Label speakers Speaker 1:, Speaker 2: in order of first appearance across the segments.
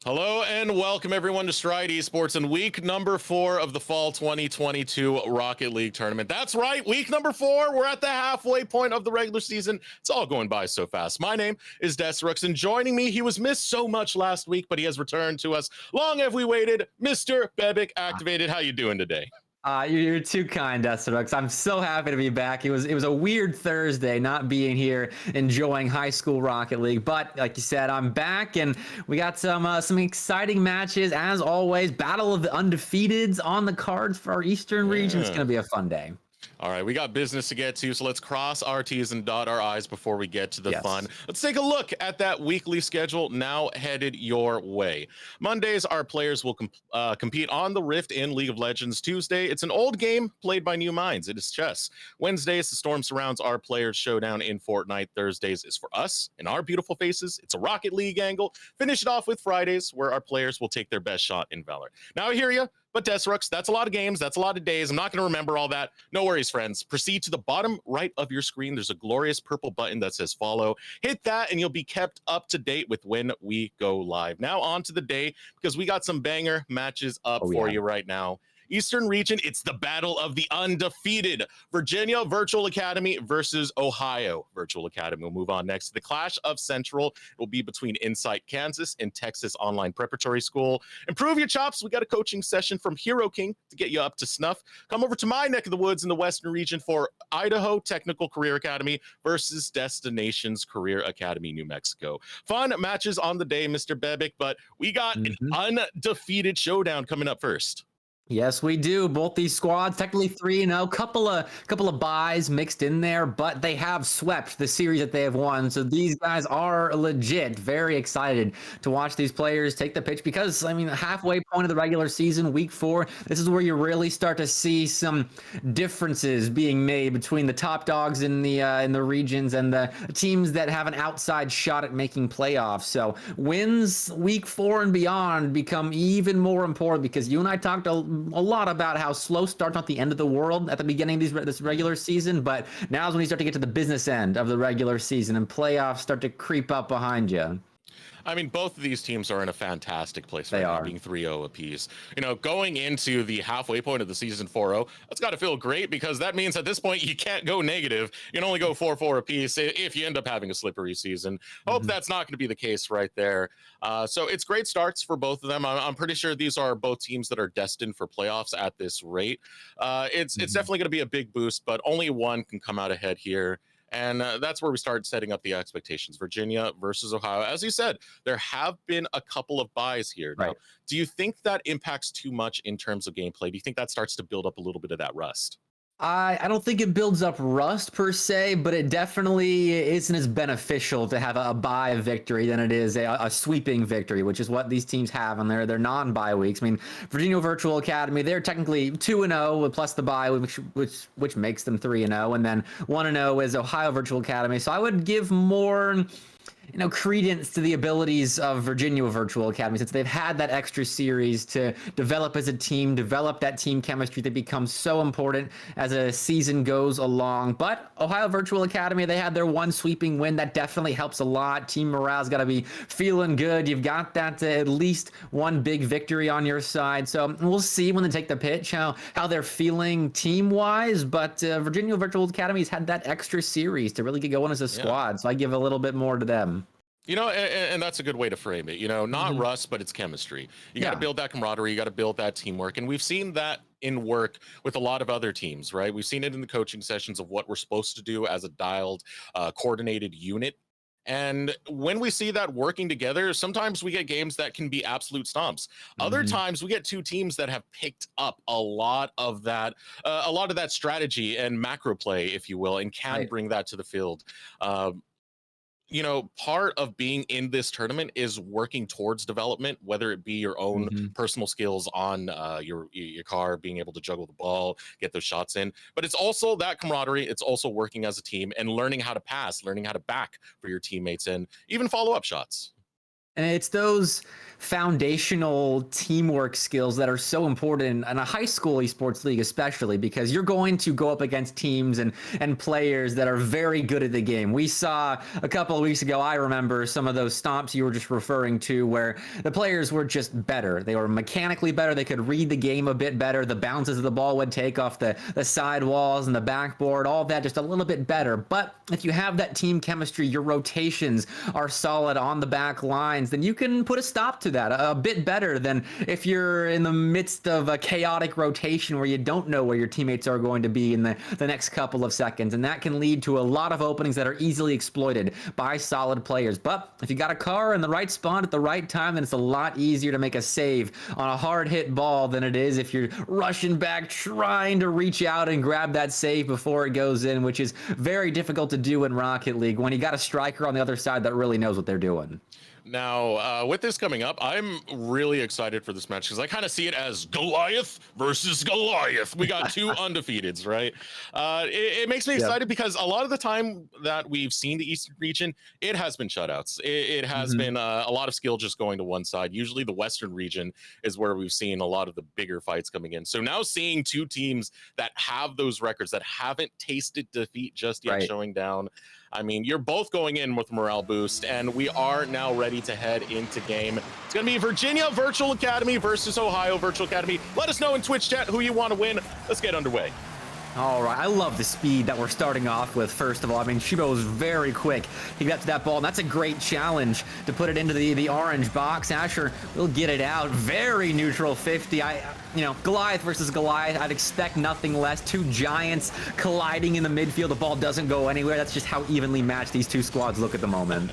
Speaker 1: Hello and welcome everyone to Stride Esports and week number 4 of the fall 2022 Rocket League tournament. That's right, week number 4. We're at the halfway point of the regular season. It's all going by so fast. My name is Desrux, and joining me, he was missed so much last week, but he has returned to us. Long have we waited, Mr. Bebic Activated. How you doing today?
Speaker 2: You're too kind, Desrux. I'm so happy to be back. It was a weird Thursday not being here enjoying high school Rocket League, but like you said, I'm back and we got some exciting matches as always. Battle of the Undefeateds on the cards for our Eastern region. It's going to be a fun day.
Speaker 1: All right, we got business to get to, so let's cross our T's and dot our I's before we get to the fun. Let's take a look at that weekly schedule now headed your way. Mondays, our players will compete on the Rift in League of Legends. Tuesday, it's an old game played by new minds. It is chess. Wednesdays, the storm surrounds our players' showdown in Fortnite. Thursdays is for us and our beautiful faces. It's a Rocket League angle. Finish it off with Fridays, where our players will take their best shot in Valor. Now, I hear you. But Desrux, that's a lot of games. That's a lot of days. I'm not going to remember all that. No worries, friends. Proceed to the bottom right of your screen. There's a glorious purple button that says follow. Hit that and you'll be kept up to date with when we go live. Now on to the day, because we got some banger matches up for you right now. Eastern region, it's the battle of the undefeated. Virginia Virtual Academy versus Ohio Virtual Academy. We'll move on next to the Clash of Central. It will be between Insight Kansas and Texas Online Preparatory School. Improve your chops. We got a coaching session from Hero King to get you up to snuff. Come over to my neck of the woods in the Western region for Idaho Technical Career Academy versus Destinations Career Academy, New Mexico. Fun matches on the day, Mr. Bebic, but we got an undefeated showdown coming up first.
Speaker 2: Yes, we do. Both these squads, technically 3-0, couple of buys mixed in there, but they have swept the series that they have won. So these guys are legit. Very excited to watch these players take the pitch because, I mean, the halfway point of the regular season, week 4, this is where you really start to see some differences being made between the top dogs in the regions and the teams that have an outside shot at making playoffs. So wins week 4 and beyond become even more important because you and I talked a lot about how slow start's not the end of the world at the beginning of this regular season, but now is when you start to get to the business end of the regular season and playoffs start to creep up behind you.
Speaker 1: I mean, both of these teams are in a fantastic place
Speaker 2: They
Speaker 1: right now,
Speaker 2: are.
Speaker 1: being 3-0 apiece. You know, going into the halfway point of the season 4-0, that's got to feel great because that means at this point you can't go negative. You can only go 4-4 apiece if you end up having a slippery season. Hope that's not going to be the case right there. So it's great starts for both of them. I'm pretty sure these are both teams that are destined for playoffs at this rate. It's definitely going to be a big boost, but only one can come out ahead here. And that's where we start setting up the expectations. Virginia versus Ohio. As you said, there have been a couple of buys here. Now,
Speaker 2: Right.
Speaker 1: do you think that impacts too much in terms of gameplay? Do you think that starts to build up a little bit of that rust?
Speaker 2: I don't think it builds up rust per se, but it definitely isn't as beneficial to have a bye victory than it is a sweeping victory, which is what these teams have on their non-bye weeks. I mean, Virginia Virtual Academy, they're technically 2-0 plus the bye, which makes them 3-0, and then 1-0 is Ohio Virtual Academy. So I would give more credence to the abilities of Virginia Virtual Academy, since they've had that extra series to develop as a team, develop that team chemistry that becomes so important as a season goes along. But Ohio Virtual Academy, they had their one sweeping win. That definitely helps a lot. Team morale's got to be feeling good. You've got that at least one big victory on your side. So we'll see when they take the pitch how they're feeling team-wise. But Virginia Virtual Academy's had that extra series to really get going as a squad. So I give a little bit more to them.
Speaker 1: You know, and that's a good way to frame it. You know, not rust, but it's chemistry. You got to build that camaraderie. You got to build that teamwork. And we've seen that in work with a lot of other teams, right? We've seen it in the coaching sessions of what we're supposed to do as a dialed, coordinated unit. And when we see that working together, sometimes we get games that can be absolute stomps. Other times we get two teams that have picked up a lot of that strategy and macro play, if you will, and can bring that to the field. You know, part of being in this tournament is working towards development, whether it be your own personal skills on your car, being able to juggle the ball, get those shots in. But it's also that camaraderie. It's also working as a team and learning how to pass, learning how to back for your teammates, and even follow up shots.
Speaker 2: And it's those foundational teamwork skills that are so important in a high school esports league, especially because you're going to go up against teams and players that are very good at the game. We saw a couple of weeks ago, I remember some of those stomps you were just referring to, where the players were just better. They were mechanically better. They could read the game a bit better. The bounces of the ball would take off the side walls and the backboard, all that just a little bit better. But if you have that team chemistry, your rotations are solid on the back lines, then you can put a stop to that a bit better than if you're in the midst of a chaotic rotation where you don't know where your teammates are going to be in the next couple of seconds. And that can lead to a lot of openings that are easily exploited by solid players. But if you got a car in the right spot at the right time, then it's a lot easier to make a save on a hard hit ball than it is if you're rushing back trying to reach out and grab that save before it goes in, which is very difficult to do in Rocket League when you got a striker on the other side that really knows what they're doing.
Speaker 1: Now, with this coming up, I'm really excited for this match because I kind of see it as Goliath versus Goliath. We got two undefeateds, right? It makes me excited because a lot of the time that we've seen the Eastern region, it has been shutouts. It has been a lot of skill just going to one side. Usually the Western region is where we've seen a lot of the bigger fights coming in. So now seeing two teams that have those records, that haven't tasted defeat just yet, showing down. I mean, you're both going in with morale boost, and we are now ready to head into game. It's going to be Virginia Virtual Academy versus Ohio Virtual Academy. Let us know in Twitch chat who you want to win. Let's get underway.
Speaker 2: All right, I love the speed that we're starting off with, first of all. I mean, Shibo is very quick. He got to that ball, and that's a great challenge to put it into the orange box. Asher will get it out. Very neutral 50. Goliath versus Goliath, I'd expect nothing less. Two giants colliding in the midfield. The ball doesn't go anywhere. That's just how evenly matched these two squads look at the moment.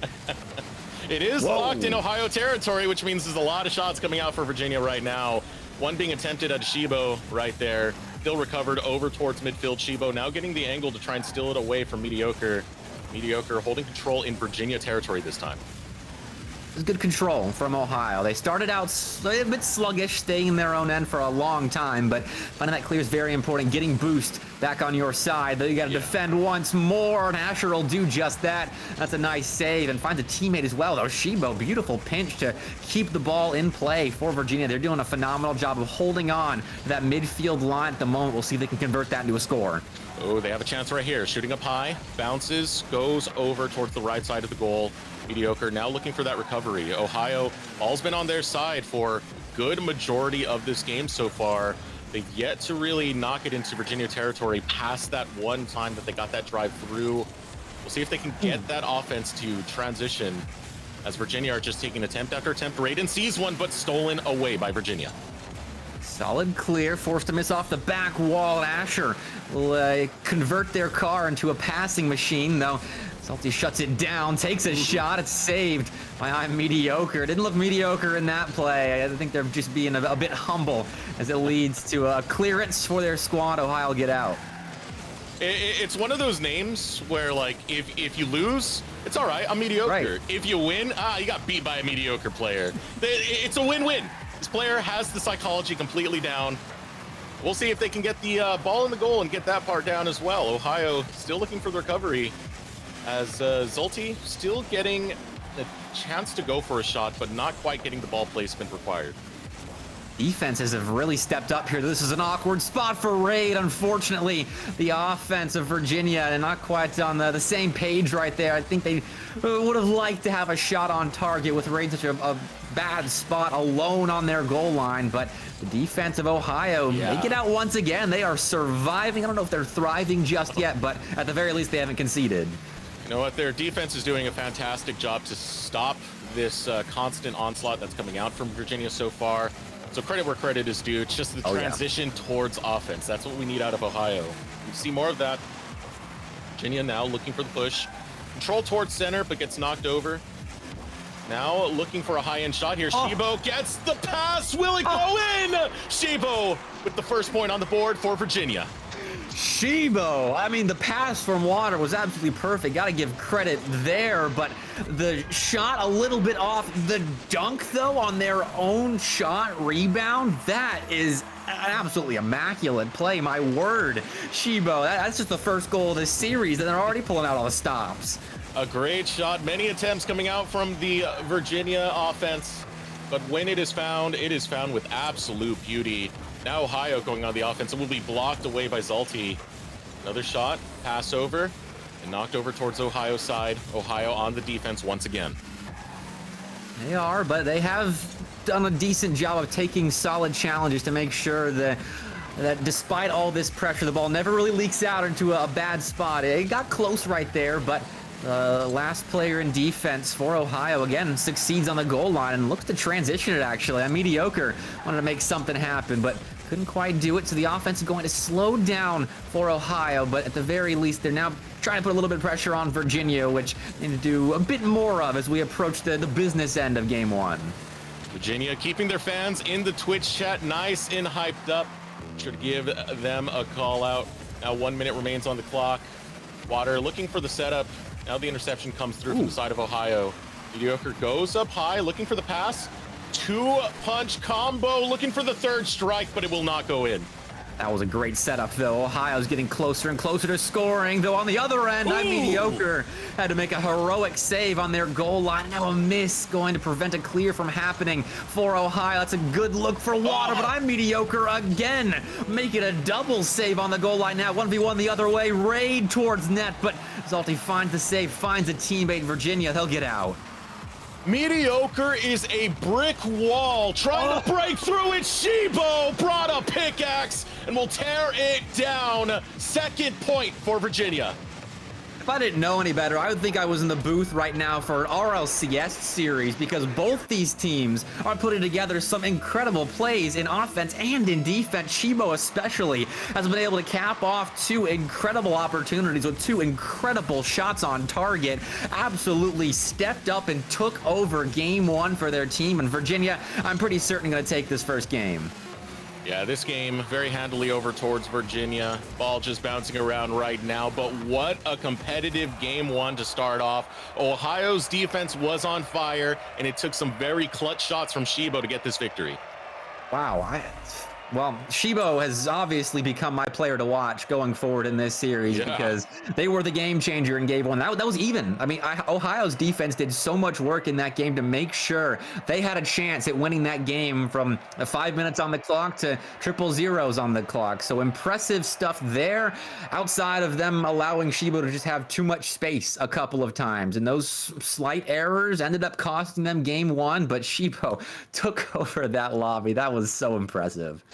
Speaker 1: It is locked in Ohio territory, which means there's a lot of shots coming out for Virginia right now. One being attempted at Shibo right there. Still recovered over towards midfield. Shibo now getting the angle to try and steal it away from Mediocre. Mediocre holding control in Virginia territory this time.
Speaker 2: It's good control from Ohio. They started out a bit sluggish, staying in their own end for a long time, but finding that clear is very important. Getting boost back on your side. You got to defend once more, and Asher will do just that. That's a nice save, and finds a teammate as well, though. Shibo, beautiful pinch to keep the ball in play for Virginia. They're doing a phenomenal job of holding on to that midfield line at the moment. We'll see if they can convert that into a score.
Speaker 1: Oh, they have a chance right here. Shooting up high, bounces, goes over towards the right side of the goal. Mediocre now looking for that recovery. Ohio, ball's been on their side for good majority of this game so far. They've yet to really knock it into Virginia territory past that one time that they got that drive through. We'll see if they can get that offense to transition, as Virginia are just taking attempt after attempt. Raiden sees one, but stolen away by Virginia.
Speaker 2: Solid clear, forced to miss off the back wall. Asher will convert their car into a passing machine, though. Salty shuts it down, takes a shot. It's saved by I'm Mediocre. Didn't look mediocre in that play. I think they're just being a bit humble as it leads to a clearance for their squad. Ohio will get out.
Speaker 1: It's one of those names where, like, if you lose, it's all right, I'm mediocre. Right. If you win, you got beat by a mediocre player. It's a win-win. This player has the psychology completely down. We'll see if they can get the ball in the goal and get that part down as well. Ohio still looking for the recovery, as Zulte still getting a chance to go for a shot, but not quite getting the ball placement required.
Speaker 2: Defenses have really stepped up here. This is an awkward spot for Raid. Unfortunately, the offense of Virginia, and not quite on the same page right there. I think they would have liked to have a shot on target with Raid such a bad spot alone on their goal line, but the defense of Ohio make it out once again. They are surviving. I don't know if they're thriving just yet, but at the very least, they haven't conceded.
Speaker 1: You know what? Their defense is doing a fantastic job to stop this constant onslaught that's coming out from Virginia so far. So credit where credit is due. It's just the transition towards offense. That's what we need out of Ohio. We see more of that. Virginia now looking for the push. Control towards center, but gets knocked over. Now looking for a high-end shot here. Shibo gets the pass. Will it go in? Shibo with the first point on the board for Virginia.
Speaker 2: Shibo, I mean, the pass from Water was absolutely perfect. Got to give credit there, but the shot a little bit off. The dunk, though, on their own shot rebound, that is an absolutely immaculate play. My word, Shibo, that's just the first goal of this series, and they're already pulling out all the stops.
Speaker 1: A great shot. Many attempts coming out from the Virginia offense, but when it is found with absolute beauty. Now Ohio going on the offense. It will be blocked away by Zulte. Another shot, pass over, and knocked over towards Ohio's side. Ohio on the defense once again.
Speaker 2: They are, but they have done a decent job of taking solid challenges to make sure that despite all this pressure, the ball never really leaks out into a bad spot. It got close right there, but last player in defense for Ohio, again, succeeds on the goal line and looks to transition it, actually. I'm Mediocre. Wanted to make something happen, but couldn't quite do it. So the offense is going to slow down for Ohio, but at the very least, they're now trying to put a little bit of pressure on Virginia, which they need to do a bit more of as we approach the business end of game one.
Speaker 1: Virginia keeping their fans in the Twitch chat nice and hyped up. Should give them a call out. Now 1 minute remains on the clock. Water looking for the setup. Now the interception comes through from the side of Ohio. Mediocre goes up high, looking for the pass. Two-punch combo, looking for the third strike, but it will not go in.
Speaker 2: That was a great setup, though. Ohio's getting closer and closer to scoring, though on the other end, I'm Mediocre. Had to make a heroic save on their goal line. Now a miss going to prevent a clear from happening for Ohio. That's a good look for Water, but I'm Mediocre again. Making a double save on the goal line now. 1v1 the other way, raid towards net, but Zulte finds the save, finds a teammate. Virginia, they'll get out.
Speaker 1: Mediocre is a brick wall trying to break through it. Shibo brought a pickaxe and will tear it down. Second point for Virginia.
Speaker 2: If I didn't know any better, I would think I was in the booth right now for an RLCS series, because both these teams are putting together some incredible plays in offense and in defense. Shibo especially has been able to cap off two incredible opportunities with two incredible shots on target. Absolutely stepped up and took over game one for their team. And Virginia, I'm pretty certain, going to take this first game.
Speaker 1: Yeah, this game very handily over towards Virginia. Ball just bouncing around right now, but what a competitive game one to start off. Ohio's defense was on fire, and it took some very clutch shots from Shibo to get this victory.
Speaker 2: Wow, Well, Shibo has obviously become my player to watch going forward in this series because they were the game changer in game one. That was even. I mean, Ohio's defense did so much work in that game to make sure they had a chance at winning that game from 5 minutes on the clock to triple zeros on the clock. So impressive stuff there outside of them allowing Shibo to just have too much space a couple of times. And those slight errors ended up costing them game one, but Shibo took over that lobby. That was so impressive.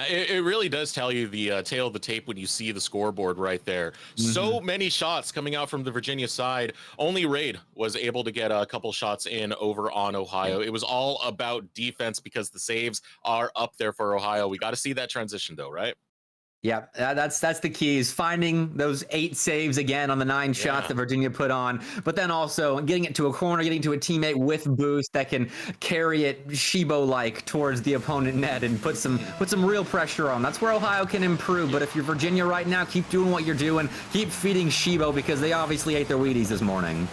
Speaker 1: It really does tell you the tail of the tape when you see the scoreboard right there. So many shots coming out from the Virginia side. Only Raid was able to get a couple shots in over on Ohio. It was all about defense because the saves are up there for Ohio. We got to see that transition though, right?
Speaker 2: Yeah, that's the key is finding those 8 saves again on the 9 shots that Virginia put on, but then also getting it to a corner, getting to a teammate with boost that can carry it Shibo-like towards the opponent net and put some real pressure on. That's where Ohio can improve, but if you're Virginia right now, keep doing what you're doing. Keep feeding Shibo because they obviously ate their Wheaties this morning.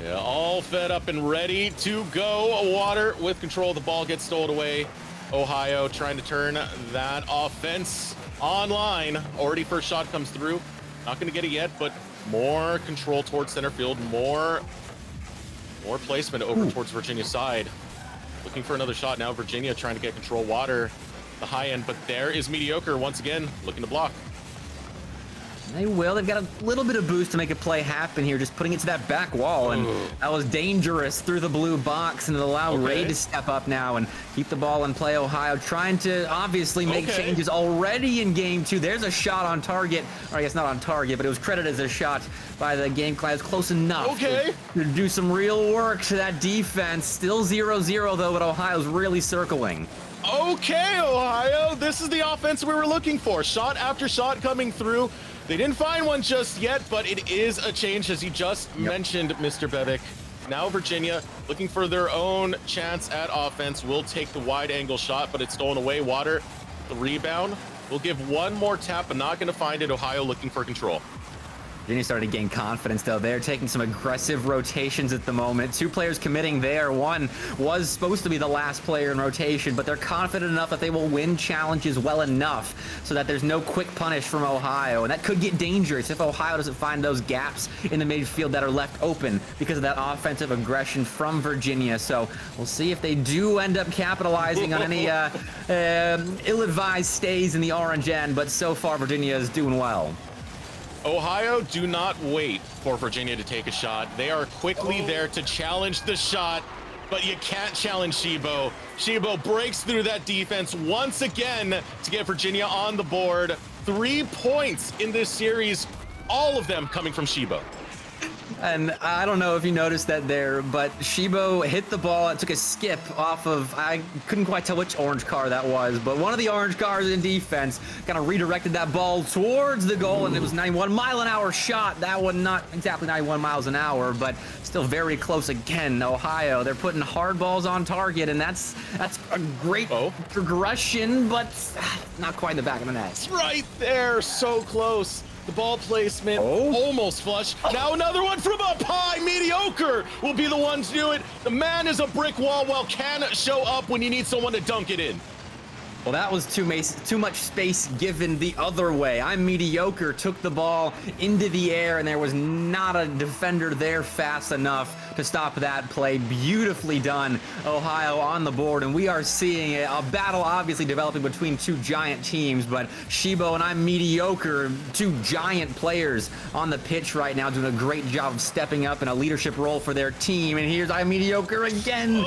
Speaker 1: Yeah, all fed up and ready to go. Water with control. The ball gets stolen away. Ohio trying to turn that offense online. Already first shot comes through. Not going to get it yet, but more control towards center field. More placement over towards Virginia side. Looking for another shot now. Virginia trying to get control. Water the high end, but there is Mediocre once again looking to block.
Speaker 2: They will. They've got a little bit of boost to make a play happen here, just putting it to that back wall, and that was dangerous through the blue box, and it allowed Ray to step up now and keep the ball in play. Ohio trying to obviously make changes already in game 2. There's a shot on target, or I guess not on target, but it was credited as a shot by the game class. Close enough to do some real work to that defense. Still 0-0 though, but Ohio's really circling.
Speaker 1: Okay, Ohio, this is the offense we were looking for. Shot after shot coming through. They didn't find one just yet, but it is a change, as you just mentioned, Mr. Bevick. Now Virginia looking for their own chance at offense. Will take the wide angle shot, but it's stolen away. Water, the rebound. We'll give one more tap, but not going to find it. Ohio looking for control.
Speaker 2: Virginia starting to gain confidence, though. They're taking some aggressive rotations at the moment. 2 players committing there. One was supposed to be the last player in rotation, but they're confident enough that they will win challenges well enough so that there's no quick punish from Ohio. And that could get dangerous if Ohio doesn't find those gaps in the midfield that are left open because of that offensive aggression from Virginia. So we'll see if they do end up capitalizing on any ill-advised stays in the orange end, but so far Virginia is doing well.
Speaker 1: Ohio, do not wait for Virginia to take a shot. They are quickly there to challenge the shot, but you can't challenge Shibo. Shibo breaks through that defense once again to get Virginia on the board. 3 points in this series, all of them coming from Shibo.
Speaker 2: And I don't know if you noticed that there, but Shibo hit the ball. It took a skip off of, I couldn't quite tell which orange car that was, but one of the orange cars in defense kind of redirected that ball towards the goal, and it was 91-mile-an-hour shot. That one not exactly 91 miles an hour, but still very close again. Ohio, they're putting hard balls on target, and that's a great progression, but not quite in the back of the net.
Speaker 1: It's right there, so close. The ball placement almost flush. Now another one from up high. Mediocre will be the one to do it. The man is a brick wall, while can show up when you need someone to dunk it in.
Speaker 2: Well, that was too much space given the other way. I'm Mediocre, took the ball into the air, and there was not a defender there fast enough to stop that play. Beautifully done, Ohio on the board, and we are seeing a battle obviously developing between 2 giant teams, but Shibo and I'm Mediocre, 2 giant players on the pitch right now, doing a great job of stepping up in a leadership role for their team, and here's I'm Mediocre again,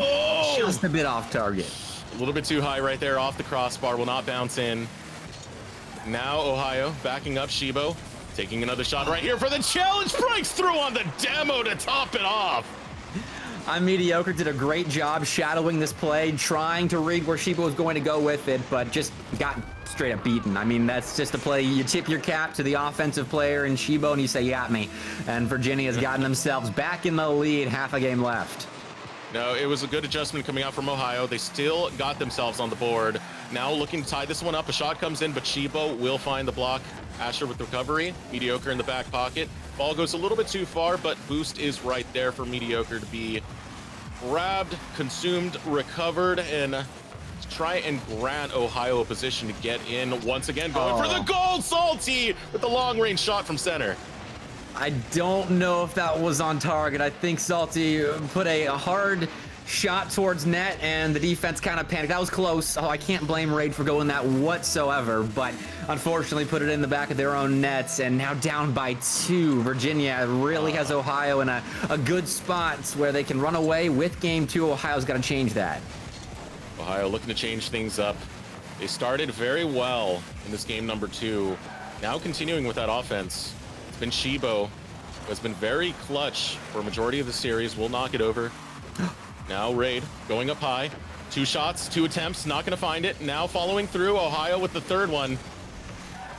Speaker 2: just a bit off target.
Speaker 1: A little bit too high right there, off the crossbar, will not bounce in. Now Ohio backing up. Shibo taking another shot right here for the challenge. Breaks through on the demo to top it off.
Speaker 2: I'm Mediocre, did a great job shadowing this play, trying to read where Shibo was going to go with it, but just got straight up beaten. I mean, that's just a play. You tip your cap to the offensive player in Shibo and you say, you got me. And Virginia's gotten themselves back in the lead, half a game left.
Speaker 1: No, it was a good adjustment coming out from Ohio. They still got themselves on the board. Now looking to tie this one up. A shot comes in, but Shibo will find the block. Asher with recovery. Mediocre in the back pocket. Ball goes a little bit too far, but boost is right there for Mediocre to be grabbed, consumed, recovered, and try and grant Ohio a position to get in once again. Going for the goal, Salty with the long range shot from center.
Speaker 2: I don't know if that was on target. I think Salty put a hard shot towards net and the defense kind of panicked. That was close. Oh, I can't blame Raid for going that whatsoever, but unfortunately put it in the back of their own nets, and now down by 2. Virginia really has Ohio in a good spot where they can run away with game 2. Ohio's got to change that.
Speaker 1: Ohio looking to change things up. They started very well in this game number 2. Now continuing with that offense. It's been Shibo, who has been very clutch for a majority of the series. Will knock it over. Now Raid going up high. 2 shots, 2 attempts, not going to find it. Now following through, Ohio with the 3rd one,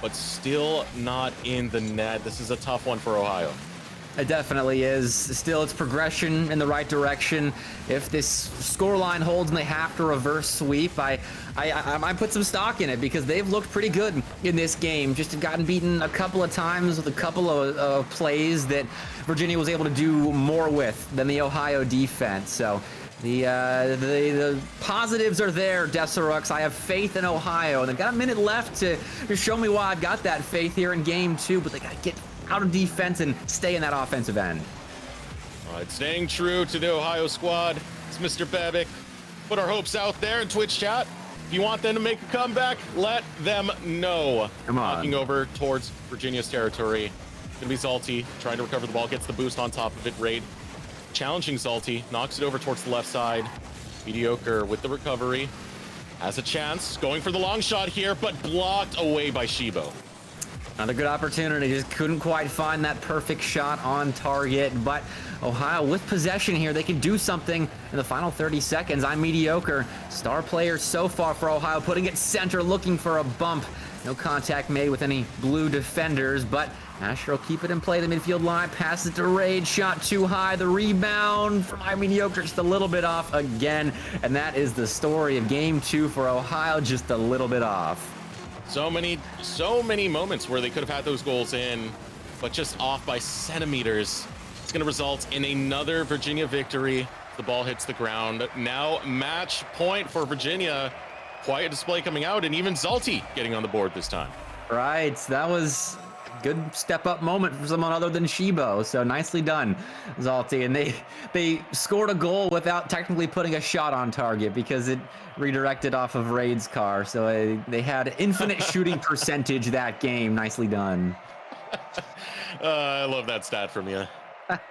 Speaker 1: but still not in the net. This is a tough one for Ohio.
Speaker 2: It definitely is. Still, it's progression in the right direction. If this scoreline holds and they have to reverse sweep, I might put some stock in it, because they've looked pretty good in this game. Just have gotten beaten a couple of times with a couple of plays that Virginia was able to do more with than the Ohio defense. So the positives are there, Deserux. I have faith in Ohio, and they've got a minute left to show me why I've got that faith here in game 2, but they got to get out of defense and stay in that offensive end.
Speaker 1: All right, staying true to the Ohio squad. It's Mr. Bebic. Put our hopes out there in Twitch chat. If you want them to make a comeback, let them know.
Speaker 2: Come on.
Speaker 1: Knocking over towards Virginia's territory. Gonna be Zalty trying to recover the ball, gets the boost on top of it. Raid challenging Zalty, knocks it over towards the left side. Mediocre with the recovery. Has a chance, going for the long shot here, but blocked away by Shibo.
Speaker 2: Another good opportunity, just couldn't quite find that perfect shot on target, but Ohio with possession here, they can do something in the final 30 seconds. I'm Mediocre, star player so far for Ohio, putting it center, looking for a bump. No contact made with any blue defenders, but Asher will keep it in play. The midfield line passes to Raid, shot too high. The rebound from I'm Mediocre just a little bit off again, and that is the story of game 2 for Ohio, just a little bit off.
Speaker 1: So many moments where they could have had those goals in, but just off by centimeters. It's going to result in another Virginia victory. The ball hits the ground. Now match point for Virginia. Quiet display coming out, and even Zalty getting on the board this time.
Speaker 2: Right, that was a good step-up moment for someone other than Shibo, so nicely done, Zalty. And they scored a goal without technically putting a shot on target, because it redirected off of Raid's car, so they had infinite shooting percentage that game. Nicely done.
Speaker 1: I love that stat from you.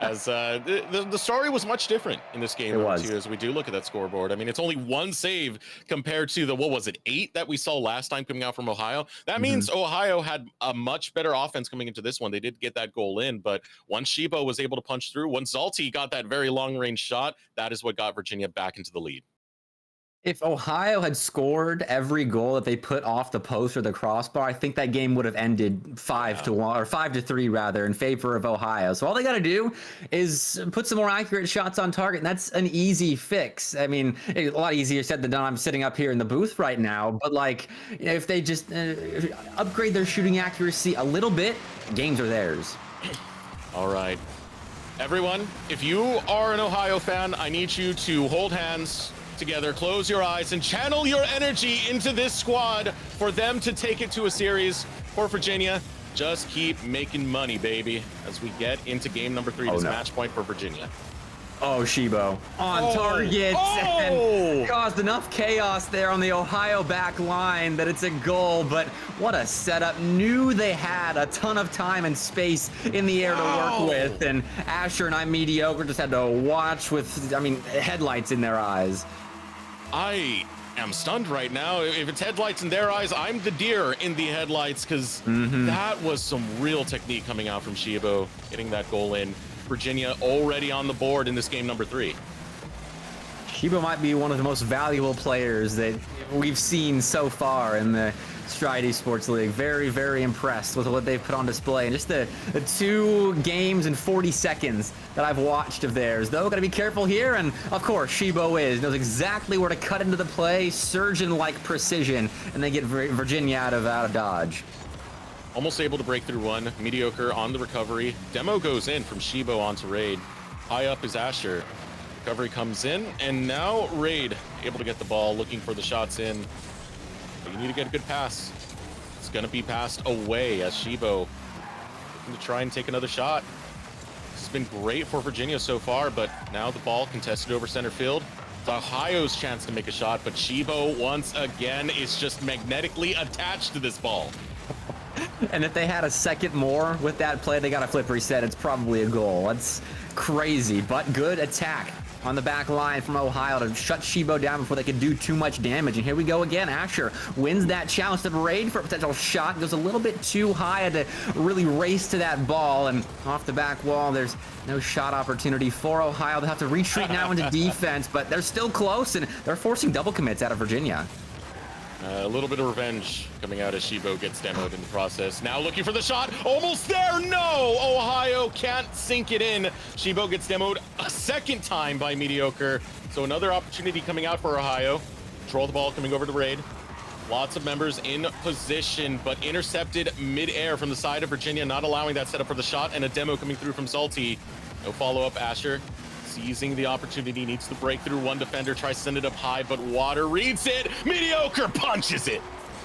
Speaker 1: As the story was much different in this game too, as we do look at that scoreboard. I mean, it's only 1 save compared to the, what was it, 8 that we saw last time coming out from Ohio. That means Ohio had a much better offense coming into this one. They did get that goal in, but once Shibo was able to punch through, once Zalty got that very long range shot, that is what got Virginia back into the lead.
Speaker 2: If Ohio had scored every goal that they put off the post or the crossbar, I think that game would have ended 5-1 or 5-3 rather in favor of Ohio. So all they got to do is put some more accurate shots on target, and that's an easy fix. I mean, a lot easier said than done. I'm sitting up here in the booth right now, but like, you know, if they just upgrade their shooting accuracy a little bit, games are theirs.
Speaker 1: All right, everyone, if you are an Ohio fan, I need you to hold hands together, close your eyes, and channel your energy into this squad for them to take it to a series for Virginia. Just keep making money, baby, as we get into game number 3. This match point for Virginia.
Speaker 2: Oh, Shibo on target and caused enough chaos there on the Ohio back line that it's a goal, but what a setup. Knew they had a ton of time and space in the air to work with, and Asher and I'm Mediocre just had to watch with, I mean, headlights in their eyes.
Speaker 1: I am stunned right now. If it's headlights in their eyes, I'm the deer in the headlights, because that was some real technique coming out from Shibo, getting that goal in. Virginia already on the board in this game number 3.
Speaker 2: Shibo might be one of the most valuable players that we've seen so far in the Stride Esports League. Very, very impressed with what they've put on display. And just the 2 games and 40 seconds that I've watched of theirs. Though, gotta be careful here. And of course, Shibo knows exactly where to cut into the play, surgeon-like precision, and they get Virginia out of dodge.
Speaker 1: Almost able to break through one. Mediocre on the recovery. Demo goes in from Shibo onto Raid. High up is Asher. Recovery comes in, and now Raid able to get the ball, looking for the shots in. But you need to get a good pass. It's going to be passed away as Shibo looking to try and take another shot. This has been great for Virginia so far, but now the ball contested over center field. It's Ohio's chance to make a shot, but Shibo once again is just magnetically attached to this ball.
Speaker 2: And if they had a second more with that play, they got a flip reset. It's probably a goal. That's crazy, but good attack on the back line from Ohio to shut Shibo down before they could do too much damage. And here we go again. Asher wins that challenge to Raid for a potential shot. Goes a little bit too high, had to really race to that ball. And off the back wall, there's no shot opportunity for Ohio. They have to retreat now into defense, but they're still close, and they're forcing double commits out of Virginia.
Speaker 1: A little bit of revenge coming out as Shibo gets demoed in the process. Now looking for the shot. Almost there. No! Ohio can't sink it in. Shibo gets demoed a second time by Mediocre. So another opportunity coming out for Ohio. Control the ball coming over to Raid. Lots of members in position, but intercepted mid-air from the side of Virginia, not allowing that setup for the shot, and a demo coming through from Salty. No follow-up. Asher seizing the opportunity, needs to break through one defender, tries to send it up high, but Water reads it. Mediocre punches it.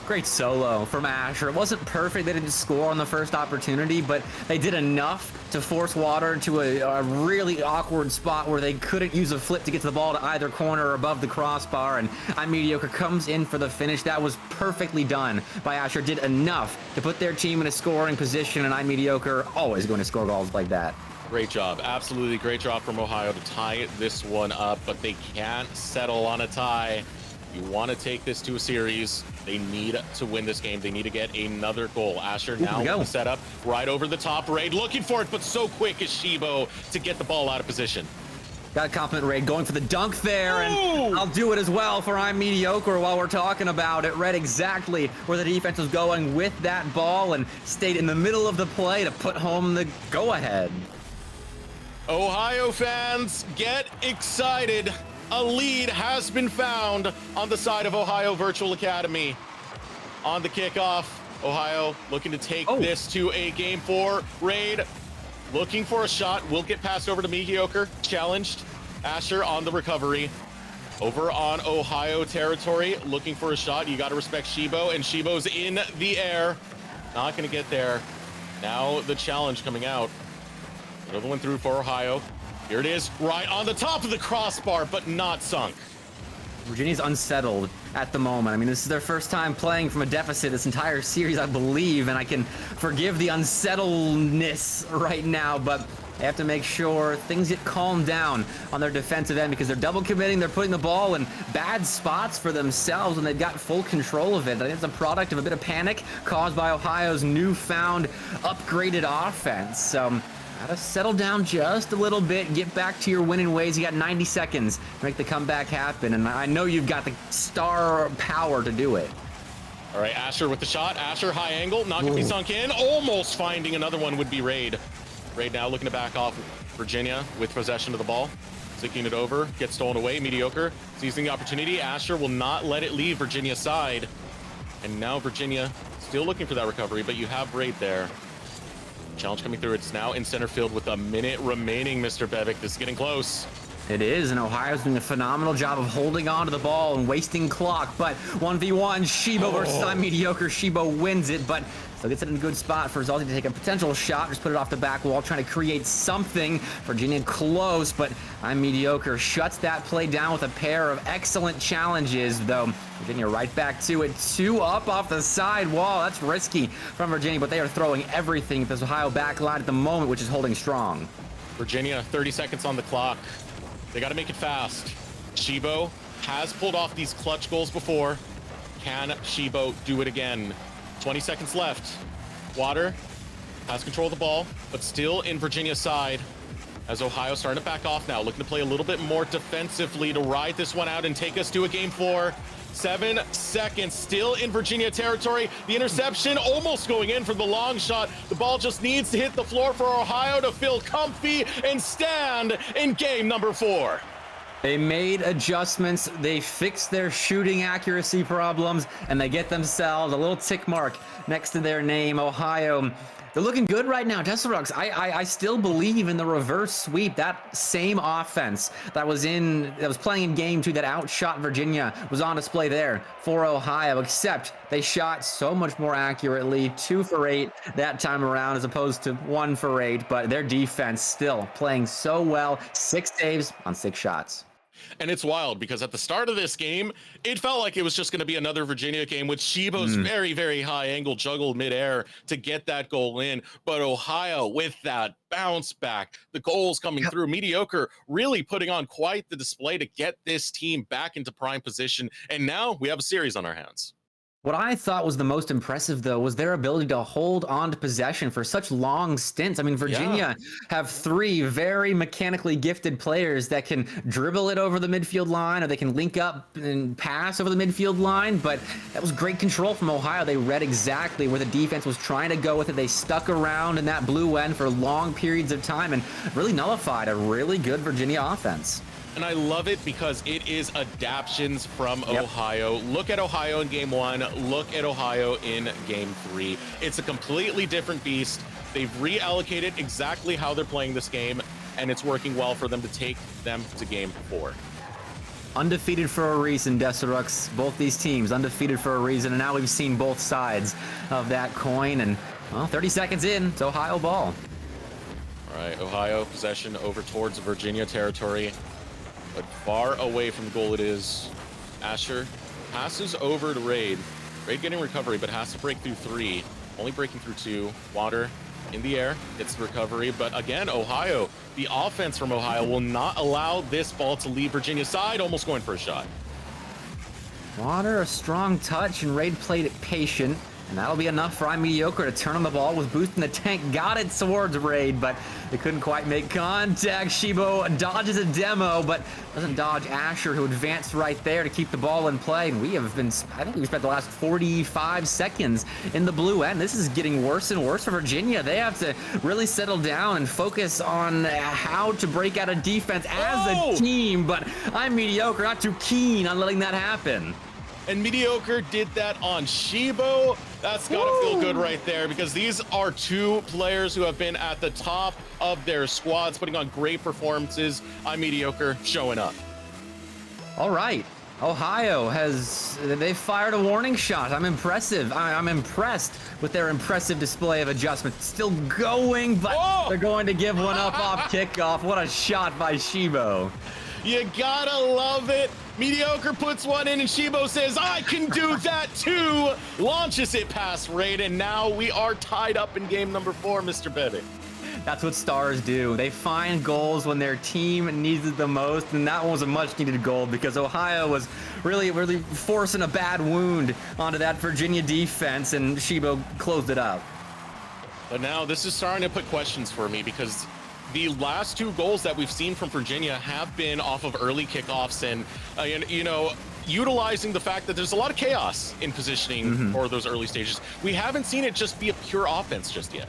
Speaker 2: Great solo from Asher. It wasn't perfect. They didn't score on the first opportunity, but they did enough to force Water to a really awkward spot where they couldn't use a flip to get to the ball to either corner or above the crossbar. And Mediocre comes in for the finish. That was perfectly done by Asher. Did enough to put their team in a scoring position, and Mediocre always going to score goals like that.
Speaker 1: Great job. Absolutely great job from Ohio to tie this one up, but they can't settle on a tie. You want to take this to a series, they need to win this game. They need to get another goal. Asher now with the setup right over the top. Raid looking for it, but so quick is Shibo to get the ball out of position.
Speaker 2: Got to compliment Raid going for the dunk there, and I'll do it as well for Mediocre while we're talking about it. Read exactly where the defense was going with that ball and stayed in the middle of the play to put home the go-ahead.
Speaker 1: Ohio fans, get excited. A lead has been found on the side of Ohio Virtual Academy. On the kickoff, Ohio looking to take this to a game 4. Raid looking for a shot, will get passed over to Mediocre, challenged. Asher on the recovery. Over on Ohio territory, looking for a shot. You got to respect Shibo, and Shibo's in the air. Not going to get there. Now the challenge coming out. Another one through for Ohio. Here it is, right on the top of the crossbar, but not sunk.
Speaker 2: Virginia's unsettled at the moment. I mean, this is their first time playing from a deficit this entire series, I believe, and I can forgive the unsettledness right now, but they have to make sure things get calmed down on their defensive end because they're double committing, they're putting the ball in bad spots for themselves, and they've got full control of it. I think it's a product of a bit of panic caused by Ohio's newfound upgraded offense. So gotta settle down just a little bit, get back to your winning ways. You got 90 seconds to make the comeback happen, and I know you've got the star power to do it.
Speaker 1: All right, Asher with the shot. Asher, high angle, not gonna be sunk in. Almost finding another one would be Raid. Raid now looking to back off Virginia with possession of the ball. Sinking it over, gets stolen away. Mediocre seizing the opportunity. Asher will not let it leave Virginia's side. And now Virginia still looking for that recovery, but you have Raid there. Challenge coming through. It's now in center field with a minute remaining, Mr. Bevick. This is getting close.
Speaker 2: It is, and Ohio's doing a phenomenal job of holding on to the ball and wasting clock, but 1v1, Shibo versus Mediocre. Shibo wins it, but still gets it in a good spot for Zalti to take a potential shot, just put it off the back wall, trying to create something. Virginia close, but Mediocre shuts that play down with a pair of excellent challenges, though Virginia right back to it. 2 up off the side wall. That's risky from Virginia, but they are throwing everything at this Ohio back line at the moment, which is holding strong.
Speaker 1: Virginia, 30 seconds on the clock. They got to make it fast. Shibo has pulled off these clutch goals before. Can Shibo do it again? 20 seconds left. Water has control of the ball, but still in Virginia's side as Ohio starting to back off now, looking to play a little bit more defensively to ride this one out and take us to a game 4. 7 seconds, still in Virginia territory. The interception almost going in for the long shot. The ball just needs to hit the floor for Ohio to feel comfy and stand in game number 4.
Speaker 2: They made adjustments, they fixed their shooting accuracy problems, and they get themselves a little tick mark next to their name. Ohio They're looking good right now. Tesserux, I still believe in the reverse sweep. That same offense that was playing in game 2 that outshot Virginia was on display there for Ohio, except they shot so much more accurately, 2 for 8 that time around as opposed to 1 for 8, but their defense still playing so well. 6 saves on 6 shots.
Speaker 1: And it's wild because at the start of this game, it felt like it was just going to be another Virginia game with Shibo's very, very high angle juggle midair to get that goal in. But Ohio with that bounce back, the goals coming through, Mediocre really putting on quite the display to get this team back into prime position. And now we have a series on our hands.
Speaker 2: What I thought was the most impressive, though, was their ability to hold on to possession for such long stints. I mean, Virginia have 3 very mechanically gifted players that can dribble it over the midfield line, or they can link up and pass over the midfield line, but that was great control from Ohio. They read exactly where the defense was trying to go with it. They stuck around in that blue end for long periods of time and really nullified a really good Virginia offense.
Speaker 1: And I love it because it is adaptions from Ohio. Look at Ohio in game 1. Look at Ohio in game 3. It's a completely different beast. They've reallocated exactly how they're playing this game, and it's working well for them to take them to game 4.
Speaker 2: Undefeated for a reason, Desirux. Both these teams undefeated for a reason, and now we've seen both sides of that coin. And, well, 30 seconds in, it's Ohio ball.
Speaker 1: All right, Ohio possession over towards Virginia territory. But far away from goal it is. Asher passes over to Raid. Raid getting recovery, but has to break through 3. Only breaking through 2. Water in the air, gets the recovery. But again, Ohio, the offense from Ohio will not allow this ball to leave Virginia's side. Almost going for a shot.
Speaker 2: Water, a strong touch, and Raid played it patient. And that'll be enough for Mediocre to turn on the ball with Boost in the tank. Got it towards Raid, but they couldn't quite make contact. Shibo dodges a demo, but doesn't dodge Asher, who advanced right there to keep the ball in play. And we have been, I think we spent the last 45 seconds in the blue end. This is getting worse and worse for Virginia. They have to really settle down and focus on how to break out a defense as a team, but Mediocre not too keen on letting that happen.
Speaker 1: And Mediocre did that on Shibo. That's got to feel good right there, because these are 2 players who have been at the top of their squads, putting on great performances. Mediocre showing up.
Speaker 2: All right. Ohio they fired a warning shot. I'm impressed with their impressive display of adjustment. Still going, but they're going to give one up off kickoff. What a shot by Shibo.
Speaker 1: You gotta love it. Mediocre puts one in, and Shibo says, I can do that too. Launches it past Raid, and now we are tied up in game number 4, Mr. Bennett.
Speaker 2: That's what stars do. They find goals when their team needs it the most, and that one was a much-needed goal because Ohio was really forcing a bad wound onto that Virginia defense, and Shibo closed it up.
Speaker 1: But now this is starting to put questions for me, because the last 2 goals that we've seen from Virginia have been off of early kickoffs and, utilizing the fact that there's a lot of chaos in positioning for those early stages. We haven't seen it just be a pure offense just yet.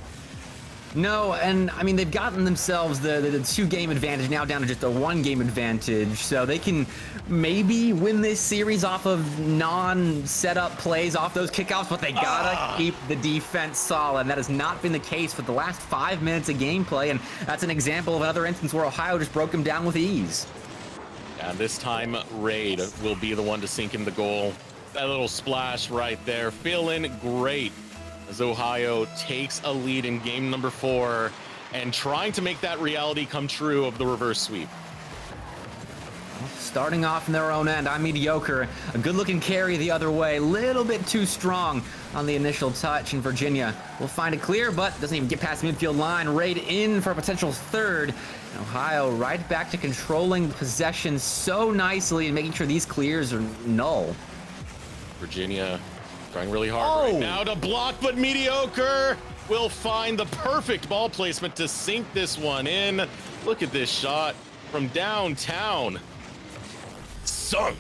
Speaker 2: No, and I mean, they've gotten themselves the 2-game advantage now down to just a 1-game advantage, so they can maybe win this series off of non-setup plays off those kickoffs, but they gotta keep the defense solid, and that has not been the case for the last 5 minutes of gameplay, and that's an example of another instance where Ohio just broke them down with ease.
Speaker 1: And this time, Raid will be the one to sink in the goal. That little splash right there, feeling great as Ohio takes a lead in game number 4 and trying to make that reality come true of the reverse sweep.
Speaker 2: Starting off in their own end, Mediocre. A good-looking carry the other way. Little bit too strong on the initial touch, and Virginia will find it clear, but doesn't even get past the midfield line. Raid in for a potential 3rd. And Ohio right back to controlling possession so nicely and making sure these clears are null.
Speaker 1: Virginia trying really hard right now to block, but Mediocre will find the perfect ball placement to sink this one in. Look at this shot from downtown. Sunk.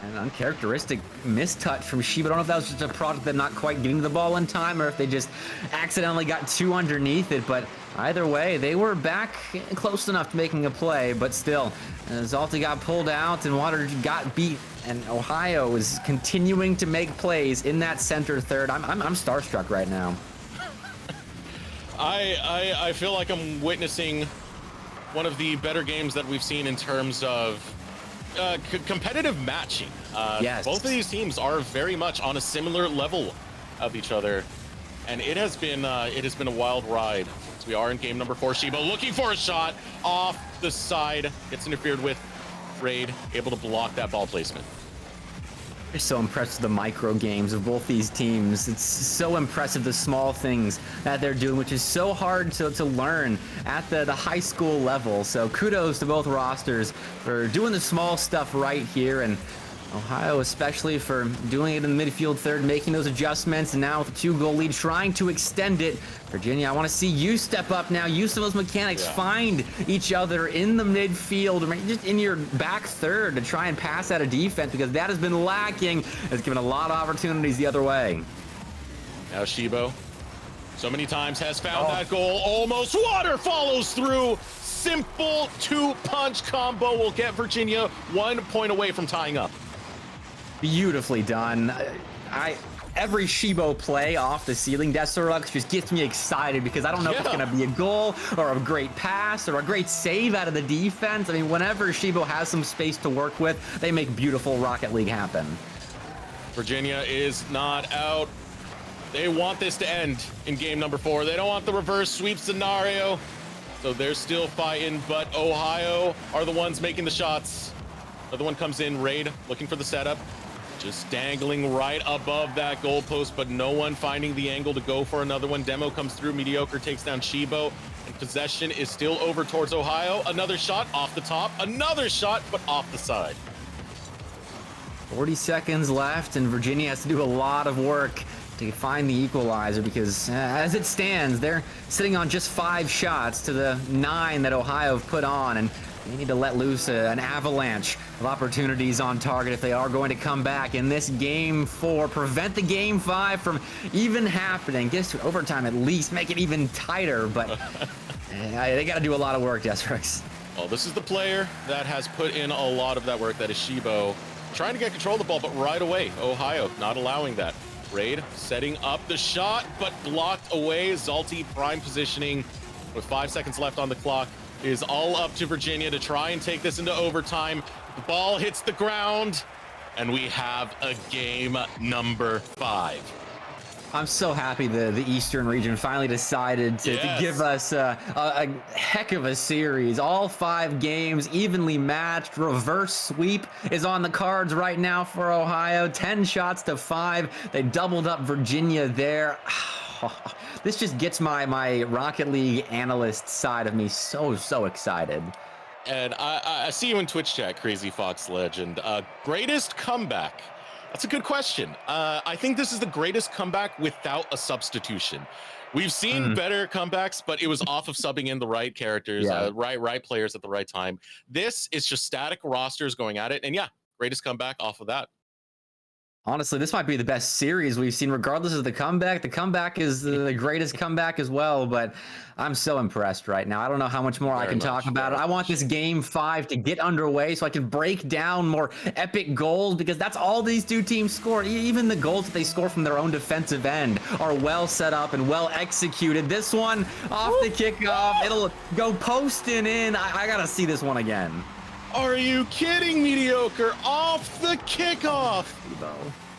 Speaker 2: An uncharacteristic mistouch from Shiba. I don't know if that was just a product of them not quite getting the ball in time or if they just accidentally got 2 underneath it, but either way, they were back close enough to making a play, but still, Zalti got pulled out and Water got beat, and Ohio is continuing to make plays in that center third. I'm starstruck right now.
Speaker 1: I feel like I'm witnessing one of the better games that we've seen in terms of competitive matching.
Speaker 2: Yes.
Speaker 1: Both of these teams are very much on a similar level of each other, and it has been a wild ride. So we are in game number 4. Shibo looking for a shot off the side, gets interfered with. Raid able to block that ball placement.
Speaker 2: You're so impressed with the micro games of both these teams. It's so impressive, the small things that they're doing, which is so hard to learn at the high school level. So kudos to both rosters for doing the small stuff right here, and Ohio especially for doing it in the midfield third, making those adjustments, and now with a 2-goal lead, trying to extend it. Virginia, I want to see you step up now. Use some of those mechanics.
Speaker 1: Yeah. Find
Speaker 2: each other in the midfield, just in your back third, to try and pass out of defense, because that has been lacking. It's given a lot of opportunities the other way.
Speaker 1: Now Shibo, so many times has found that goal. Almost water follows through. Simple 2-punch combo will get Virginia 1 point away from tying up.
Speaker 2: Beautifully done. Every Shibo play off the ceiling, Deserux, just gets me excited, because I don't know if it's going to be a goal or a great pass or a great save out of the defense. I mean, whenever Shibo has some space to work with, they make beautiful Rocket League happen.
Speaker 1: Virginia is not out. They want this to end in game number 4. They don't want the reverse sweep scenario, so they're still fighting, but Ohio are the ones making the shots. Another one comes in, Raid looking for the setup. Just dangling right above that goalpost, but no one finding the angle to go for another one. Demo comes through, Mediocre takes down Shibo, and possession is still over towards Ohio. Another shot off the top, another shot, but off the side.
Speaker 2: 40 seconds left, and Virginia has to do a lot of work to find the equalizer, because as it stands, they're sitting on just 5 shots to the 9 that Ohio have put on, and they need to let loose an avalanche of opportunities on target if they are going to come back in this game 4, prevent the game 5 from even happening, get us to overtime at least, make it even tighter. But they got to do a lot of work, Deserux.
Speaker 1: Well, this is the player that has put in a lot of that work. That is Shibo, trying to get control of the ball, but right away, Ohio not allowing that. Raid setting up the shot, but blocked away. Zalti prime positioning with 5 seconds left on the clock. Is all up to Virginia to try and take this into overtime. The ball hits the ground, and we have a game number 5.
Speaker 2: I'm so happy the Eastern region finally decided to give us a heck of a series. All 5 games evenly matched. Reverse sweep is on the cards right now for Ohio. 10 shots to 5. They doubled up Virginia there. This just gets my Rocket League analyst side of me so excited.
Speaker 1: And I see you in Twitch chat, Crazy Fox Legend. Greatest comeback? That's a good question. I think this is the greatest comeback without a substitution. We've seen better comebacks, but it was off of subbing in the right characters, right players at the right time. This is just static rosters going at it, and greatest comeback off of that.
Speaker 2: Honestly, this might be the best series we've seen, regardless of the comeback. The comeback is the greatest comeback as well, but I'm so impressed right now. I don't know how much more I can talk about it. I want this game 5 to get underway so I can break down more epic goals, because that's all these 2 teams score. Even the goals that they score from their own defensive end are well set up and well executed. This one off the kickoff, it'll go posting in. I gotta see this one again.
Speaker 1: Are you kidding, Mediocre? Off the kickoff.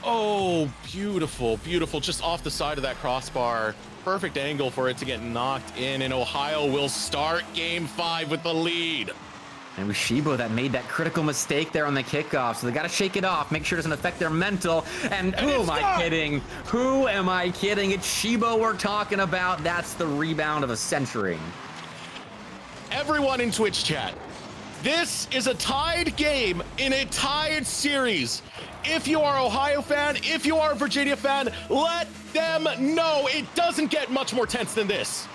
Speaker 1: Oh, beautiful, beautiful. Just off the side of that crossbar. Perfect angle for it to get knocked in, and Ohio will start game 5 with the lead.
Speaker 2: And it was Shibo that made that critical mistake there on the kickoff, so they got to shake it off, make sure it doesn't affect their mental. And who am I kidding? Who am I kidding? It's Shibo we're talking about. That's the rebound of a century.
Speaker 1: Everyone in Twitch chat, this is a tied game in a tied series. If you are Ohio fan, if you are a Virginia fan, let them know it doesn't get much more tense than this.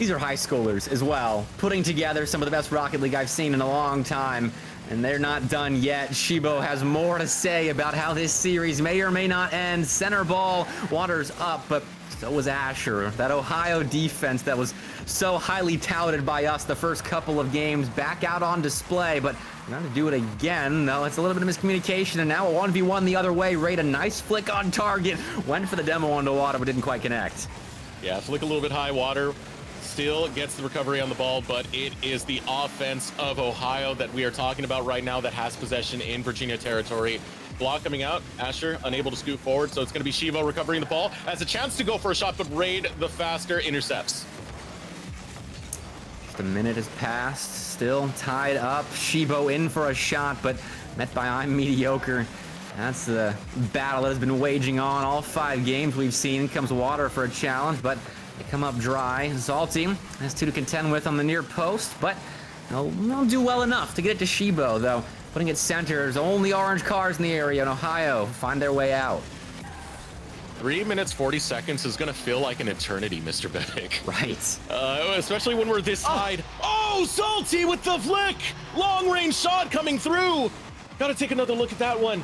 Speaker 2: These are high schoolers as well, putting together some of the best Rocket League I've seen in a long time, and they're not done yet. Shibo has more to say about how this series may or may not end. Center ball, water's up, but so was Asher. That Ohio defense that was so highly touted by us the first couple of games, back out on display, but we're going to do it again. No, it's a little bit of miscommunication, and now a 1v1 the other way. Raid a nice flick on target. Went for the demo onto water, but didn't quite connect.
Speaker 1: Yeah, flick a little bit high. Water still gets the recovery on the ball, but it is the offense of Ohio that we are talking about right now that has possession in Virginia territory. Block coming out. Asher unable to scoot forward, so it's going to be Shivo recovering the ball. Has a chance to go for a shot, but Raid, the faster, intercepts.
Speaker 2: Just a minute has passed. Still tied up. Shivo in for a shot, but met by I'm mediocre. That's the battle that has been waging on all 5 games we've seen. Comes Water for a challenge, but they come up dry. Zalty has 2 to contend with on the near post, but they'll do well enough to get it to Shivo, though. Putting it center, there's only orange cars in the area, and Ohio find their way out.
Speaker 1: 3 minutes, 40 seconds is going to feel like an eternity, Mr. Bebic.
Speaker 2: Right.
Speaker 1: Especially when we're this side. Oh, Salty with the flick! Long-range shot coming through! Gotta take another look at that one.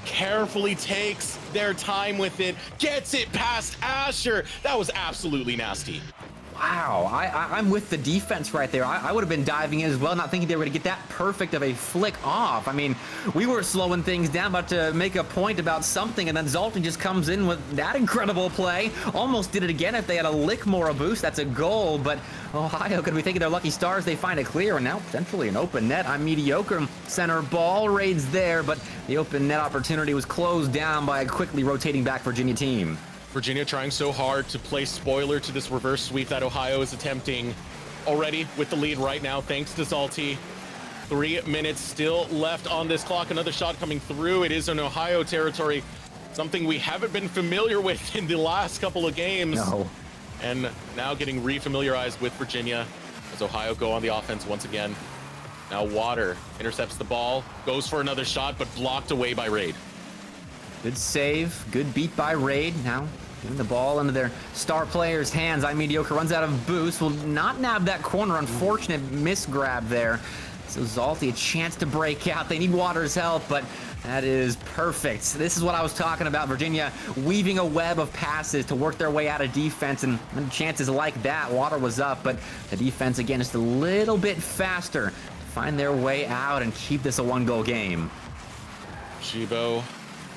Speaker 1: Carefully takes their time with it, gets it past Asher. That was absolutely nasty.
Speaker 2: Wow, I'm with the defense right there. I would have been diving in as well, not thinking they were going to get that perfect of a flick off. I mean, we were slowing things down, about to make a point about something, and then Zalton just comes in with that incredible play. Almost did it again. If they had a lick more a boost, that's a goal, but Ohio could be thinking their lucky stars. They find it clear, and now potentially an open net. I'm mediocre. Center ball raids there, but the open net opportunity was closed down by a quickly rotating back Virginia team.
Speaker 1: Virginia trying so hard to play spoiler to this reverse sweep that Ohio is attempting already with the lead right now, thanks to Zalty. 3 minutes still left on this clock. Another shot coming through. It is in Ohio territory, something we haven't been familiar with in the last couple of games.
Speaker 2: No.
Speaker 1: And now getting refamiliarized with Virginia as Ohio go on the offense once again. Now Water intercepts the ball, goes for another shot, but blocked away by Raid.
Speaker 2: Good save, good beat by Raid. Now giving the ball into their star player's hands. I'm mediocre, runs out of boost, will not nab that corner. Unfortunate misgrab there. So Zalty, a chance to break out. They need Water's help, but that is perfect. This is what I was talking about. Virginia weaving a web of passes to work their way out of defense, and chances like that, Water was up, but the defense, again, just a little bit faster to find their way out and keep this a 1-goal game.
Speaker 1: Shivo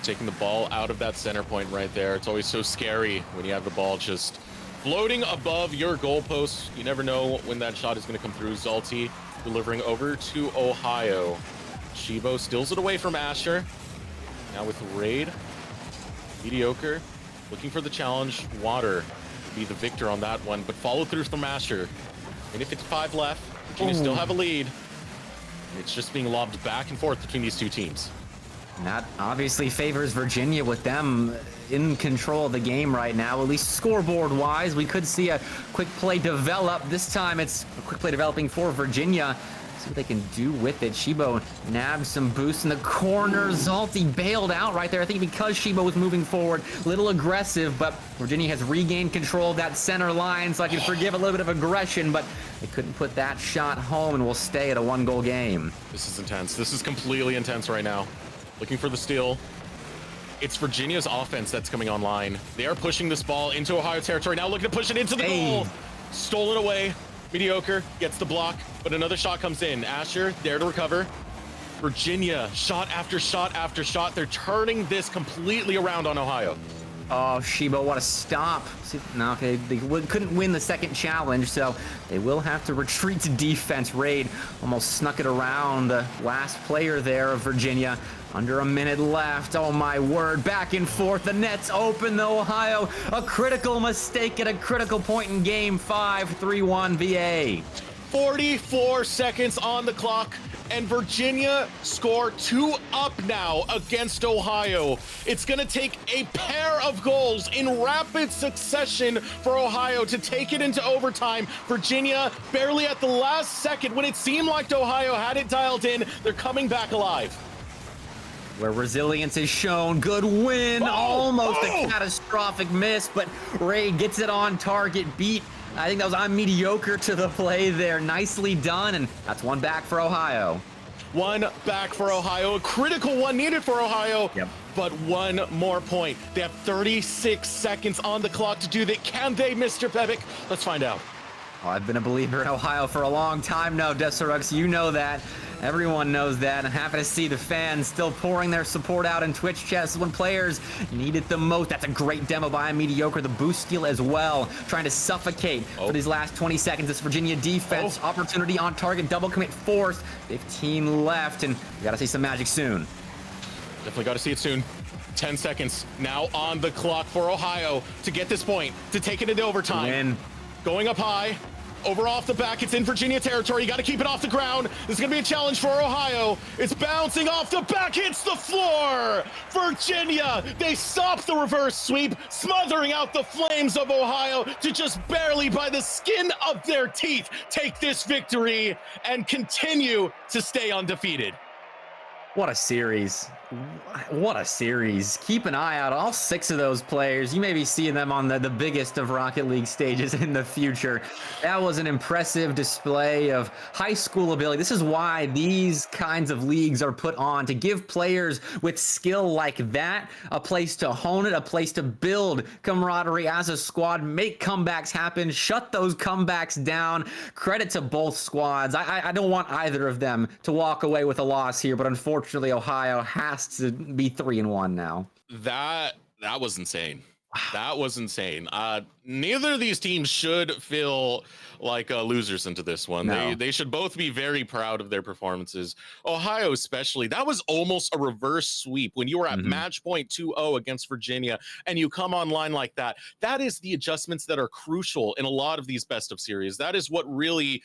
Speaker 1: taking the ball out of that center point right there. It's always so scary when you have the ball just floating above your goalpost. You never know when that shot is going to come through. Zalty delivering over to Ohio. Shivo steals it away from Asher. Now with Raid. Mediocre. Looking for the challenge. Water to be the victor on that one, but follow through from Asher. And if it's 5 left, Virginia still have a lead. It's just being lobbed back and forth between these 2 teams.
Speaker 2: That obviously favors Virginia with them in control of the game right now, at least scoreboard-wise. We could see a quick play develop. This time it's a quick play developing for Virginia. See what they can do with it. Shivo nabbed some boost in the corner. Zalty bailed out right there. I think because Shivo was moving forward, a little aggressive, but Virginia has regained control of that center line, so I can forgive a little bit of aggression, but they couldn't put that shot home and will stay at a 1-goal game.
Speaker 1: This is intense. This is completely intense right now. Looking for the steal. It's Virginia's offense that's coming online. They are pushing this ball into Ohio territory. Now looking to push it into the goal. Stolen away. Mediocre gets the block, but another shot comes in. Asher there to recover. Virginia, shot after shot after shot. They're turning this completely around on Ohio.
Speaker 2: Oh, Shivo, what a stop. No, okay, they couldn't win the second challenge, so they will have to retreat to defense. Raid almost snuck it around the last player there of Virginia. Under a minute left. Oh, my word. Back and forth. The net's open, though, Ohio. A critical mistake at a critical point in game 5. 3-1 VA.
Speaker 1: 44 seconds on the clock, and Virginia score 2 up now against Ohio. It's going to take a pair of goals in rapid succession for Ohio to take it into overtime. Virginia barely at the last second, when it seemed like Ohio had it dialed in, they're coming back alive.
Speaker 2: Where resilience is shown. Good win. Almost a catastrophic miss, but Ray gets it on target. Beat. I think that was I'm mediocre to the play there. Nicely done, and that's 1 back for Ohio.
Speaker 1: 1 back for Ohio. A critical one needed for Ohio.
Speaker 2: Yep.
Speaker 1: But 1 more point. They have 36 seconds on the clock to do that. Can they, Mr. Bebic? Let's find out.
Speaker 2: Oh, I've been a believer in Ohio for a long time now, Deserux. You know that. Everyone knows that. I'm happy to see the fans still pouring their support out in Twitch chats when players need it the most. That's a great demo by Mediocre. The boost steal as well, trying to suffocate for these last 20 seconds. This Virginia defense, opportunity on target, double commit forced. 15 left, and we got to see some magic soon.
Speaker 1: Definitely got to see it soon. 10 seconds now on the clock for Ohio to get this point, to take it into overtime. Going up high. Over off the back, it's in Virginia territory. You got to keep it off the ground. This is going to be a challenge for Ohio. It's bouncing off the back, hits the floor. Virginia, they stop the reverse sweep, smothering out the flames of Ohio to just barely, by the skin of their teeth, take this victory and continue to stay undefeated.
Speaker 2: What a series. What a series. Keep an eye out. All 6 of those players, you may be seeing them on the biggest of Rocket League stages in the future. That was an impressive display of high school ability. This is why these kinds of leagues are put on, to give players with skill like that a place to hone it, a place to build camaraderie as a squad, make comebacks happen, shut those comebacks down. Credit to both squads. I don't want either of them to walk away with a loss here, but unfortunately Ohio has to be 3-1 now.
Speaker 1: That was insane. That was insane. Neither of these teams should feel like losers into this one.
Speaker 2: No.
Speaker 1: They should both be very proud of their performances. Ohio especially, that was almost a reverse sweep when you were at match point 2-0 against Virginia and you come online like that. That is the adjustments that are crucial in a lot of these best of series. That is what really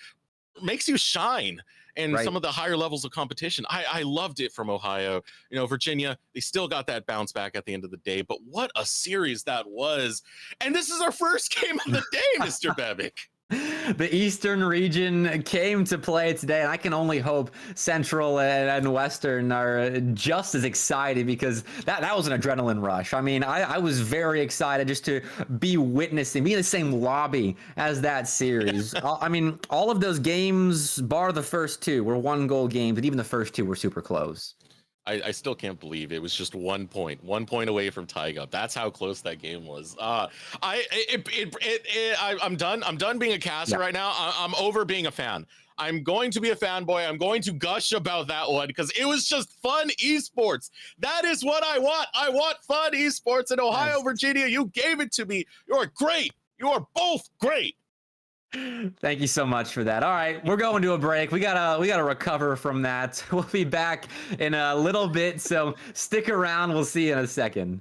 Speaker 1: makes you shine and some of the higher levels of competition. I loved it from Ohio. You know, Virginia, they still got that bounce back at the end of the day, but what a series that was. And this is our first game of the day, Mr. Bebic.
Speaker 2: The Eastern region came to play today, and I can only hope Central and Western are just as excited, because that was an adrenaline rush. I mean, I was very excited just to be witnessing, be in the same lobby as that series. I mean, all of those games, bar the first 2, were 1-goal games, and even the first 2 were super close.
Speaker 1: I still can't believe it was just 1 point away from tying up. That's how close that game was. I'm done being a caster right now. I'm over being a fan. I'm going to be a fanboy. I'm going to gush about that one because it was just fun esports. That is what I want. I want fun esports in Ohio, Virginia. You gave it to me. You're great. You are both great.
Speaker 2: Thank you so much for that. All right, we're going to a break. We gotta recover from that. We'll be back in a little bit, so stick around. We'll see you in a second.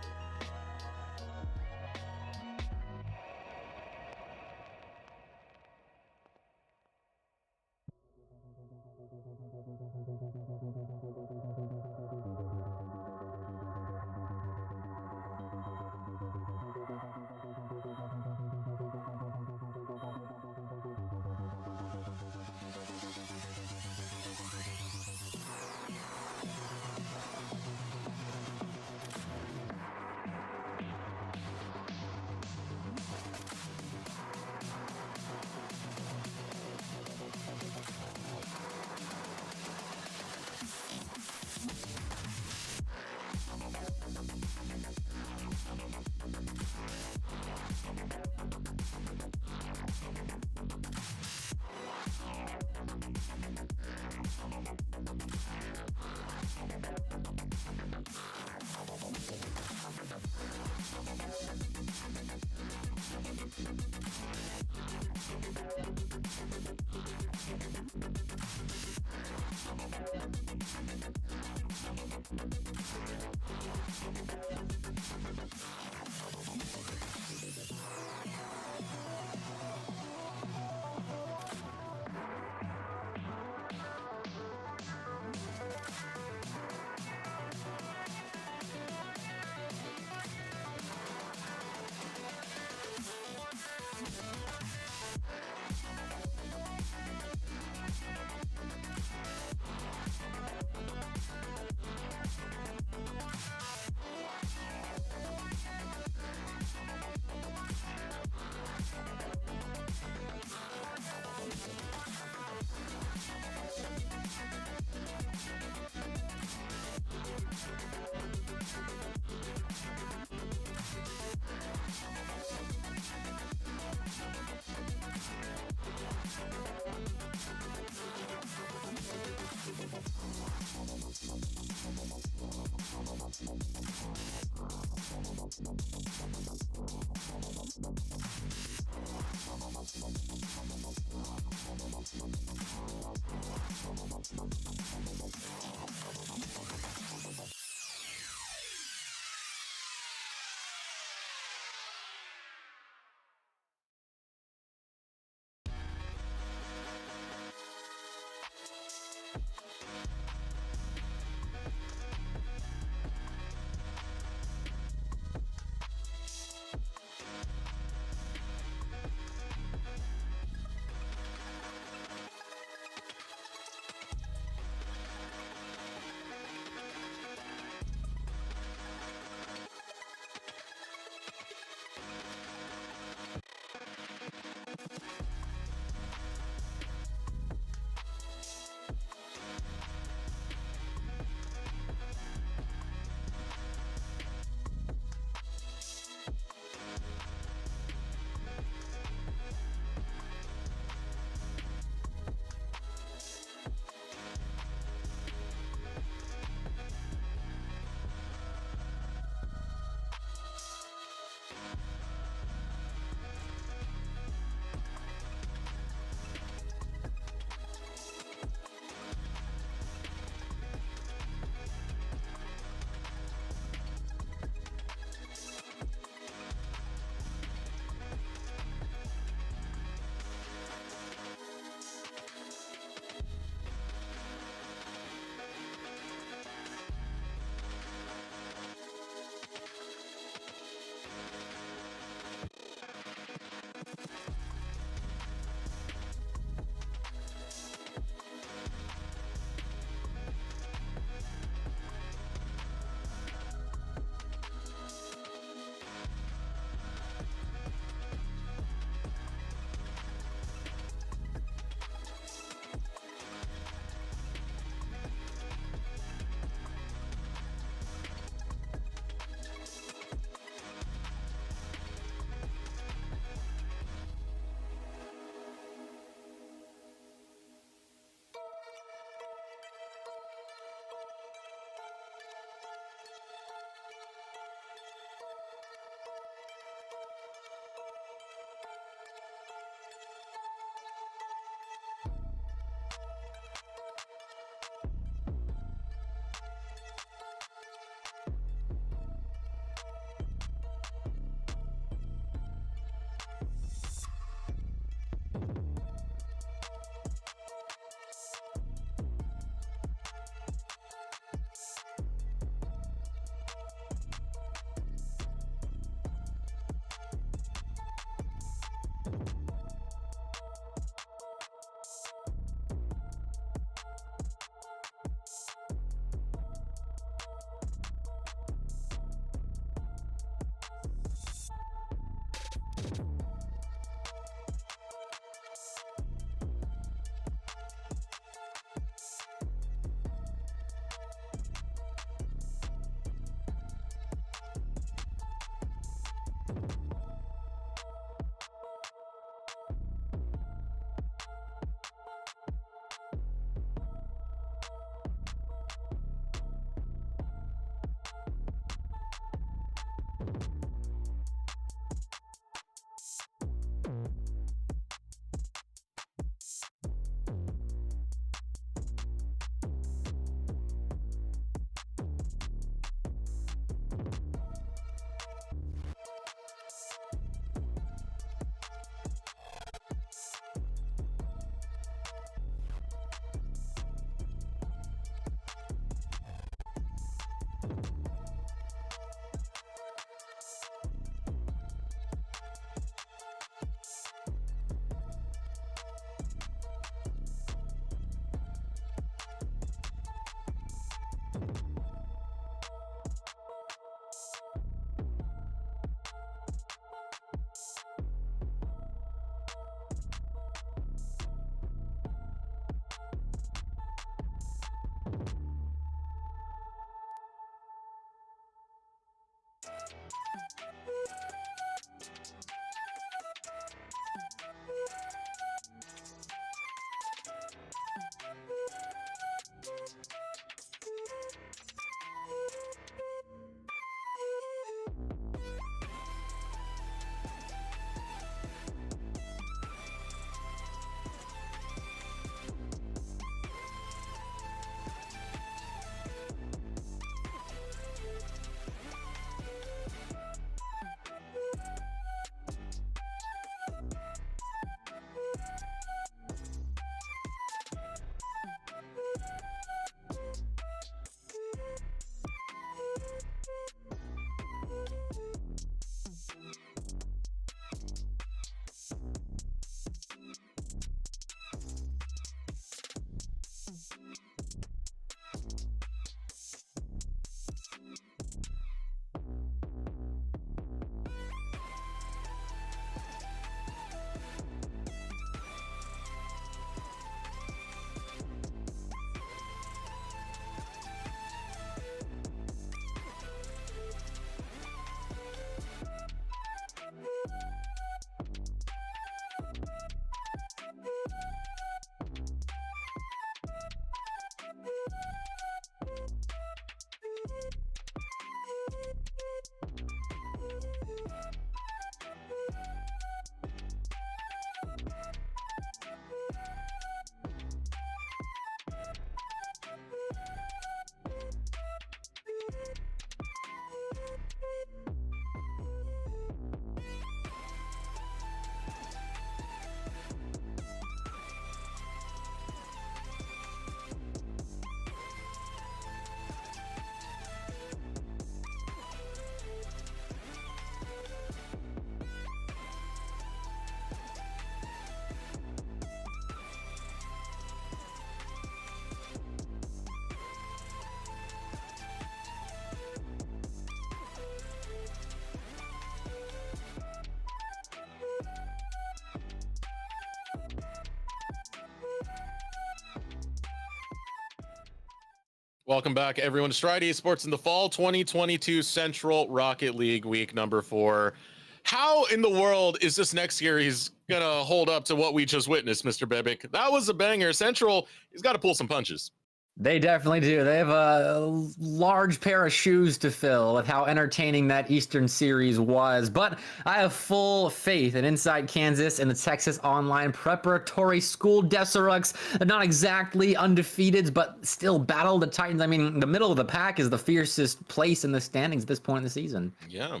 Speaker 1: Welcome back, everyone, to Stride Esports in the fall 2022 Central Rocket League week number 4. How in the world is this next series gonna hold up to what we just witnessed, Mr. Bebic? That was a banger. Central, he's got to pull some punches.
Speaker 2: They definitely do. They have a large pair of shoes to fill with how entertaining that Eastern series was. But I have full faith in Inside Kansas and the Texas Online Preparatory School Deserucks. They're not exactly undefeated, but still battle the Titans. I mean, the middle of the pack is the fiercest place in the standings at this point in the season.
Speaker 1: Yeah.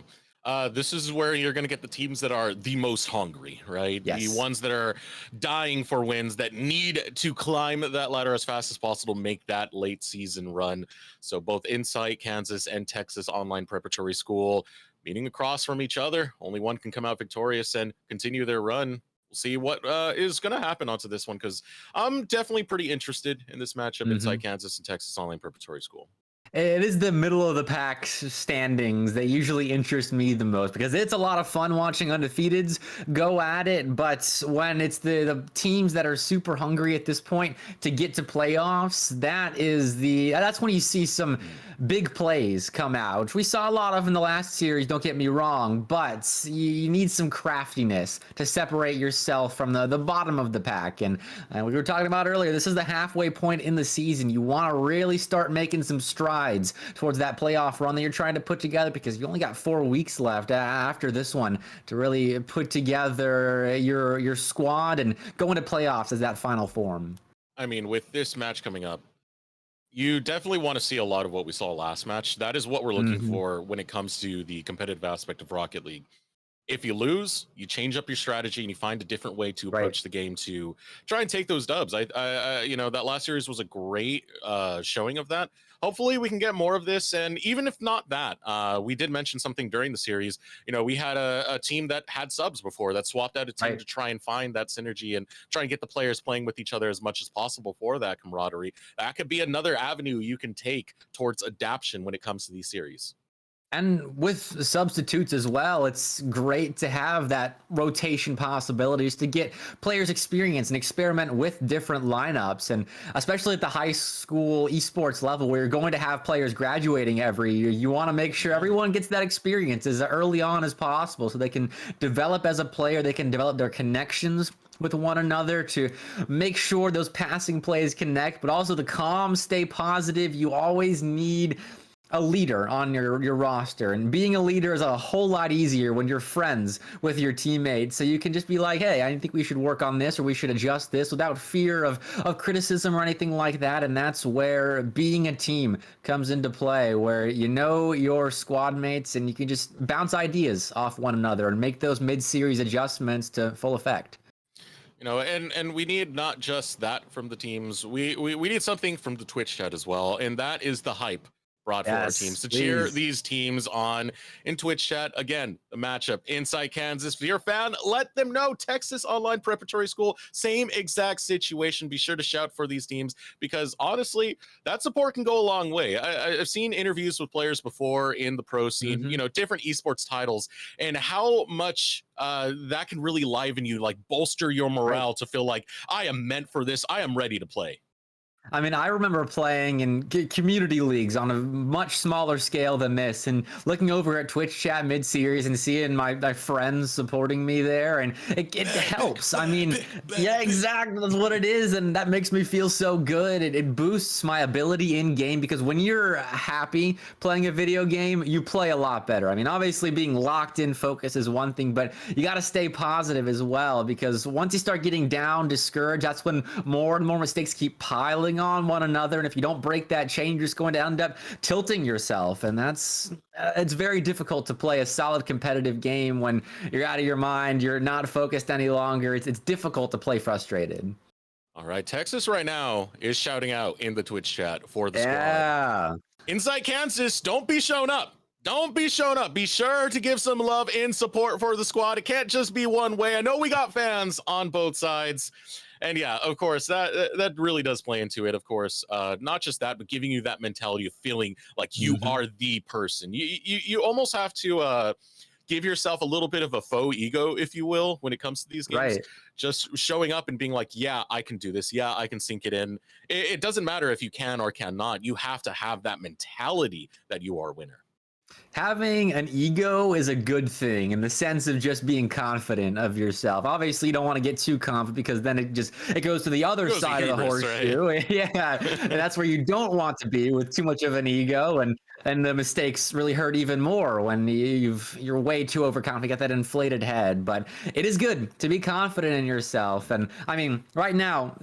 Speaker 1: This is where you're going to get the teams that are the most hungry, right?
Speaker 2: Yes.
Speaker 1: The ones that are dying for wins, that need to climb that ladder as fast as possible to make that late season run. So both Insight, Kansas, and Texas Online Preparatory School meeting across from each other. Only one can come out victorious and continue their run. We'll see what is going to happen onto this one, because I'm definitely pretty interested in this matchup, Inside Kansas and Texas Online Preparatory School.
Speaker 2: It is the middle of the pack standings that usually interest me the most, because it's a lot of fun watching undefeateds go at it. But when it's the teams that are super hungry at this point to get to playoffs, that's when you see some big plays come out, which we saw a lot of in the last series, don't get me wrong, but you need some craftiness to separate yourself from the bottom of the pack. And we were talking about earlier, this is the halfway point in the season. You want to really start making some strides towards that playoff run that you're trying to put together, because you only got 4 weeks left after this one to really put together your squad and go into playoffs as that final form.
Speaker 1: I mean, with this match coming up, you definitely want to see a lot of what we saw last match. That is what we're looking for when it comes to the competitive aspect of Rocket League. If you lose, you change up your strategy and you find a different way to approach the game to try and take those dubs. That last series was a great showing of that. Hopefully we can get more of this. And even if not that, we did mention something during the series. We had a team that had subs before that swapped out a team to try and find that synergy and try and get the players playing with each other as much as possible for that camaraderie. That could be another avenue you can take towards adaptation when it comes to these series.
Speaker 2: And with substitutes as well, it's great to have that rotation possibilities to get players experience and experiment with different lineups. And especially at the high school esports level, where you're going to have players graduating every year, you want to make sure everyone gets that experience as early on as possible so they can develop as a player, they can develop their connections with one another to make sure those passing plays connect, but also the comms stay positive. You always need a leader on your roster, and being a leader is a whole lot easier when you're friends with your teammates, so you can just be like, hey, I think we should work on this, or we should adjust this, without fear of criticism or anything like that. And that's where being a team comes into play, where you know your squad mates and you can just bounce ideas off one another and make those mid-series adjustments to full effect.
Speaker 1: And we need not just that from the teams, we need something from the Twitch chat as well, and that is the hype brought for our teams to cheer these teams on in Twitch chat. Again, the matchup Inside Kansas. If you're a fan, let them know. Texas Online Preparatory School, same exact situation. Be sure to shout for these teams, because honestly, that support can go a long way. I've seen interviews with players before in the pro scene, different esports titles, and how much that can really liven you, like bolster your morale to feel like, I am meant for this. I am ready to play.
Speaker 2: I mean, I remember playing in community leagues on a much smaller scale than this, and looking over at Twitch chat mid-series and seeing my friends supporting me there, and it helps. I mean, yeah, exactly. That's what it is, and that makes me feel so good. It boosts my ability in-game, because when you're happy playing a video game, you play a lot better. I mean, obviously being locked in focus is one thing, but you got to stay positive as well, because once you start getting down, discouraged, that's when more and more mistakes keep piling on one another, and if you don't break that chain, you're just going to end up tilting yourself, and it's very difficult to play a solid competitive game when you're out of your mind, you're not focused any longer. It's difficult to play frustrated.
Speaker 1: All right, Texas right now is shouting out in the Twitch chat for the squad. Inside Kansas, don't be showing up. Don't be showing up. Be sure to give some love and support for the squad. It can't just be one way. I know we got fans on both sides. And yeah, of course, that really does play into it. Of course, not just that, but giving you that mentality of feeling like you are the person. You almost have to give yourself a little bit of a faux ego, if you will, when it comes to these games.
Speaker 2: Right.
Speaker 1: Just showing up and being like, yeah, I can do this. Yeah, I can sink it in. It doesn't matter if you can or cannot. You have to have that mentality that you are a winner.
Speaker 2: Having an ego is a good thing in the sense of just being confident of yourself. Obviously, you don't want to get too confident because then it goes to the other side of the horseshoe. Right? Yeah, and that's where you don't want to be with too much of an ego, and the mistakes really hurt even more when you're way too overconfident, get that inflated head. But it is good to be confident in yourself. And I mean, right now,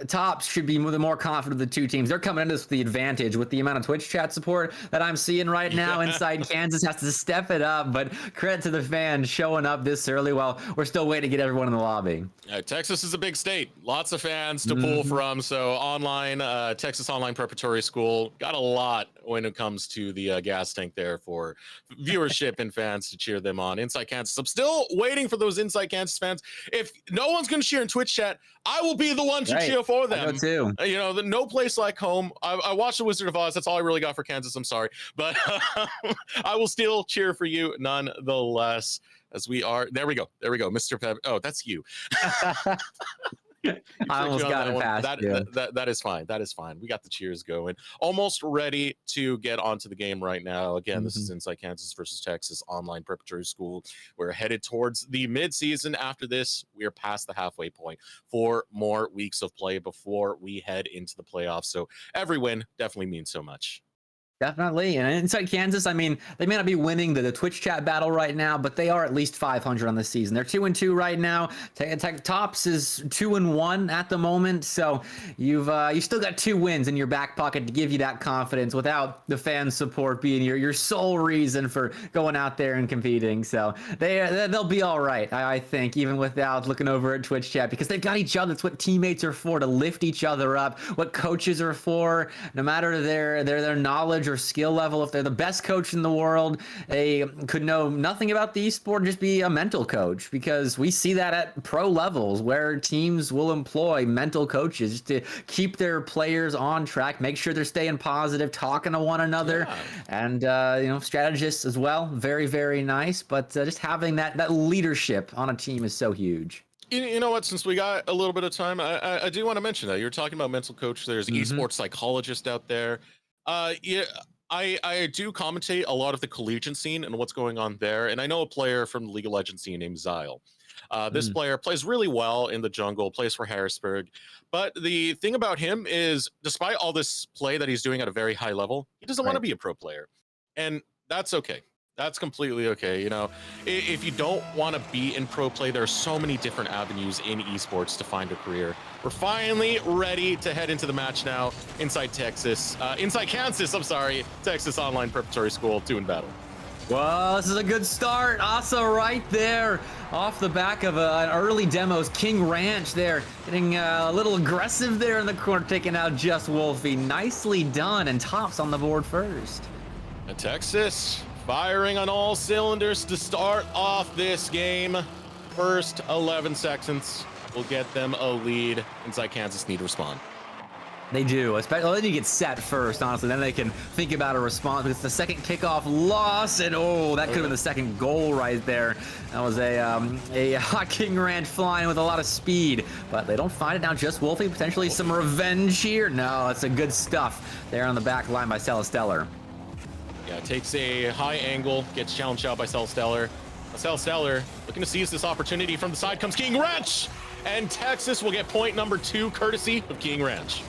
Speaker 2: Tops should be the more confident of the two teams. They're coming into this with the advantage with the amount of Twitch chat support that I'm seeing right now inside Kansas has to step it up, but credit to the fans showing up this early while we're still waiting to get everyone in the lobby.
Speaker 1: Texas is a big state, lots of fans to pull from. So online, Texas Online Preparatory School got a lot when it comes to the gas tank there for viewership and fans to cheer them on. Inside Kansas, I'm still waiting for those Inside Kansas fans. If no one's going to cheer in Twitch chat, I will be the one to cheer for them.
Speaker 2: I go too.
Speaker 1: You know, no place like home. I watched The Wizard of Oz. That's all I really got for Kansas. I'm sorry, but I will still cheer for you nonetheless. As we are, there we go, Mr. Pep. Oh, that's you.
Speaker 2: I almost got it past
Speaker 1: that is fine. That is fine. We got the cheers going. Almost ready to get onto the game right now. Again, this is Inside Kansas versus Texas Online Preparatory School. We're headed towards the mid-season. After this, we are past the halfway point. 4 more weeks of play before we head into the playoffs. So every win definitely means so much.
Speaker 2: Definitely. And Inside Kansas, I mean, they may not be winning the Twitch chat battle right now, but they are at least 500 on the season. They're 2-2 right now. Tops is 2-1 at the moment. So you still got 2 wins in your back pocket to give you that confidence without the fan support being your sole reason for going out there and competing. So they'll be all right, I think, even without looking over at Twitch chat, because they've got each other. That's what teammates are for, to lift each other up, what coaches are for, no matter their knowledge or skill level. If they're the best coach in the world, they could know nothing about the esport and just be a mental coach, because we see that at pro levels where teams will employ mental coaches to keep their players on track, make sure they're staying positive, talking to one another, and strategists as well. Very, very nice. But just having that leadership on a team is so huge.
Speaker 1: You know what? Since we got a little bit of time, I do want to mention that you're talking about mental coach. There's esports psychologist out there. Yeah, I do commentate a lot of the collegiate scene and what's going on there. And I know a player from the League of Legends scene named Zyle. This player plays really well in the jungle, plays for Harrisburg. But the thing about him is, despite all this play that he's doing at a very high level, he doesn't want to be a pro player. And that's okay. That's completely okay. You know, if you don't want to be in pro play, there are so many different avenues in esports to find a career. We're finally ready to head into the match now. Inside Kansas, I'm sorry, Texas Online Preparatory School, 2 in battle.
Speaker 2: Well, this is a good start. Asa right there off the back of an early demos. King Ranch there getting a little aggressive there in the corner, taking out Just Wolfie. Nicely done, and Tops on the board first.
Speaker 1: Texas firing on all cylinders to start off this game. First 11 seconds will get them a lead. Inside Kansas need to respond.
Speaker 2: They do, especially then you get set first, honestly. Then they can think about a response. It's the second kickoff loss, and that could have been the second goal right there. That was a King Ranch flying with a lot of speed, but they don't find it now. Just Wolfie, potentially some revenge here. No, it's a good stuff there on the back line by Celesteller.
Speaker 1: Yeah, takes a high angle, gets challenged out by Celesteller. Celesteller looking to seize this opportunity. From the side comes King Ranch, and Texas will get point number 2 courtesy of King Ranch.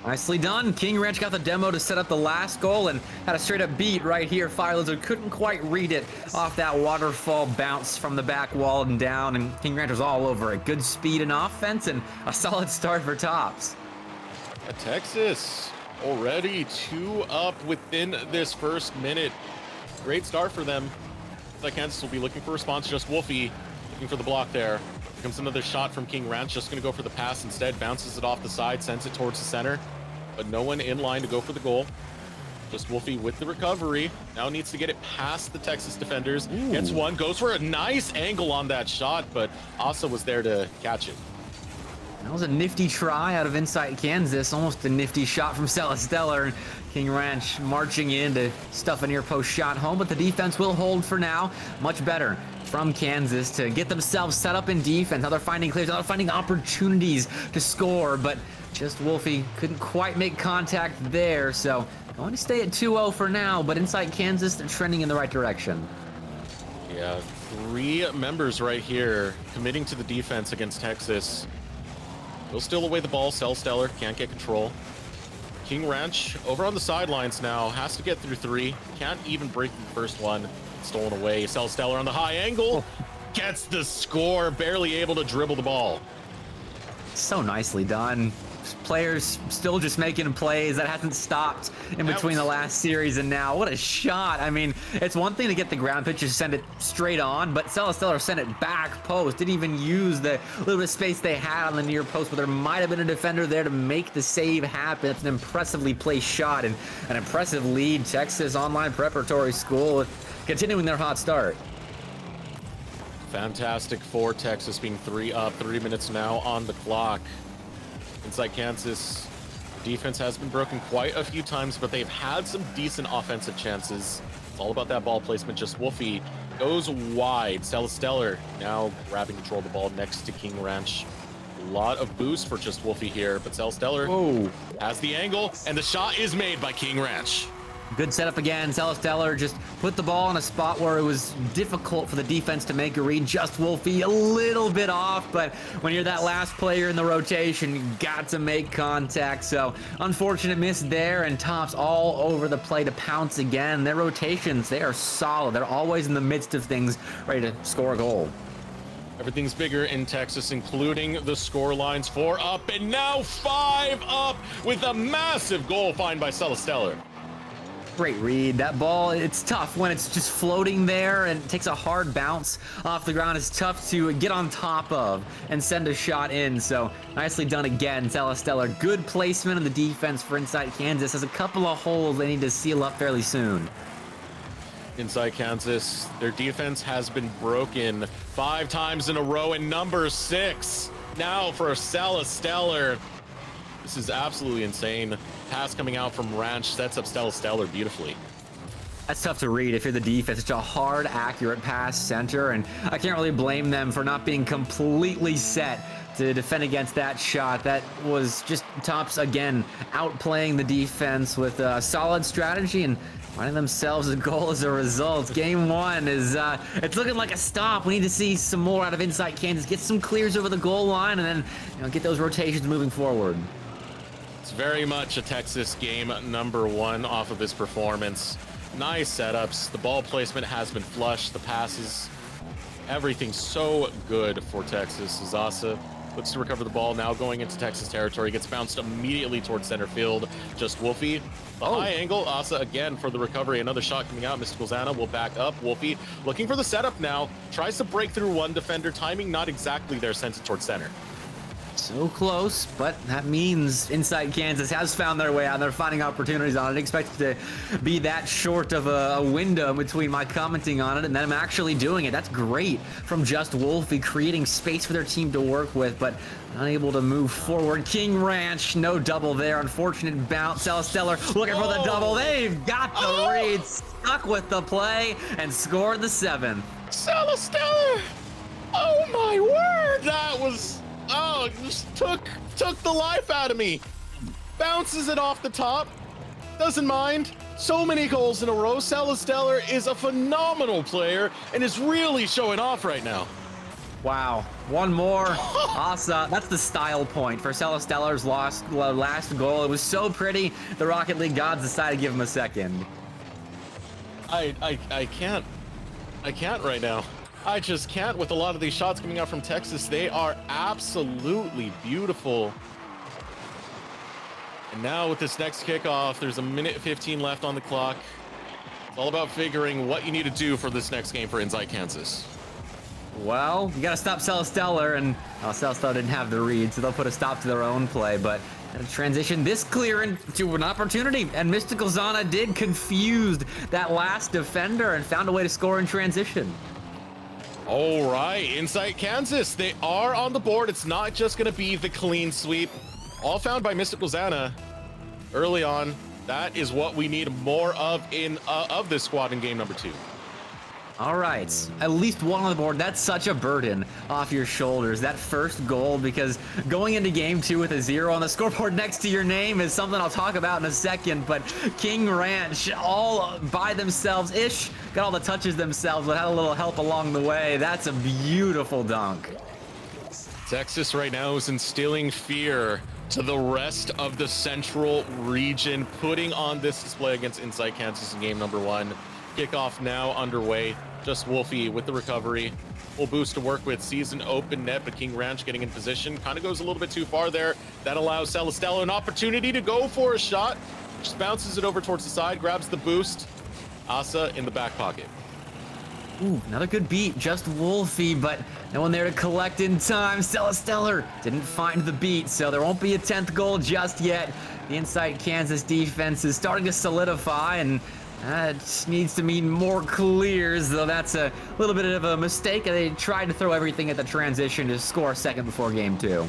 Speaker 2: Nicely done. King Ranch got the demo to set up the last goal and had a straight up beat right here. Fire Lizard couldn't quite read it off that waterfall bounce from the back wall and down, and King Ranch was all over it. Good speed and offense, and a solid start for Tops.
Speaker 1: Texas already 2 up within this first minute. Great start for them. Like Kansas will be looking for a response. Just Wolfie looking for the block there. Here comes another shot from King Ranch. Just going to go for the pass instead. Bounces it off the side, sends it towards the center. But no one in line to go for the goal. Just Wolfie with the recovery. Now needs to get it past the Texas defenders. Gets one, goes for a nice angle on that shot, but Asa was there to catch it.
Speaker 2: That was a nifty try out of Insight Kansas, almost a nifty shot from Stellar. King Ranch marching in to stuff a near post shot home, but the defense will hold for now. Much better from Kansas to get themselves set up in defense. Now they're finding clears, now they're finding opportunities to score, but just Wolfie couldn't quite make contact there. So going to stay at 2-0 for now, but Insight Kansas, they're trending in the right direction.
Speaker 1: Yeah, 3 members right here committing to the defense against Texas. Will steal away the ball. Stellar can't get control. King Ranch over on the sidelines now, has to get through 3. Can't even break the first one. Stolen away. Stellar on the high angle. Gets the score. Barely able to dribble the ball.
Speaker 2: So nicely done. Players still just making plays. That hasn't stopped in between the last series and now. What a shot. I mean, it's one thing to get the ground pitch to send it straight on, but Stellar sent it back post. Didn't even use the little bit of space they had on the near post, but there might have been a defender there to make the save happen. It's an impressively placed shot and an impressive lead. Texas Online Preparatory School continuing their hot start.
Speaker 1: Fantastic for Texas, being 3 up, 3 minutes now on the clock. Inside Kansas, defense has been broken quite a few times, but they've had some decent offensive chances. It's all about that ball placement. Just Wolfie goes wide. Stellar now grabbing control of the ball next to King Ranch. A lot of boost for just Wolfie here, but Stellar has the angle, and the shot is made by King Ranch.
Speaker 2: Good setup again. Stellar just put the ball in a spot where it was difficult for the defense to make a read. Just Wolfie a little bit off, but when you're that last player in the rotation, you got to make contact. So unfortunate miss there, and Tops all over the play to pounce again. Their rotations, they are solid. They're always in the midst of things, ready to score a goal.
Speaker 1: Everything's bigger in Texas, including the score lines. 4 up and now 5 up with a massive goal find by Stellar.
Speaker 2: Great read. That ball, it's tough when it's just floating there and it takes a hard bounce off the ground. It's tough to get on top of and send a shot in. So nicely done again, Stellar. Good placement of the defense for Inside Kansas. Has a couple of holes they need to seal up fairly soon.
Speaker 1: Inside Kansas, their defense has been broken 5 times in a row, and number 6 now for Stellar. This is absolutely insane. Pass coming out from Ranch sets up Stellar beautifully.
Speaker 2: That's tough to read if you're the defense. It's a hard, accurate pass center, and I can't really blame them for not being completely set to defend against that shot. That was just Tops, again, outplaying the defense with a solid strategy and finding themselves a goal as a result. Game 1 is, it's looking like a stop. We need to see some more out of Inside Kansas. Get some clears over the goal line and then get those rotations moving forward.
Speaker 1: It's very much a Texas game, number 1 off of this performance. Nice setups. The ball placement has been flush. The passes, everything so good for Texas. Zaza looks to recover the ball, now going into Texas territory. Gets bounced immediately towards center field. Just Wolfie. The high angle. Asa again for the recovery. Another shot coming out. Mystical Zana will back up. Wolfie looking for the setup now. Tries to break through one defender. Timing not exactly there. Sends it towards center.
Speaker 2: So close, but that means Inside Kansas has found their way out. They're finding opportunities on it. I didn't expect it to be that short of a window between my commenting on it and them actually doing it. That's great from Just Wolfie, creating space for their team to work with, but unable to move forward. King Ranch, no double there. Unfortunate bounce. Stellar looking for the double. They've got the read, stuck with the play, and scored the 7th.
Speaker 1: Stellar! Oh my word! That was... Oh, it just took the life out of me. Bounces it off the top. Doesn't mind. So many goals in a row. Stellar is a phenomenal player and is really showing off right now.
Speaker 2: Wow. One more. Asa. That's the style point for Stellar's last goal. It was so pretty. The Rocket League gods decided to give him a second.
Speaker 1: I can't right now. I just can't with a lot of these shots coming out from Texas. They are absolutely beautiful. And now with this next kickoff, there's 1:15 left on the clock. It's all about figuring what you need to do for this next game for Inside Kansas.
Speaker 2: Well, you got to stop Stellar, and Stellar didn't have the read, so they'll put a stop to their own play, but transition this clear into an opportunity, and Mystical Zana did confuse that last defender and found a way to score in transition.
Speaker 1: All right, Insight Kansas, they are on the board. It's not just going to be the clean sweep. All found by Mystical Xana early on. That is what we need more of of this squad in game number 2.
Speaker 2: All right, at least one on the board. That's such a burden off your shoulders, that first goal, because going into game 2 with a 0 on the scoreboard next to your name is something I'll talk about in a second. But King Ranch, all by themselves-ish, got all the touches themselves, but had a little help along the way. That's a beautiful dunk.
Speaker 1: Texas right now is instilling fear to the rest of the central region, putting on this display against Insight Kansas in game number 1. Kickoff now underway. Just Wolfie with the recovery. Full boost to work with. Sees an open net, but King Ranch getting in position. Kind of goes a little bit too far there. That allows Celesteller an opportunity to go for a shot. Just bounces it over towards the side, grabs the boost. Asa in the back pocket.
Speaker 2: Ooh, another good beat, just Wolfie, but no one there to collect in time. Celesteller didn't find the beat, so there won't be a 10th goal just yet. The Insight Kansas defense is starting to solidify, and it needs to mean more clears, though that's a little bit of a mistake. They tried to throw everything at the transition to score a second before game 2.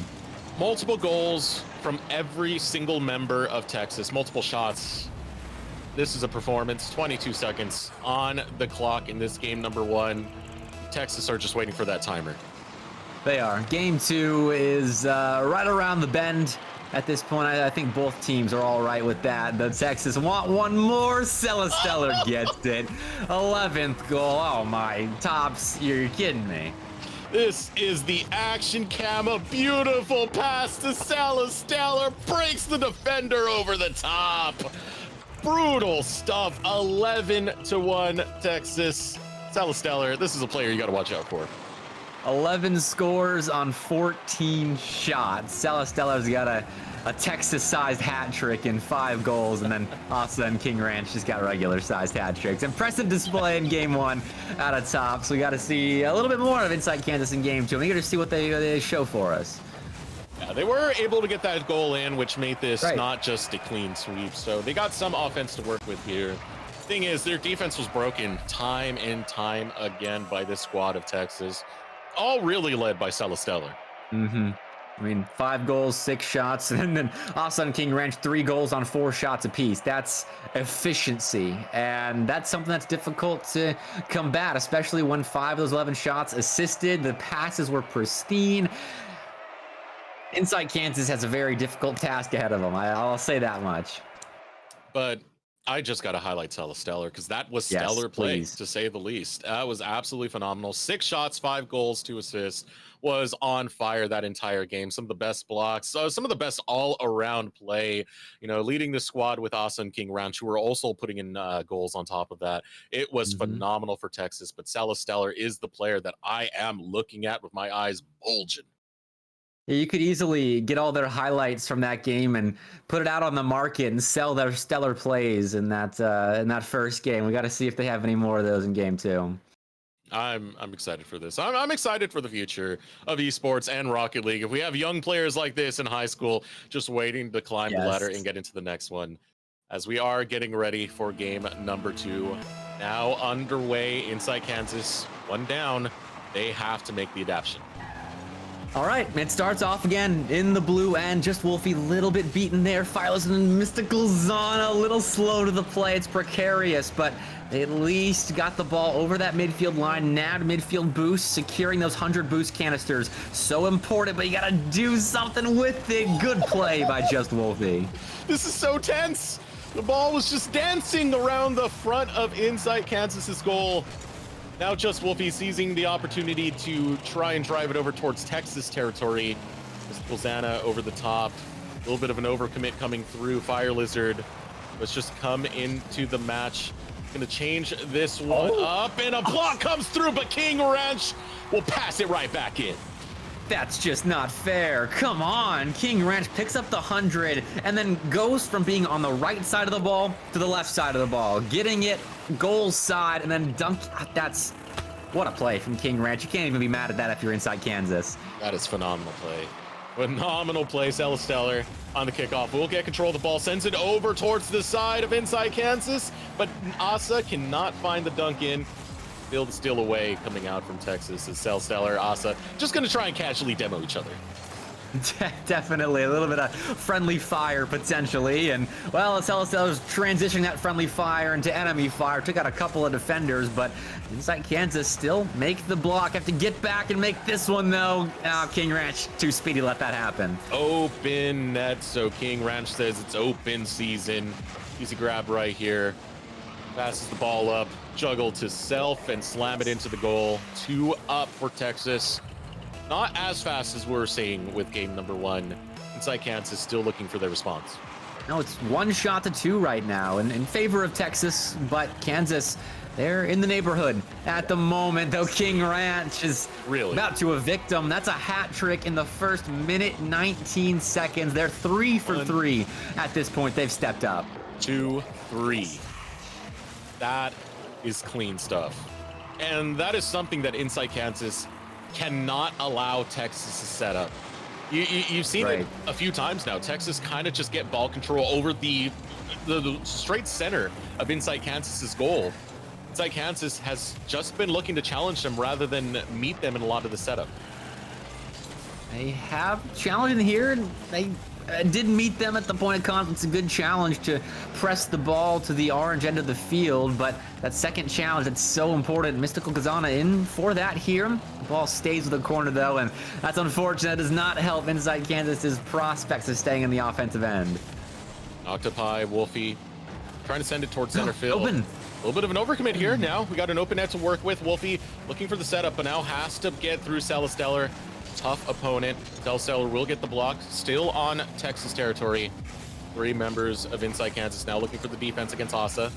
Speaker 1: Multiple goals from every single member of Texas, multiple shots. This is a performance. 22 seconds on the clock in this game number 1. Texas are just waiting for that timer.
Speaker 2: They are. Game 2 is right around the bend. At this point, I think both teams are all right with that. The Texas want one more. Celesteller gets it. 11th goal. Oh my, tops. You're kidding me.
Speaker 1: This is the action cam. A beautiful pass to Celesteller. Breaks the defender over the top. Brutal stuff. 11-1 Texas. Celesteller, this is a player you got to watch out for.
Speaker 2: 11 scores on 14 shots. Celesteller's got a Texas-sized hat trick and 5 goals, and then Asa and King Ranch just got regular-sized hat tricks. Impressive display in game 1 out of top, so we got to see a little bit more of Insight Kansas in game 2. We got to see what they show for us.
Speaker 1: Yeah, they were able to get that goal in, which made this
Speaker 2: right.
Speaker 1: Not just a clean sweep, so they got some offense to work with here. Thing is, their defense was broken time and time again by this squad of Texas. All really led by Celesteller.
Speaker 2: I mean, 5 goals, 6 shots, and then Asa and King Ranch 3 goals on 4 shots apiece. That's efficiency, and that's something that's difficult to combat, especially when 5 of those 11 shots assisted. The passes were pristine. Insight Kansas has a very difficult task ahead of them. I'll say that much.
Speaker 1: But I just got to highlight Celesteller because that was stellar play, to say the least. That was absolutely phenomenal. 6 shots, 5 goals, 2 assists. Was on fire that entire game. Some of the best blocks, some of the best all-around play. You know, leading the squad with Asa and King Ranch, who were also putting in goals on top of that. It was phenomenal for Texas, but Celesteller is the player that I am looking at with my eyes bulging.
Speaker 2: You could easily get all their highlights from that game and put it out on the market and sell their stellar plays in that first game. We got to see if they have any more of those in game 2.
Speaker 1: I'm excited for this. I'm excited for the future of esports and Rocket League. If we have young players like this in high school, just waiting to climb the ladder and get into the next one, as we are getting ready for game number 2, now underway. Insight Kansas, 1 down. They have to make the adaptation.
Speaker 2: All right, it starts off again in the blue end. Just Wolfie, little bit beaten there. Fireless and Mystical Xana, a little slow to the play. It's precarious, but they at least got the ball over that midfield line. Nabbed midfield boost, securing those 100 boost canisters. So important, but you got to do something with it. Good play by Just Wolfie.
Speaker 1: This is so tense. The ball was just dancing around the front of Insight Kansas's goal. Now Just Wolfie seizing the opportunity to try and drive it over towards Texas territory. Mystical Xana over the top. A little bit of an overcommit coming through. Fire Lizard. Let's just come into the match. Gonna change this one up, and a block comes through, but King Ranch will pass it right back in.
Speaker 2: That's just not fair. Come on. King Ranch picks up the 100 and then goes from being on the right side of the ball to the left side of the ball, getting it goal side and then dunk. That's what a play from King Ranch. You can't even be mad at that if you're inside Kansas.
Speaker 1: That is phenomenal play. Phenomenal play. Celesteller on the kickoff will get control of the ball, sends it over towards the side of Insight Kansas, but Asa cannot find the dunk in. still the steal away coming out from Texas is Stellar, Asa just going to try and casually demo each other.
Speaker 2: Definitely a little bit of friendly fire potentially, and well, Stellar's transitioning that friendly fire into enemy fire. Took out a couple of defenders, but Inside Kansas still make the block. Have to get back and make this one though. King Ranch too speedy, let that happen.
Speaker 1: Open net, so King Ranch says it's open season. Easy grab right here. Passes the ball up, juggle to self and slam it into the goal. 2 up for Texas. Not as fast as we were seeing with game number 1. Inside Kansas still looking for their response.
Speaker 2: No, it's 1 shot to 2 right now in favor of Texas, but Kansas, they're in the neighborhood at the moment, though. King Ranch is about to evict them. That's a hat trick in the first minute, 19 seconds. They're 3 for 3 at this point. They've stepped up.
Speaker 1: 2-3. That is clean stuff. And that is something that Inside Kansas cannot allow Texas to set up. You've seen it a few times now. Texas kind of just get ball control over the straight center of Inside Kansas's goal. Inside Kansas has just been looking to challenge them rather than meet them in a lot of the setup.
Speaker 2: They have challenging here. They did meet them at the point of contact. It's a good challenge to press the ball to the orange end of the field, but that second challenge, that's so important. Mystical Kazana in for that here. The ball stays with the corner though, and that's unfortunate. That does not help Inside Kansas's prospects of staying in the offensive end.
Speaker 1: Octopi, Wolfie, trying to send it towards center field.
Speaker 2: Open.
Speaker 1: A little bit of an overcommit here. Now we got an open net to work with. Wolfie looking for the setup, but now has to get through Stellar. Tough opponent. Stellar will get the block. Still on Texas territory. 3 members of Inside Kansas now looking for the defense against Asa.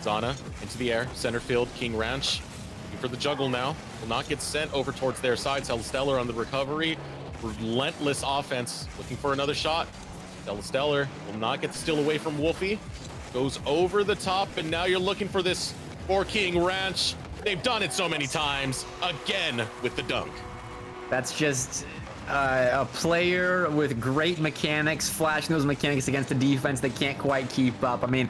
Speaker 1: Zana into the air. Center field. King Ranch looking for the juggle now. Will not get sent over towards their side. Stellar on the recovery. Relentless offense. Looking for another shot. Stellar will not get the steal away from Wolfie. Goes over the top, and now you're looking for this for King Ranch. They've done it so many times. Again with the dunk.
Speaker 2: That's just a player with great mechanics, flashing those mechanics against the defense that can't quite keep up. I mean,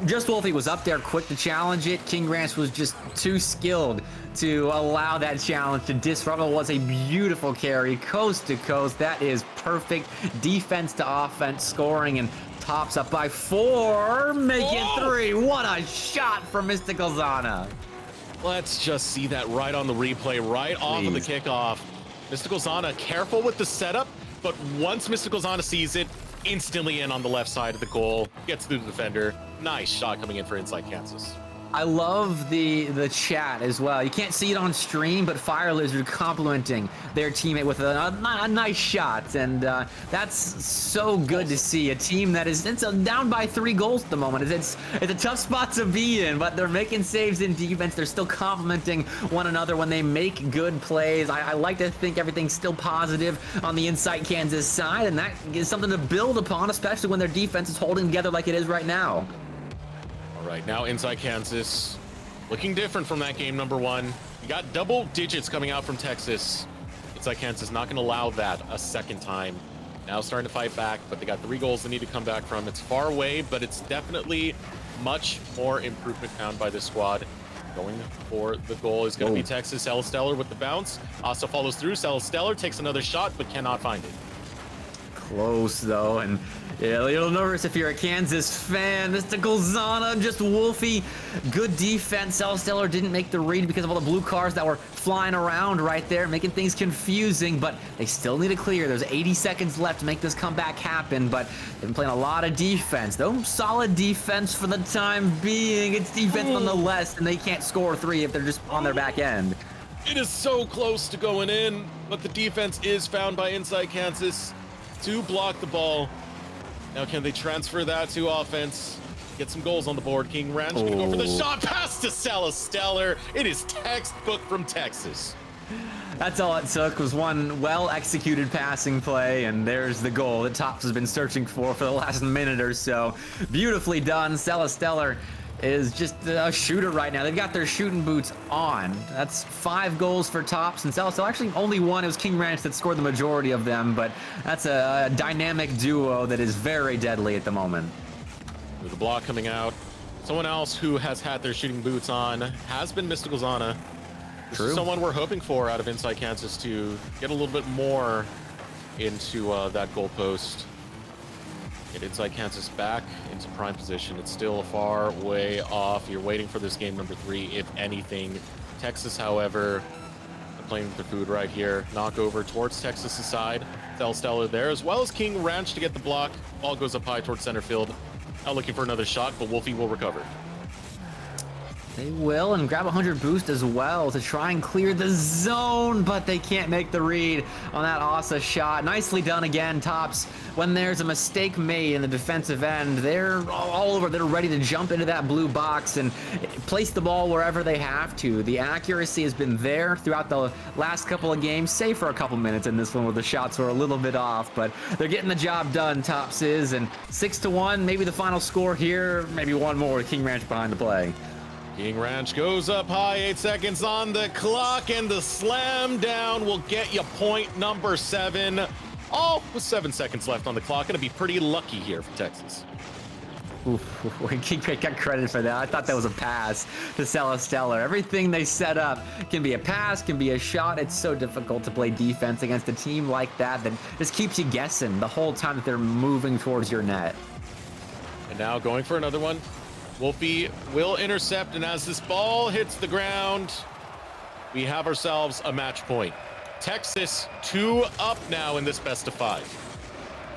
Speaker 2: just Wolfie was up there quick to challenge it. King Ranch was just too skilled to allow that challenge to disrupt. It was a beautiful carry, coast to coast. That is perfect defense to offense scoring, and Tops up by 4, make it 3. What a shot from Mystical Zana.
Speaker 1: Let's just see that right on the replay, right off of the kickoff. Mystical Zana careful with the setup, but once Mystical Zana sees it, instantly in on the left side of the goal, gets through the defender. Nice shot coming in for Inside Kansas.
Speaker 2: I love the chat as well. You can't see it on stream, but Fire Lizard complimenting their teammate with a nice shot, and that's so good to see. A team that is down by 3 goals at the moment. It's a tough spot to be in, but they're making saves in defense. They're still complimenting one another when they make good plays. I like to think everything's still positive on the Inside Kansas side, and that is something to build upon, especially when their defense is holding together like it is right now.
Speaker 1: All right, now Inside Kansas looking different from that game number 1. You got double digits coming out from Texas. Inside Kansas not going to allow that a second time. Now starting to fight back, but they got 3 goals they need to come back from. It's far away, but it's definitely much more improvement found by this squad. Going for the goal is going to be Texas. Stellar with the bounce. Asa follows through. Stellar takes another shot, but cannot find it.
Speaker 2: Close though, and yeah, a little nervous if you're a Kansas fan. Mystical Zana, just Wolfie. Good defense. Stellar didn't make the read because of all the blue cars that were flying around right there, making things confusing, but they still need to clear. There's 80 seconds left to make this comeback happen, but they've been playing a lot of defense. Though solid defense for the time being. It's defense nonetheless, and they can't score 3 if they're just on their back end.
Speaker 1: It is so close to going in, but the defense is found by Inside Kansas to block the ball. Now can they transfer that to offense? Get some goals on the board. King Ranch gonna go for the shot. Pass to Stellar. It is textbook from Texas.
Speaker 2: That's all it took, was one well-executed passing play, and there's the goal that Tops has been searching for the last minute or so. Beautifully done. Stellar is just a shooter right now. They've got their shooting boots on. That's 5 goals for Tops, and Stellar actually only 1. It was King Ranch that scored the majority of them, but that's a dynamic duo that is very deadly at the moment.
Speaker 1: With the block coming out, Someone else who has had their shooting boots on has been Mystical Zana. This is someone we're hoping for out of Inside Kansas to get a little bit more into that goalpost. Get Inside Kansas back into prime position. It's still a far way off. You're waiting for this game number 3, if anything. Texas, however, playing with the food right here. Knock over towards Texas' side. Stellar there, as well as King Ranch to get the block. Ball goes up high towards center field. Now looking for another shot, but Wolfie will recover.
Speaker 2: They will, and grab 100 boost as well to try and clear the zone, but they can't make the read on that Asa shot. Nicely done again, Tops. When there's a mistake made in the defensive end, they're all over. They're ready to jump into that blue box and place the ball wherever they have to. The accuracy has been there throughout the last couple of games, save for a couple minutes in this one where the shots were a little bit off, but they're getting the job done, Tops is, and 6-1, maybe the final score here, maybe one more with King Ranch behind the play.
Speaker 1: King Ranch goes up high, 8 seconds on the clock, and the slam down will get you point number 7. All with 7 seconds left on the clock. Gonna be pretty lucky here for Texas.
Speaker 2: King Ranch got credit for that. I thought that was a pass to Stellar. Everything they set up can be a pass, can be a shot. It's so difficult to play defense against a team like that that just keeps you guessing the whole time that they're moving towards your net.
Speaker 1: And now going for another one. Wolfie will intercept, and as this ball hits the ground, we have ourselves a match point. Texas 2 up now in this best of 5.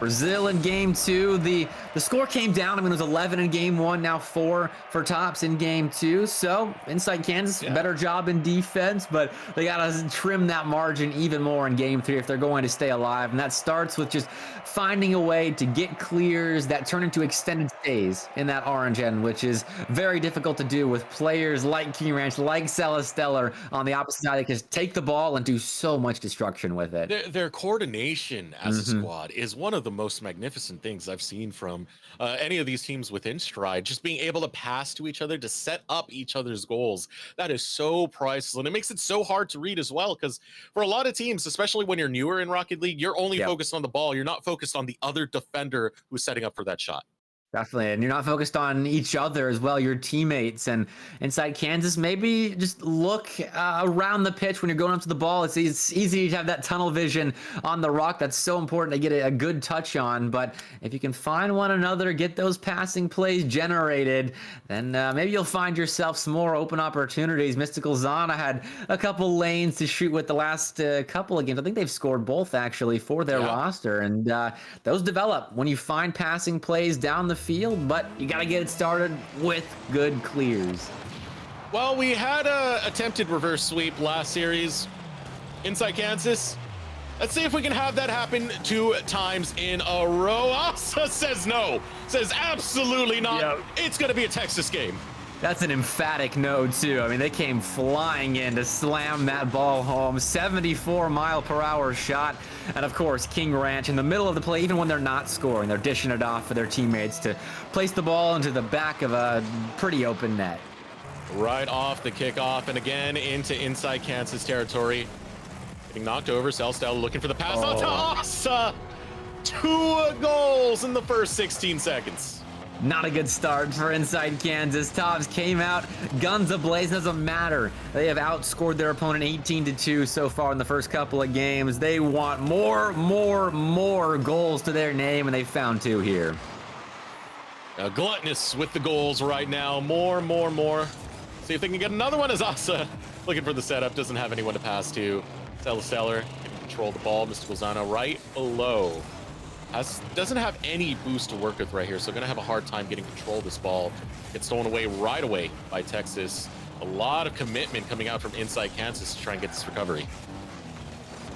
Speaker 2: Brazil in game 2. The score came down. I mean, it was 11 in game 1, now 4 for Tops in game 2. So Inside Kansas, better job in defense, but they got to trim that margin even more in game 3 if they're going to stay alive. And that starts with just finding a way to get clears that turn into extended stays in that orange end, which is very difficult to do with players like King Ranch, like Stellar on the opposite side. They can just take the ball and do so much destruction with it.
Speaker 1: Their coordination as a squad is one of the most magnificent things I've seen from any of these teams within Stride. Just being able to pass to each other, to set up each other's goals. That is so priceless, and it makes it so hard to read as well, because for a lot of teams, especially when you're newer in Rocket League, you're only focused on the ball. You're not focused on the other defender who's setting up for that shot.
Speaker 2: Definitely, and you're not focused on each other as well, your teammates. And Inside Kansas, maybe just look around the pitch when you're going up to the ball. It's easy to have that tunnel vision on the rock. That's so important to get a good touch on. But if you can find one another, get those passing plays generated, then maybe you'll find yourself some more open opportunities. Mystical Zana had a couple lanes to shoot with the last couple of games. I think they've scored both, actually, for their roster. And those develop when you find passing plays down the field, but you got to get it started with good clears.
Speaker 1: Well, we had a attempted reverse sweep last series. Inside Kansas, let's see if we can have that happen 2 times in a row. Asa says no, says absolutely not. It's going to be a Texas game.
Speaker 2: That's an emphatic no, too. I mean, they came flying in to slam that ball home. 74-mile-per-hour shot. And, of course, King Ranch in the middle of the play, even when they're not scoring, they're dishing it off for their teammates to place the ball into the back of a pretty open net.
Speaker 1: Right off the kickoff, and again into Inside Kansas territory. Getting knocked over. Stellar looking for the pass onto Asa. 2 goals in the first 16 seconds.
Speaker 2: Not a good start for Inside Kansas. Tops came out guns ablaze. Doesn't matter. They have outscored their opponent 18-2 so far in the first couple of games. They want more goals to their name, and they found 2 here.
Speaker 1: Gluttonous with the goals right now. More. See if they can get another one as Asa looking for the setup. Doesn't have anyone to pass to. Stellar can control the ball. Mystical Zana right below. Doesn't have any boost to work with right here, so gonna have a hard time getting control of this ball. Gets stolen away right away by Texas. A lot of commitment coming out from Inside Kansas to try and get this recovery.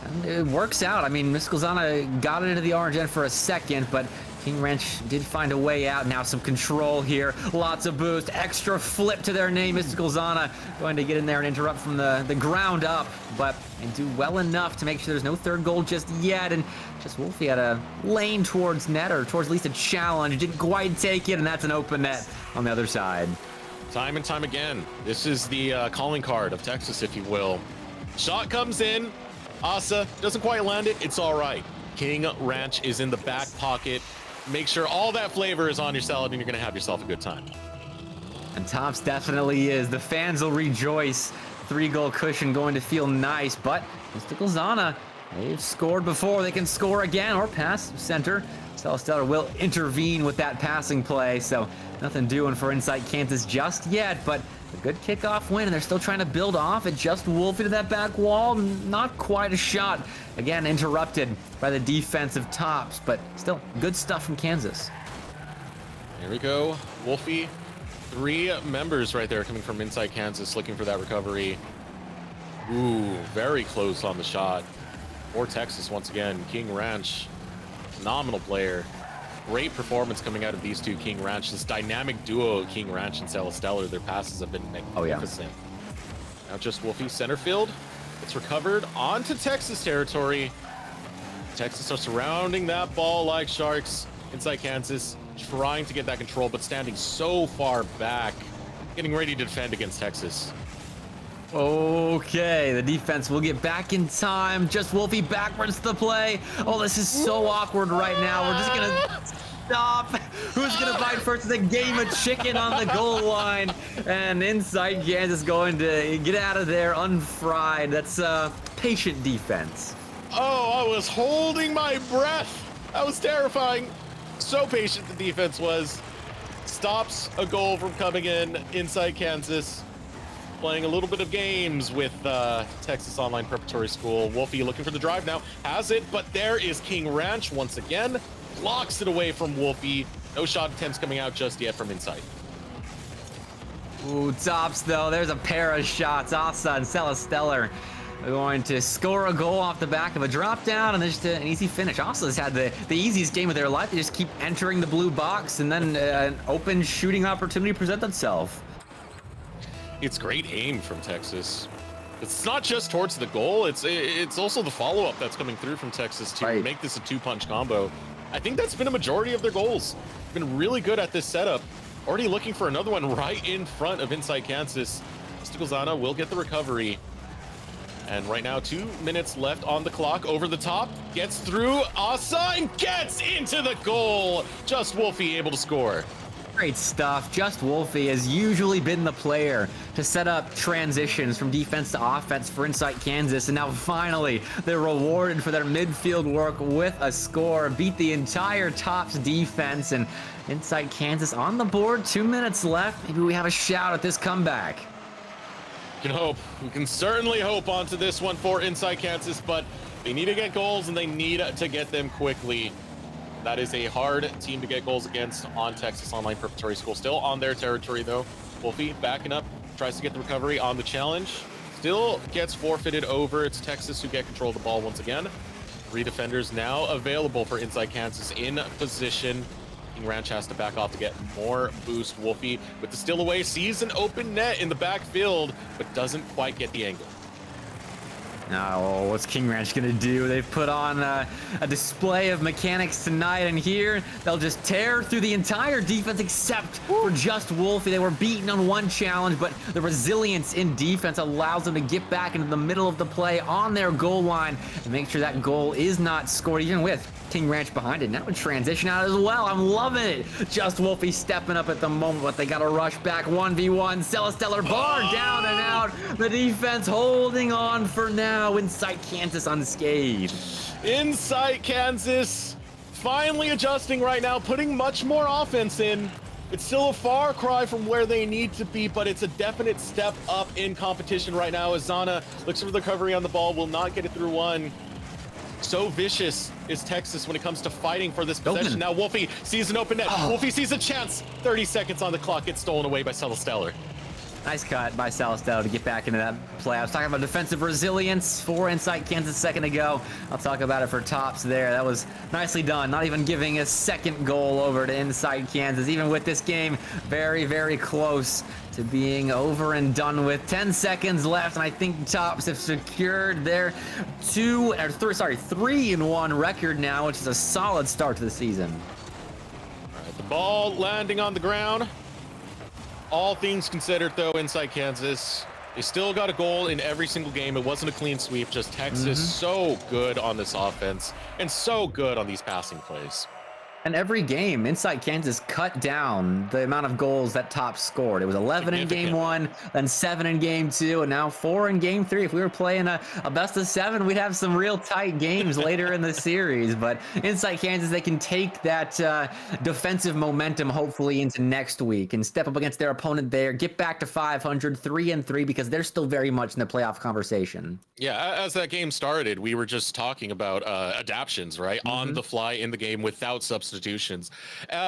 Speaker 2: And it works out. I mean, Mystical Zana got it into the orange end for a second, but King Ranch did find a way out. Now some control here. Lots of boost. Extra flip to their name. Mystical Zana going to get in there and interrupt from the ground up, but and do well enough to make sure there's no third goal just yet. And just Wolfie had a lane towards net, or towards at least a challenge. Didn't quite take it, and that's an open net on the other side.
Speaker 1: Time and time again, this is the calling card of Texas, if you will. Shot comes in. Asa doesn't quite land it. It's all right. King Ranch is in the back pocket. Make sure all that flavor is on your salad, and you're going to have yourself a good time.
Speaker 2: And Tops definitely is. The fans will rejoice. 3-goal cushion going to feel nice, but Mystical Zana, they've scored before. They can score again or pass center. Celesteller will intervene with that passing play, so nothing doing for Insight Kansas just yet, but a good kickoff win, and they're still trying to build off it. Just Wolfie to that back wall, not quite a shot. Again, interrupted by the defensive Tops, but still good stuff from Kansas.
Speaker 1: Here we go, Wolfie. 3 members right there coming from Inside Kansas looking for that recovery. Ooh, very close on the shot. For Texas once again, King Ranch, phenomenal player. Great performance coming out of these two King Ranch. This dynamic duo, King Ranch and Celesteller, their passes have been magnificent. Now just Wolfie center field. It's recovered onto Texas territory. Texas are surrounding that ball like sharks. Inside Kansas trying to get that control, but standing so far back, getting ready to defend against Texas.
Speaker 2: Okay, the defense will get back in time. Just Wolfie backwards to the play. Oh, this is so awkward right now. We're just gonna stop. Who's gonna bite first? It's a game of chicken on the goal line, and Inside Kansas going to get out of there unfried. That's patient defense.
Speaker 1: Oh, I was holding my breath. That was terrifying. So patient the defense was. Stops a goal from coming in. Inside Kansas playing a little bit of games with Texas Online Preparatory School. Wolfie looking for the drive now. Has it, but there is King Ranch once again. Blocks it away from Wolfie. No shot attempts coming out just yet from Inside.
Speaker 2: Ooh, Tops though. There's a pair of shots. Asa and Celesteller are going to score a goal off the back of a drop down, and then just an easy finish. Asa's had the easiest game of their life. They just keep entering the blue box, and then an open shooting opportunity presents itself.
Speaker 1: It's great aim from Texas. It's not just towards the goal. It's also the follow-up that's coming through from Texas to make this a 2-punch combo. I think that's been a majority of their goals. Been really good at this setup. Already looking for another one right in front of Inside Kansas. Mystical Zana will get the recovery. And right now, 2 minutes left on the clock. Over the top, gets through Asa and gets into the goal. Just Wolfie able to score.
Speaker 2: Great stuff. Just Wolfie has usually been the player to set up transitions from defense to offense for Insight Kansas, and now finally they're rewarded for their midfield work with a score. Beat the entire Tops defense, and Insight Kansas on the board. 2 minutes left. Maybe we have a shout at this comeback.
Speaker 1: We can hope. We can certainly hope onto this one for Inside Kansas, but they need to get goals and they need to get them quickly. That is a hard team to get goals against on Texas Online Preparatory School. Still on their territory though. Wolfie backing up, tries to get the recovery on the challenge. Still gets forfeited over. It's Texas who get control of the ball once again. 3 defenders now available for Inside Kansas in position. King Ranch has to back off to get more boost. Wolfie with the steal away, sees an open net in the backfield, but doesn't quite get the angle.
Speaker 2: Oh, what's King Ranch gonna do? They've put on a display of mechanics tonight, and here they'll just tear through the entire defense except for just Wolfie. They were beaten on one challenge, but the resilience in defense allows them to get back into the middle of the play on their goal line and make sure that goal is not scored, even with King Ranch behind it. Now a transition out as well. I'm loving it. Just Wolfie stepping up at the moment, but they got to rush back 1v1. Celesteller bar down and out. The defense holding on for now. Inside Kansas unscathed.
Speaker 1: Inside Kansas finally adjusting right now, putting much more offense in. It's still a far cry from where they need to be, but it's a definite step up in competition right now as Zana looks for the recovery on the ball, will not get it through one. So vicious is Texas when it comes to fighting for this possession. Now Wolfie sees an open net. Wolfie sees a chance. 30 seconds on the clock. Gets stolen away by Celesteller.
Speaker 2: Nice cut by Celesteller to get back into that play. I was talking about defensive resilience for Inside Kansas a second ago. I'll talk about it for Tops there. That was nicely done. Not even giving a second goal over to Inside Kansas. Even with this game very, very close to being over and done with. 10 seconds left, and I think Tops have secured their 3-1 record now, which is a solid start to the season.
Speaker 1: All right, the ball landing on the ground. All things considered, though, Inside Kansas, they still got a goal in every single game. It wasn't a clean sweep, just Texas so good on this offense and so good on these passing plays.
Speaker 2: And every game, Inside Kansas cut down the amount of goals that top scored. It was 11 in game 1, then 7 in game 2, and now 4 in game 3. If we were playing a best of 7, we'd have some real tight games later in the series. But Inside Kansas, they can take that defensive momentum hopefully into next week and step up against their opponent there, get back to 500, 3-3, because they're still very much in the playoff conversation.
Speaker 1: Yeah, as that game started, we were just talking about adaptions, right? On the fly in the game without substitutions.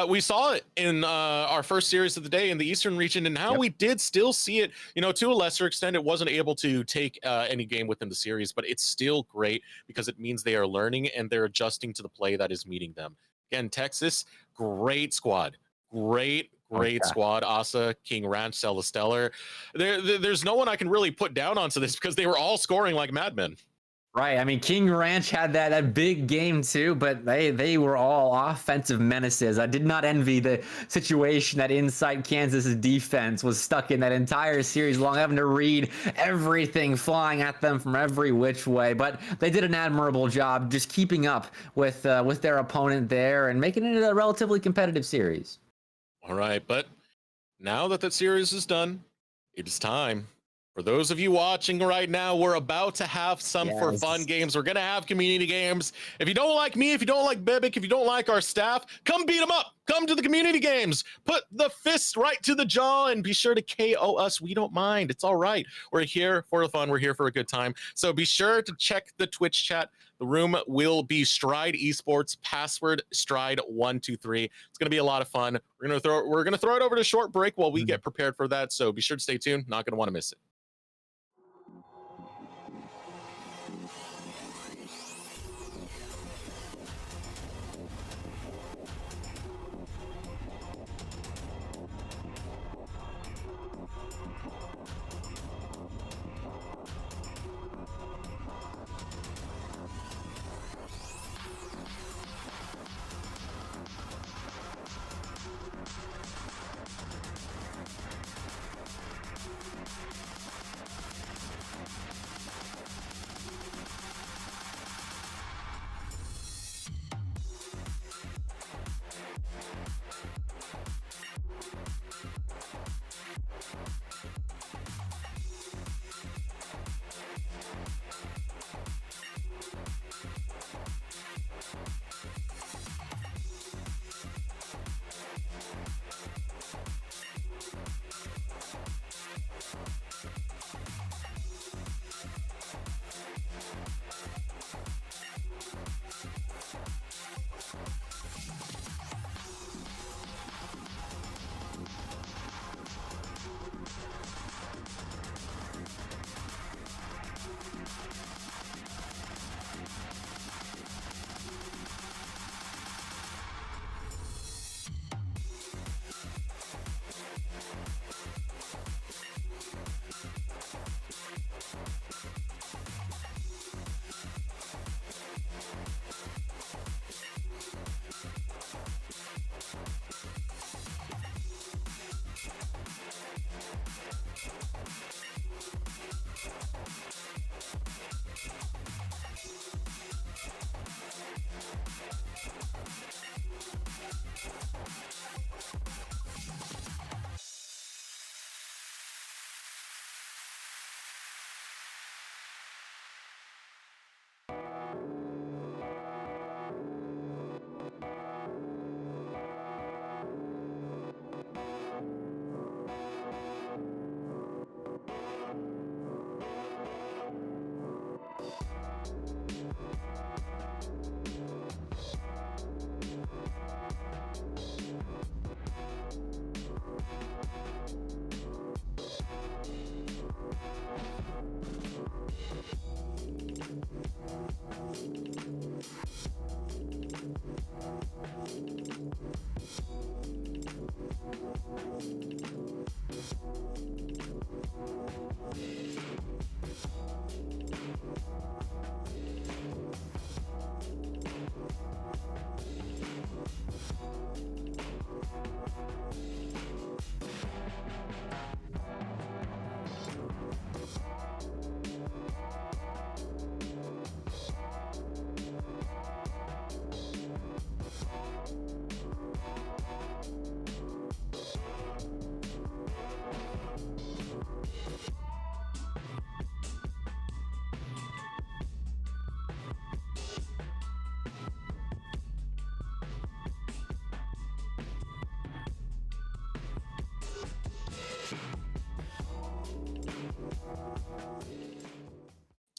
Speaker 1: We saw it in our first series of the day in the Eastern region, and how we did still see it, you know, to a lesser extent. It wasn't able to take any game within the series, but it's still great because it means they are learning and they're adjusting to the play that is meeting them. Again, Texas, great squad. Great squad. Asa, King Ranch, Celesteller. There's no one I can really put down onto this because they were all scoring like madmen.
Speaker 2: Right. I mean, King Ranch had that big game too, but they were all offensive menaces. I did not envy the situation that Inside Kansas's defense was stuck in that entire series long, having to read everything flying at them from every which way. But they did an admirable job just keeping up with their opponent there and making it a relatively competitive series.
Speaker 1: All right, but now that series is done, it is time. For those of you watching right now, we're about to have some for fun games. We're going to have community games. If you don't like me, if you don't like Bebek, if you don't like our staff, come beat them up. Come to the community games. Put the fist right to the jaw and be sure to KO us. We don't mind. It's all right. We're here for the fun. We're here for a good time. So be sure to check the Twitch chat. The room will be Stride Esports, password Stride123. It's going to be a lot of fun. We're going to throw it over to a short break while we get prepared for that. So be sure to stay tuned. Not going to want to miss it.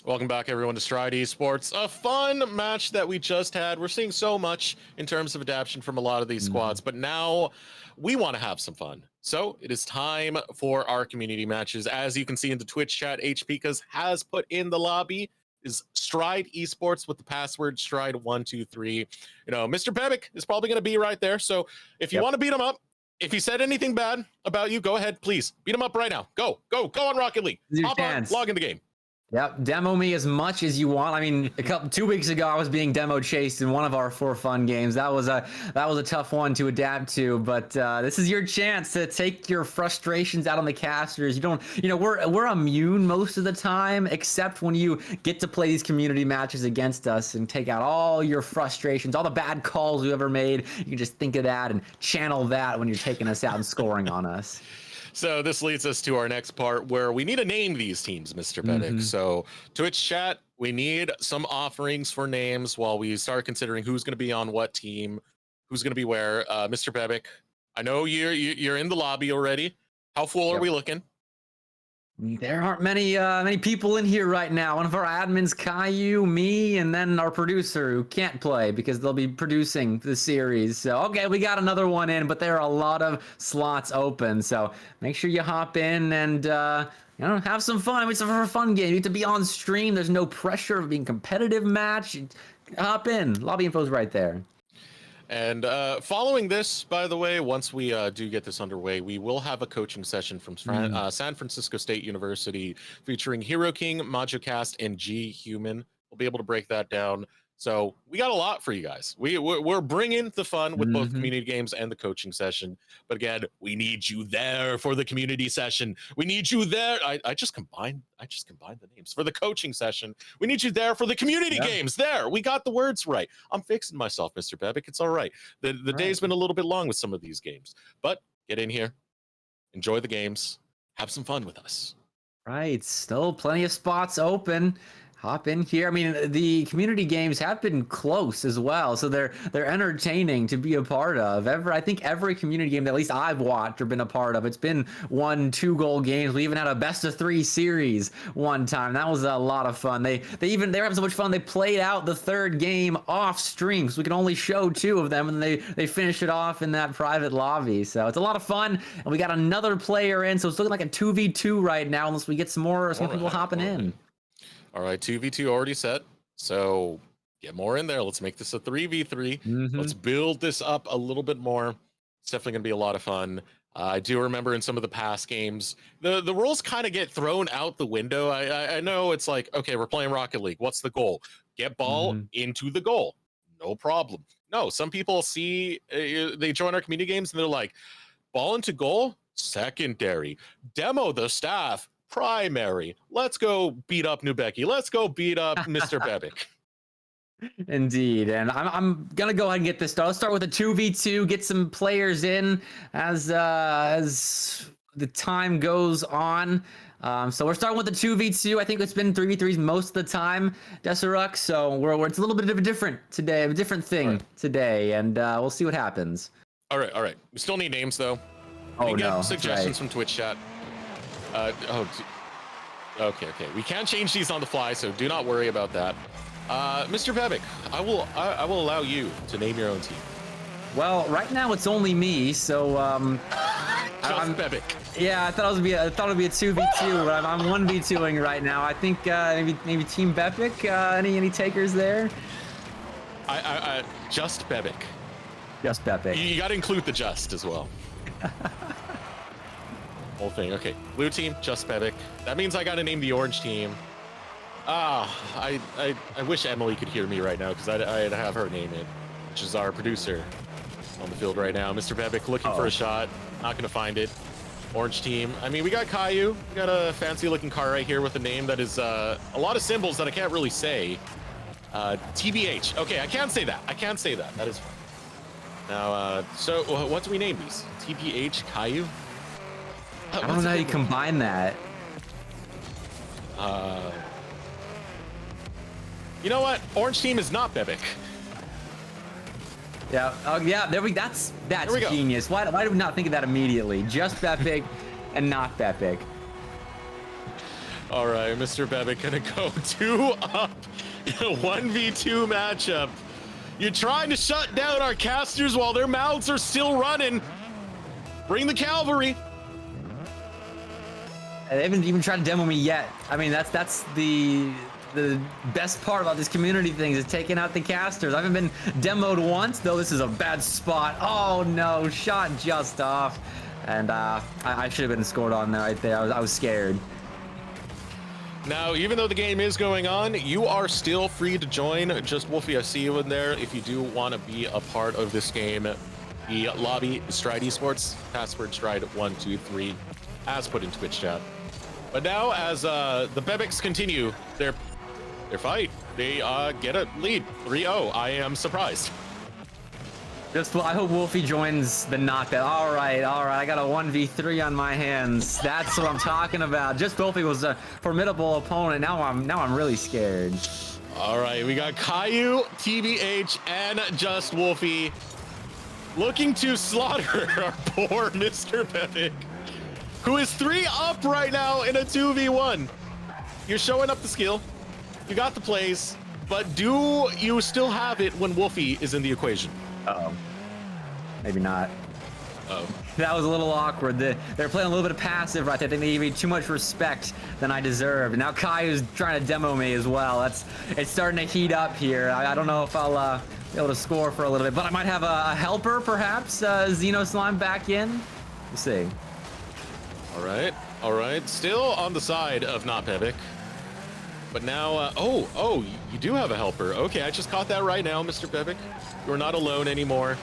Speaker 1: Welcome back, everyone, to Stride Esports. A fun match that we just had. We're seeing so much in terms of adaptation from a lot of these squads, but now we want to have some fun. So it is time for our community matches. As you can see in the Twitch chat, HPKas has put in the lobby is Stride Esports with the password Stride123. You know, Mr. Bebic is probably going to be right there. So if you want to beat him up, if he said anything bad about you, go ahead, please beat him up right now. Go on Rocket League. Hop on, log in the game.
Speaker 2: Yep, demo me as much as you want. I mean, 2 weeks ago, I was being demo chased in one of our 4 fun games. That was a tough one to adapt to, but this is your chance to take your frustrations out on the casters. You don't, you know, we're immune most of the time, except when you get to play these community matches against us and take out all your frustrations, all the bad calls you ever made. You can just think of that and channel that when you're taking us out and scoring on us.
Speaker 1: So this leads us to our next part where we need to name these teams, Mr. Bebic. So Twitch chat, we need some offerings for names while we start considering who's going to be on what team, who's going to be where. Mr. Bebic, I know you're in the lobby already. How full are we looking?
Speaker 2: There aren't many people in here right now. One of our admins, Caillou, me, and then our producer who can't play because they'll be producing the series. So, okay, we got another one in, but there are a lot of slots open. So make sure you hop in and, you know, have some fun. It's a fun game. You get to be on stream. There's no pressure of being competitive match. Hop in. Lobby info's right there.
Speaker 1: And following this, by the way, once we do get this underway, we will have a coaching session from San Francisco State University featuring Hero King, MajoCast, and G Human. We'll be able to break that down. So we got a lot for you guys. We're bringing the fun with both community games and the coaching session. But again, we need you there for the community session. We need you there. I just combined the names for the coaching session. We need you there for the community games. There, we got the words right. I'm fixing myself, Mr. Bebic. It's all right. The day's been a little bit long with some of these games, but get in here, enjoy the games, have some fun with us.
Speaker 2: Right, still plenty of spots open. Hop in here. I mean, the community games have been close as well, so they're entertaining to be a part of. I think every community game that at least I've watched or been a part of, it's been 1-2 goal games. We even had a best of 3 series one time. That was a lot of fun. They were having so much fun. They played out the 3rd game off stream, so we can only show 2 of them, and they finished it off in that private lobby. So it's a lot of fun, and we got another player in, so it's looking like a 2v2 right now, unless we get some more people hopping in.
Speaker 1: All right, 2v2 already set. So get more in there. Let's make this a 3v3. Let's build this up a little bit more. It's definitely going to be a lot of fun. I do remember in some of the past games, the rules kind of get thrown out the window. I know it's like, okay, we're playing Rocket League. What's the goal? Get ball into the goal. No problem. No, some people see, they join our community games and they're like, ball into goal, secondary. Demo the staff, primary. Let's go beat up New Becky. Let's go beat up Mr. Bebic.
Speaker 2: Indeed, and I'm gonna go ahead and get this started. Let's start with a 2v2, get some players in as the time goes on. So we're starting with the 2v2. I think it's been 3v3s most of the time, Deseruk. So it's a little bit of a different thing today, and we'll see what happens.
Speaker 1: All right. We still need names though.
Speaker 2: Oh, no.
Speaker 1: Suggestions from Twitch chat. Okay. We can change these on the fly, so do not worry about that. Mr. Bebic, I will allow you to name your own team.
Speaker 2: Well, right now it's only me, so I'm
Speaker 1: Bebic.
Speaker 2: Yeah, I thought it would be a 2v2, but I'm 1v2ing right now. I think maybe Team Bebic. Any takers there?
Speaker 1: I just Bebic.
Speaker 2: Just Bebic.
Speaker 1: You got to include the just as well. Whole thing. Okay, blue team, just Bebic. That means I got to name the orange team. I wish Emily could hear me right now because I'd have her name it, which is our producer on the field right now. Mr. Bebic looking for a shot, not gonna find it. Orange team. I mean, we got Caillou. We got a fancy looking car right here with a name that is a lot of symbols that I can't really say. TBH. Okay, I can't say that. That is fine. Now, so what do we name these? TBH, Caillou?
Speaker 2: I don't know how you combine that.
Speaker 1: You know what? Orange team is not Bebic.
Speaker 2: Yeah. Oh, yeah. That's genius. Why did we not think of that immediately? Just Bebic and not Bebic.
Speaker 1: All right, Mr. Bebic gonna go 2 up in a 1v2 matchup. You're trying to shut down our casters while their mouths are still running. Bring the cavalry.
Speaker 2: They haven't even tried to demo me yet. I mean, that's the best part about this community thing is taking out the casters. I haven't been demoed once, though. This is a bad spot. Oh no, shot just off. And I should have been scored on there right there. I was scared.
Speaker 1: Now, even though the game is going on, you are still free to join. Just Wolfie, I see you in there. If you do want to be a part of this game, the lobby is Stride Esports, password Stride123, as put in Twitch chat. But now, as the Bebics continue their fight, they get a lead, 3-0. I am surprised.
Speaker 2: I hope Wolfie joins the knockout. All right. I got a 1v3 on my hands. That's what I'm talking about. Just Wolfie was a formidable opponent. Now I'm really scared.
Speaker 1: All right, we got Caillou, TBH, and Just Wolfie looking to slaughter our poor Mr. Bebic, who is 3 up right now in a 2v1. You're showing up the skill. You got the plays, but do you still have it when Wolfie is in the equation?
Speaker 2: Uh-oh. Maybe not.
Speaker 1: Oh.
Speaker 2: That was a little awkward. They're playing a little bit of passive right there. I think they gave me too much respect than I deserved. Now Caillou's trying to demo me as well. It's starting to heat up here. I don't know if I'll be able to score for a little bit, but I might have a helper perhaps. Xeno Slime back in. We'll see.
Speaker 1: All right. Still on the side of not Bebic. But now, oh, you do have a helper. Okay, I just caught that right now, Mr. Bebic. You're not alone anymore.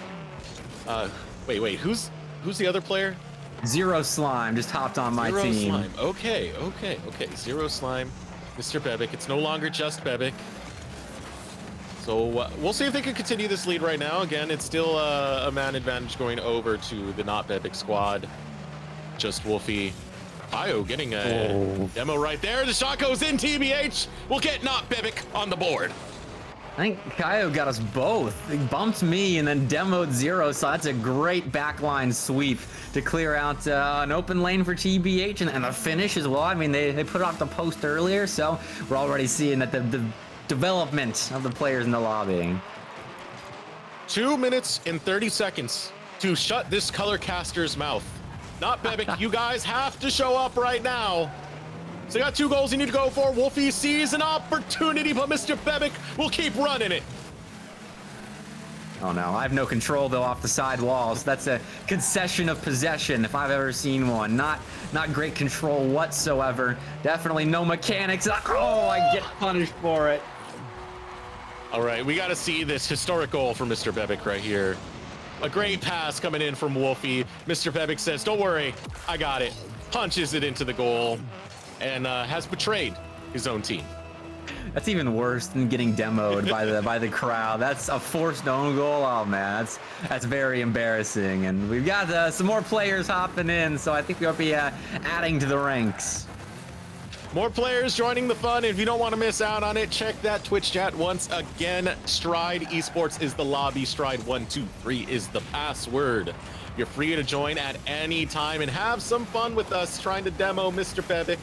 Speaker 1: Wait, who's the other player?
Speaker 2: Zero Slime just hopped on my team.
Speaker 1: Zero Slime. Okay. Zero Slime, Mr. Bebic. It's no longer just Bebic. So we'll see if they can continue this lead right now. Again, it's still a man advantage going over to the not Bebic squad. Just Wolfie. Caillou getting a demo right there. The shot goes in. TBH will get not Bebic on the board.
Speaker 2: I think Caillou got us both. He bumped me and then demoed Zero, so that's a great backline sweep to clear out an open lane for TBH and a finish as well. I mean, they put off the post earlier, so we're already seeing that the development of the players in the lobby.
Speaker 1: 2 minutes and 30 seconds to shut this color caster's mouth. Not Bebic, you guys have to show up right now. So you got 2 goals you need to go for. Wolfie sees an opportunity, but Mr. Bebic will keep running it.
Speaker 2: Oh no, I have no control though off the side walls. That's a concession of possession if I've ever seen one. Not great control whatsoever. Definitely no mechanics. Oh, I get punished for it.
Speaker 1: All right, we got to see this historic goal for Mr. Bebic right here. A great pass coming in from Wolfie. Mr. Bebic says, don't worry, I got it. Punches it into the goal and has betrayed his own team.
Speaker 2: That's even worse than getting demoed by the crowd. That's a forced own goal. Oh man, that's very embarrassing. And we've got some more players hopping in, so I think we'll be adding to the ranks.
Speaker 1: More players joining the fun. If you don't want to miss out on it, check that Twitch chat once again. Stride Esports is the lobby. Stride123 is the password. You're free to join at any time and have some fun with us trying to demo Mr. Bebic.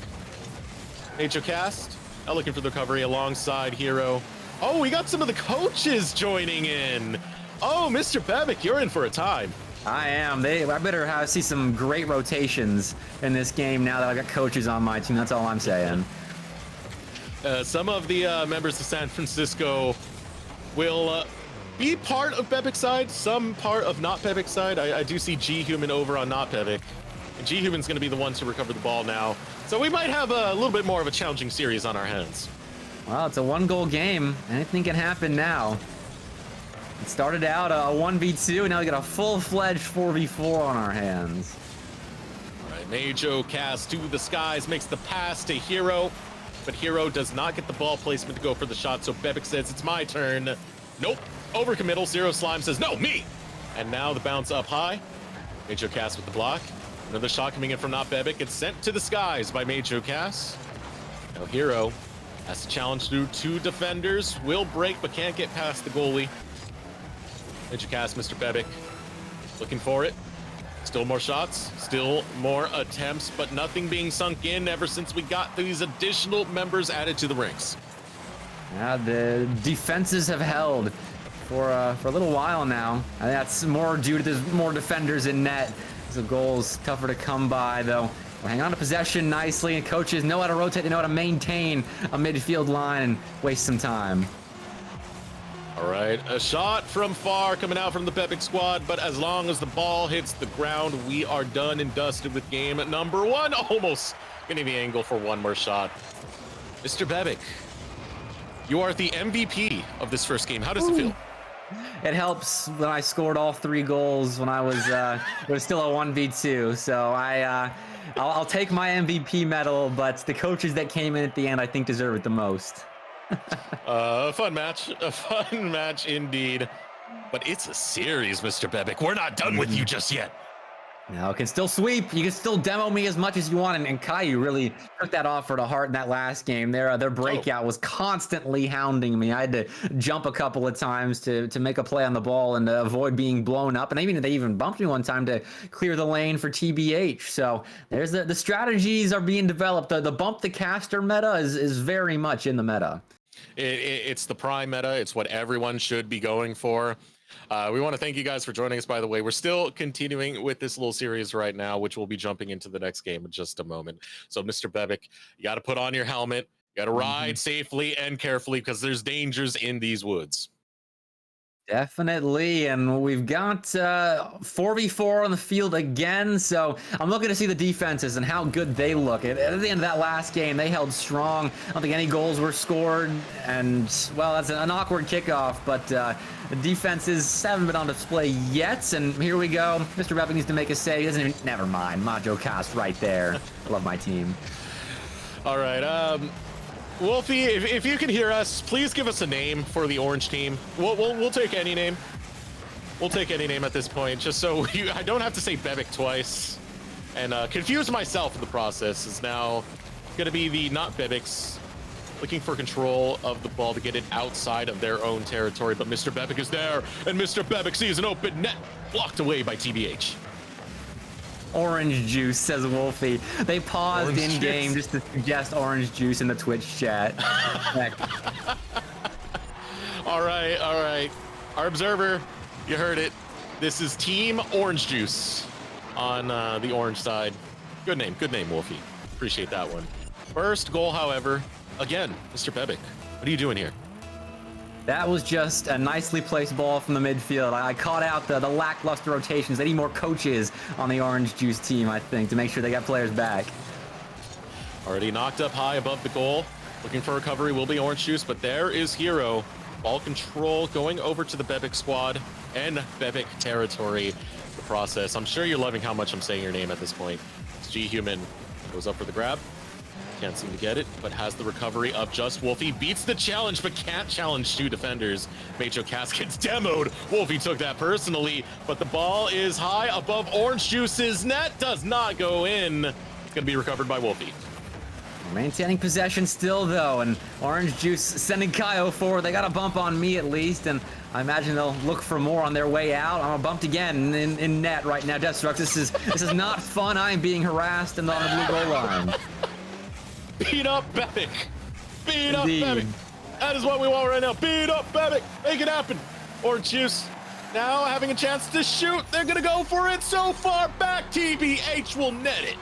Speaker 1: Major Cast, looking for the recovery alongside Hero. Oh, we got some of the coaches joining in. Oh, Mr. Bebic, you're in for a time.
Speaker 2: I am. I better see some great rotations in this game now that I got coaches on my team. That's all I'm saying.
Speaker 1: Some of the members of San Francisco will be part of Bebic's side, some part of not Bebic's side. I do see G-Human over on not Bebic. And G-Human's going to be the one to recover the ball now. So we might have a little bit more of a challenging series on our hands.
Speaker 2: Well, it's a 1-goal game. Anything can happen now. It started out a 1v2, and now we got a full-fledged 4v4 on our hands.
Speaker 1: All right, Majo cast to the skies, makes the pass to Hero, but Hero does not get the ball placement to go for the shot, so Bebic says, it's my turn. Nope, overcommittal. Zero Slime says, no, me! And now the bounce up high. Majo cast with the block. Another shot coming in from not Bebic. It's sent to the skies by Majo cast. Now Hero has to challenge through 2 defenders, will break, but can't get past the goalie. Major cast, Mr. Bebic, looking for it. Still more shots, still more attempts, but nothing being sunk in ever since we got these additional members added to the ranks.
Speaker 2: Yeah, the defenses have held for a little while now. And that's more due to there's more defenders in net. So goals tougher to come by, though. We're hanging on to possession nicely, and coaches know how to rotate. They know how to maintain a midfield line and waste some time.
Speaker 1: All right, a shot from far coming out from the Bebic squad, but as long as the ball hits the ground, we are done and dusted with game number 1. Almost getting the angle for one more shot. Mr. Bebic, you are the MVP of this first game. How does it feel?
Speaker 2: It helps when I scored all 3 goals when I was it was still a 1v2. So I'll take my MVP medal, but the coaches that came in at the end, I think, deserve it the most.
Speaker 1: A fun match indeed. But it's a series, Mr. Bebic. We're not done with you just yet.
Speaker 2: No, it can still sweep. You can still demo me as much as you want. And Caillou really took that offer to heart in that last game. Their breakout was constantly hounding me. I had to jump a couple of times to make a play on the ball and to avoid being blown up. And they even bumped me one time to clear the lane for TBH. So there's the strategies are being developed. The bump the caster meta is very much in the meta.
Speaker 1: It's the prime meta. It's what everyone should be going for. We want to thank you guys for joining us, by the way. We're still continuing with this little series right now, which we'll be jumping into the next game in just a moment. So, Mr. Bebic, you got to put on your helmet. You got to ride safely and carefully because there's dangers in these woods.
Speaker 2: Definitely, and we've got 4v4 on the field again, so I'm looking to see the defenses and how good they look. At the end of that last game, they held strong. I don't think any goals were scored, and, well, that's an awkward kickoff, but the defenses haven't been on display yet, and here we go. Mr. Bebic needs to make a save. He doesn't even, never mind, Majo Cast right there. I love my team.
Speaker 1: All right, Wolfie, if you can hear us, please give us a name for the orange team. We'll take any name. We'll take any name at this point, just so I don't have to say Bebic twice and confuse myself in the process. Is now going to be the not Bebics looking for control of the ball to get it outside of their own territory, but Mr. Bebic is there, and Mr. Bebic sees an open net blocked away by TBH.
Speaker 2: Orange juice, says Wolfie. They paused
Speaker 1: Orange
Speaker 2: in game
Speaker 1: juice.
Speaker 2: just to suggest orange juice in the Twitch chat.
Speaker 1: All right. Our observer, you heard it. This is Team Orange Juice on the orange side. Good name, Wolfie. Appreciate that one. First goal, however, again, Mr. Bebic. What are you doing here?
Speaker 2: That was just a nicely placed ball from the midfield. I caught out the lackluster rotations. They need more coaches on the Orange Juice team, I think, to make sure they got players back.
Speaker 1: Already knocked up high above the goal. Looking for recovery will be Orange Juice, but there is Hero. Ball control going over to the Bebic squad and Bebic territory. The process. I'm sure you're loving how much I'm saying your name at this point. It's G-Human. Goes up for the grab. Can't seem to get it, but has the recovery of just Wolfie. Beats the challenge, but can't challenge 2 defenders. Macho Cast gets demoed. Wolfie took that personally, but the ball is high above Orange Juice's net. Does not go in. It's going to be recovered by Wolfie.
Speaker 2: Maintaining possession still, though, and Orange Juice sending Kaio forward. They got a bump on me, at least, and I imagine they'll look for more on their way out. I'm bumped again in net right now. Deathstruck, this is not fun. I am being harassed and on the blue goal line.
Speaker 1: Beat up Bebic. Beat up
Speaker 2: Indeed.
Speaker 1: Bebic. That is what we want right now. Beat up Bebic. Make it happen. Orange Juice now having a chance to shoot. They're going to go for it so far back. TBH will net it.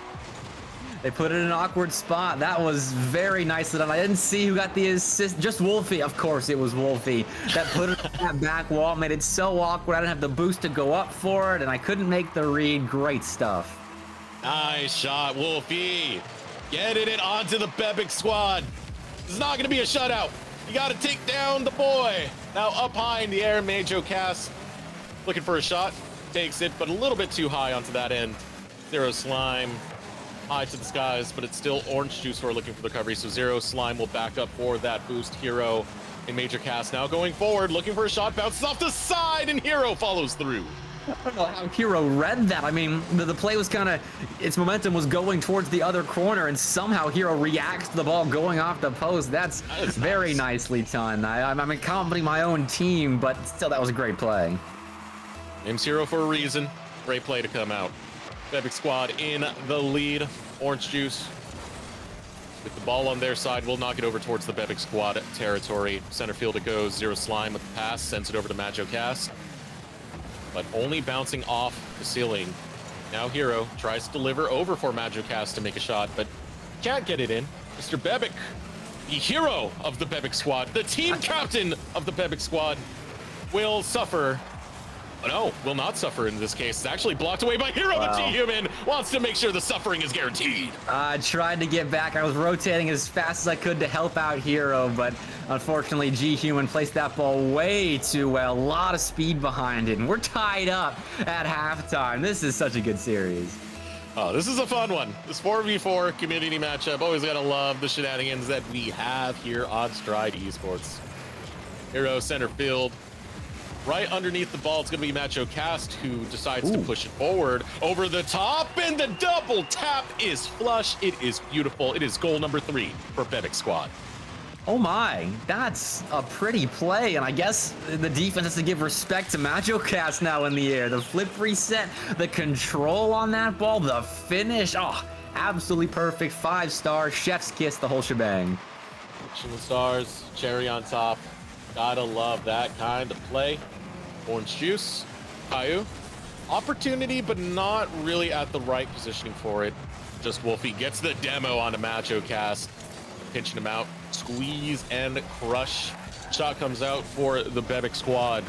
Speaker 2: They put it in an awkward spot. That was very nicely done. I didn't see who got the assist. Just Wolfie. Of course, it was Wolfie that put it on that back wall. Made it so awkward. I didn't have the boost to go up for it, and I couldn't make the read. Great stuff.
Speaker 1: Nice shot, Wolfie. Getting it onto the Bebic squad. This is not going to be a shutout. You got to take down the boy. Now up high in the air, Majo Cast looking for a shot. Takes it, but a little bit too high onto that end. Zero Slime high to the skies, but it's still Orange Juice who are looking for the recovery. So Zero Slime will back up for that boost. Hero and Major Cast now going forward, looking for a shot. Bounces off the side, and Hero follows through.
Speaker 2: I don't know how Hero read that. I mean, the play was kind of, its momentum was going towards the other corner, and somehow Hero reacts to the ball going off the post. That's very nicely done. I'm accompanying my own team, but still, that was a great play.
Speaker 1: Name's Hero for a reason. Great play to come out. Bebic squad in the lead. Orange Juice with the ball on their side will knock it over towards the Bebic squad territory. Center field it goes. Zero Slime with the pass, sends it over to Majocast, but only bouncing off the ceiling. Now Hero tries to deliver over for Majocast to make a shot, but can't get it in. Mr. Bebic, the hero of the Bebic squad, the team captain of the Bebic squad, will suffer. Oh, no, will not suffer in this case. It's actually blocked away by Hero. Wow. The G-Human wants to make sure the suffering is guaranteed.
Speaker 2: I tried to get back. I was rotating as fast as I could to help out Hero, but unfortunately G-Human placed that ball way too well. A lot of speed behind it, and we're tied up at halftime. This is such a good series.
Speaker 1: Oh, this is a fun one. This 4v4 community matchup. Always gotta love the shenanigans that we have here on Stride Esports. Hero center field. Right underneath the ball, it's going to be Majocast who decides to push it forward over the top, and the double tap is flush. It is beautiful. It is goal number 3 for Bebic squad.
Speaker 2: Oh my, that's a pretty play, and I guess the defense has to give respect to Majocast now in the air. The flip reset, the control on that ball, the finish. Oh, absolutely perfect. 5-star, chef's kiss, the whole shebang.
Speaker 1: Michelin stars, cherry on top. Gotta love that kind of play. Orange Juice, Caillou. Opportunity, but not really at the right positioning for it. Just Wolfie gets the demo on a Majocast, pinching him out. Squeeze and crush. Shot comes out for the Bebic squad.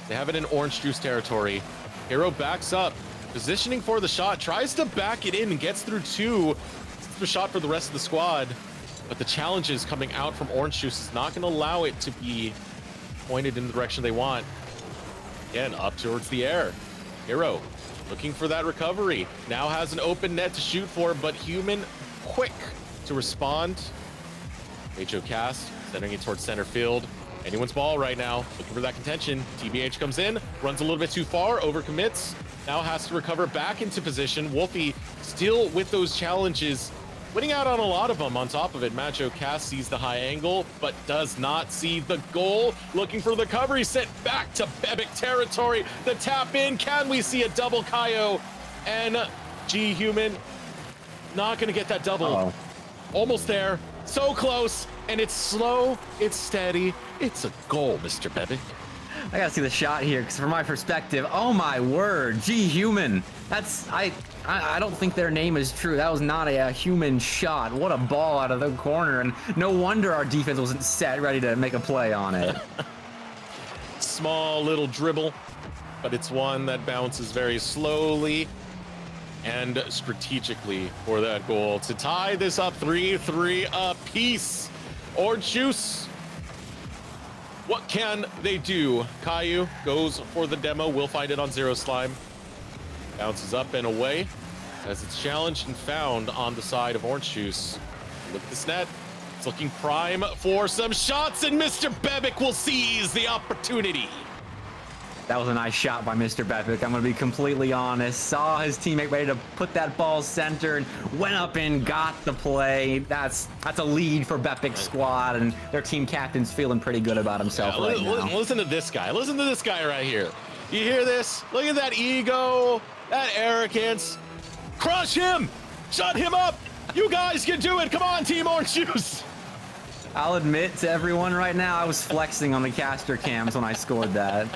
Speaker 1: They have it in Orange Juice territory. Hero backs up, positioning for the shot, tries to back it in and gets through 2. It's the shot for the rest of the squad. But the challenges coming out from Orange Juice is not going to allow it to be pointed in the direction they want. Again, up towards the air. Hero looking for that recovery. Now has an open net to shoot for, but Human quick to respond. Majocast centering it towards center field. Anyone's ball right now. Looking for that contention. TBH comes in, runs a little bit too far, overcommits. Now has to recover back into position. Wolfie still with those challenges. Winning out on a lot of them. On top of it, Majocast sees the high angle, but does not see the goal. Looking for the recovery, sent back to Bebic territory. The tap in, can we see a double Caillou? And G-Human not gonna get that double.
Speaker 2: Uh-oh.
Speaker 1: Almost there, so close, and it's slow, it's steady. It's a goal, Mr. Bebic.
Speaker 2: I gotta see the shot here, because from my perspective, oh my word, G-Human. That's, I don't think their name is true. That was not a human shot. What a ball out of the corner, and no wonder our defense wasn't set, ready to make a play on it.
Speaker 1: Small little dribble, but it's one that bounces very slowly and strategically for that goal to tie this up 3-3 apiece. Orange Juice, what can they do? Caillou goes for the demo. We'll find it on Zero Slime. Bounces up and away as it's challenged and found on the side of Orange Juice. Look at this net. It's looking prime for some shots, and Mr. Bebic will seize the opportunity.
Speaker 2: That was a nice shot by Mr. Bebic. I'm going to be completely honest. Saw his teammate ready to put that ball center and went up and got the play. That's a lead for Bebic squad, and their team captain's feeling pretty good about himself right now.
Speaker 1: Listen to this guy. Listen to this guy right here. You hear this? Look at that ego, that arrogance. Crush him! Shut him up! You guys can do it! Come on, Team Orange Juice!
Speaker 2: I'll admit to everyone right now, I was flexing on the caster cams when I scored that.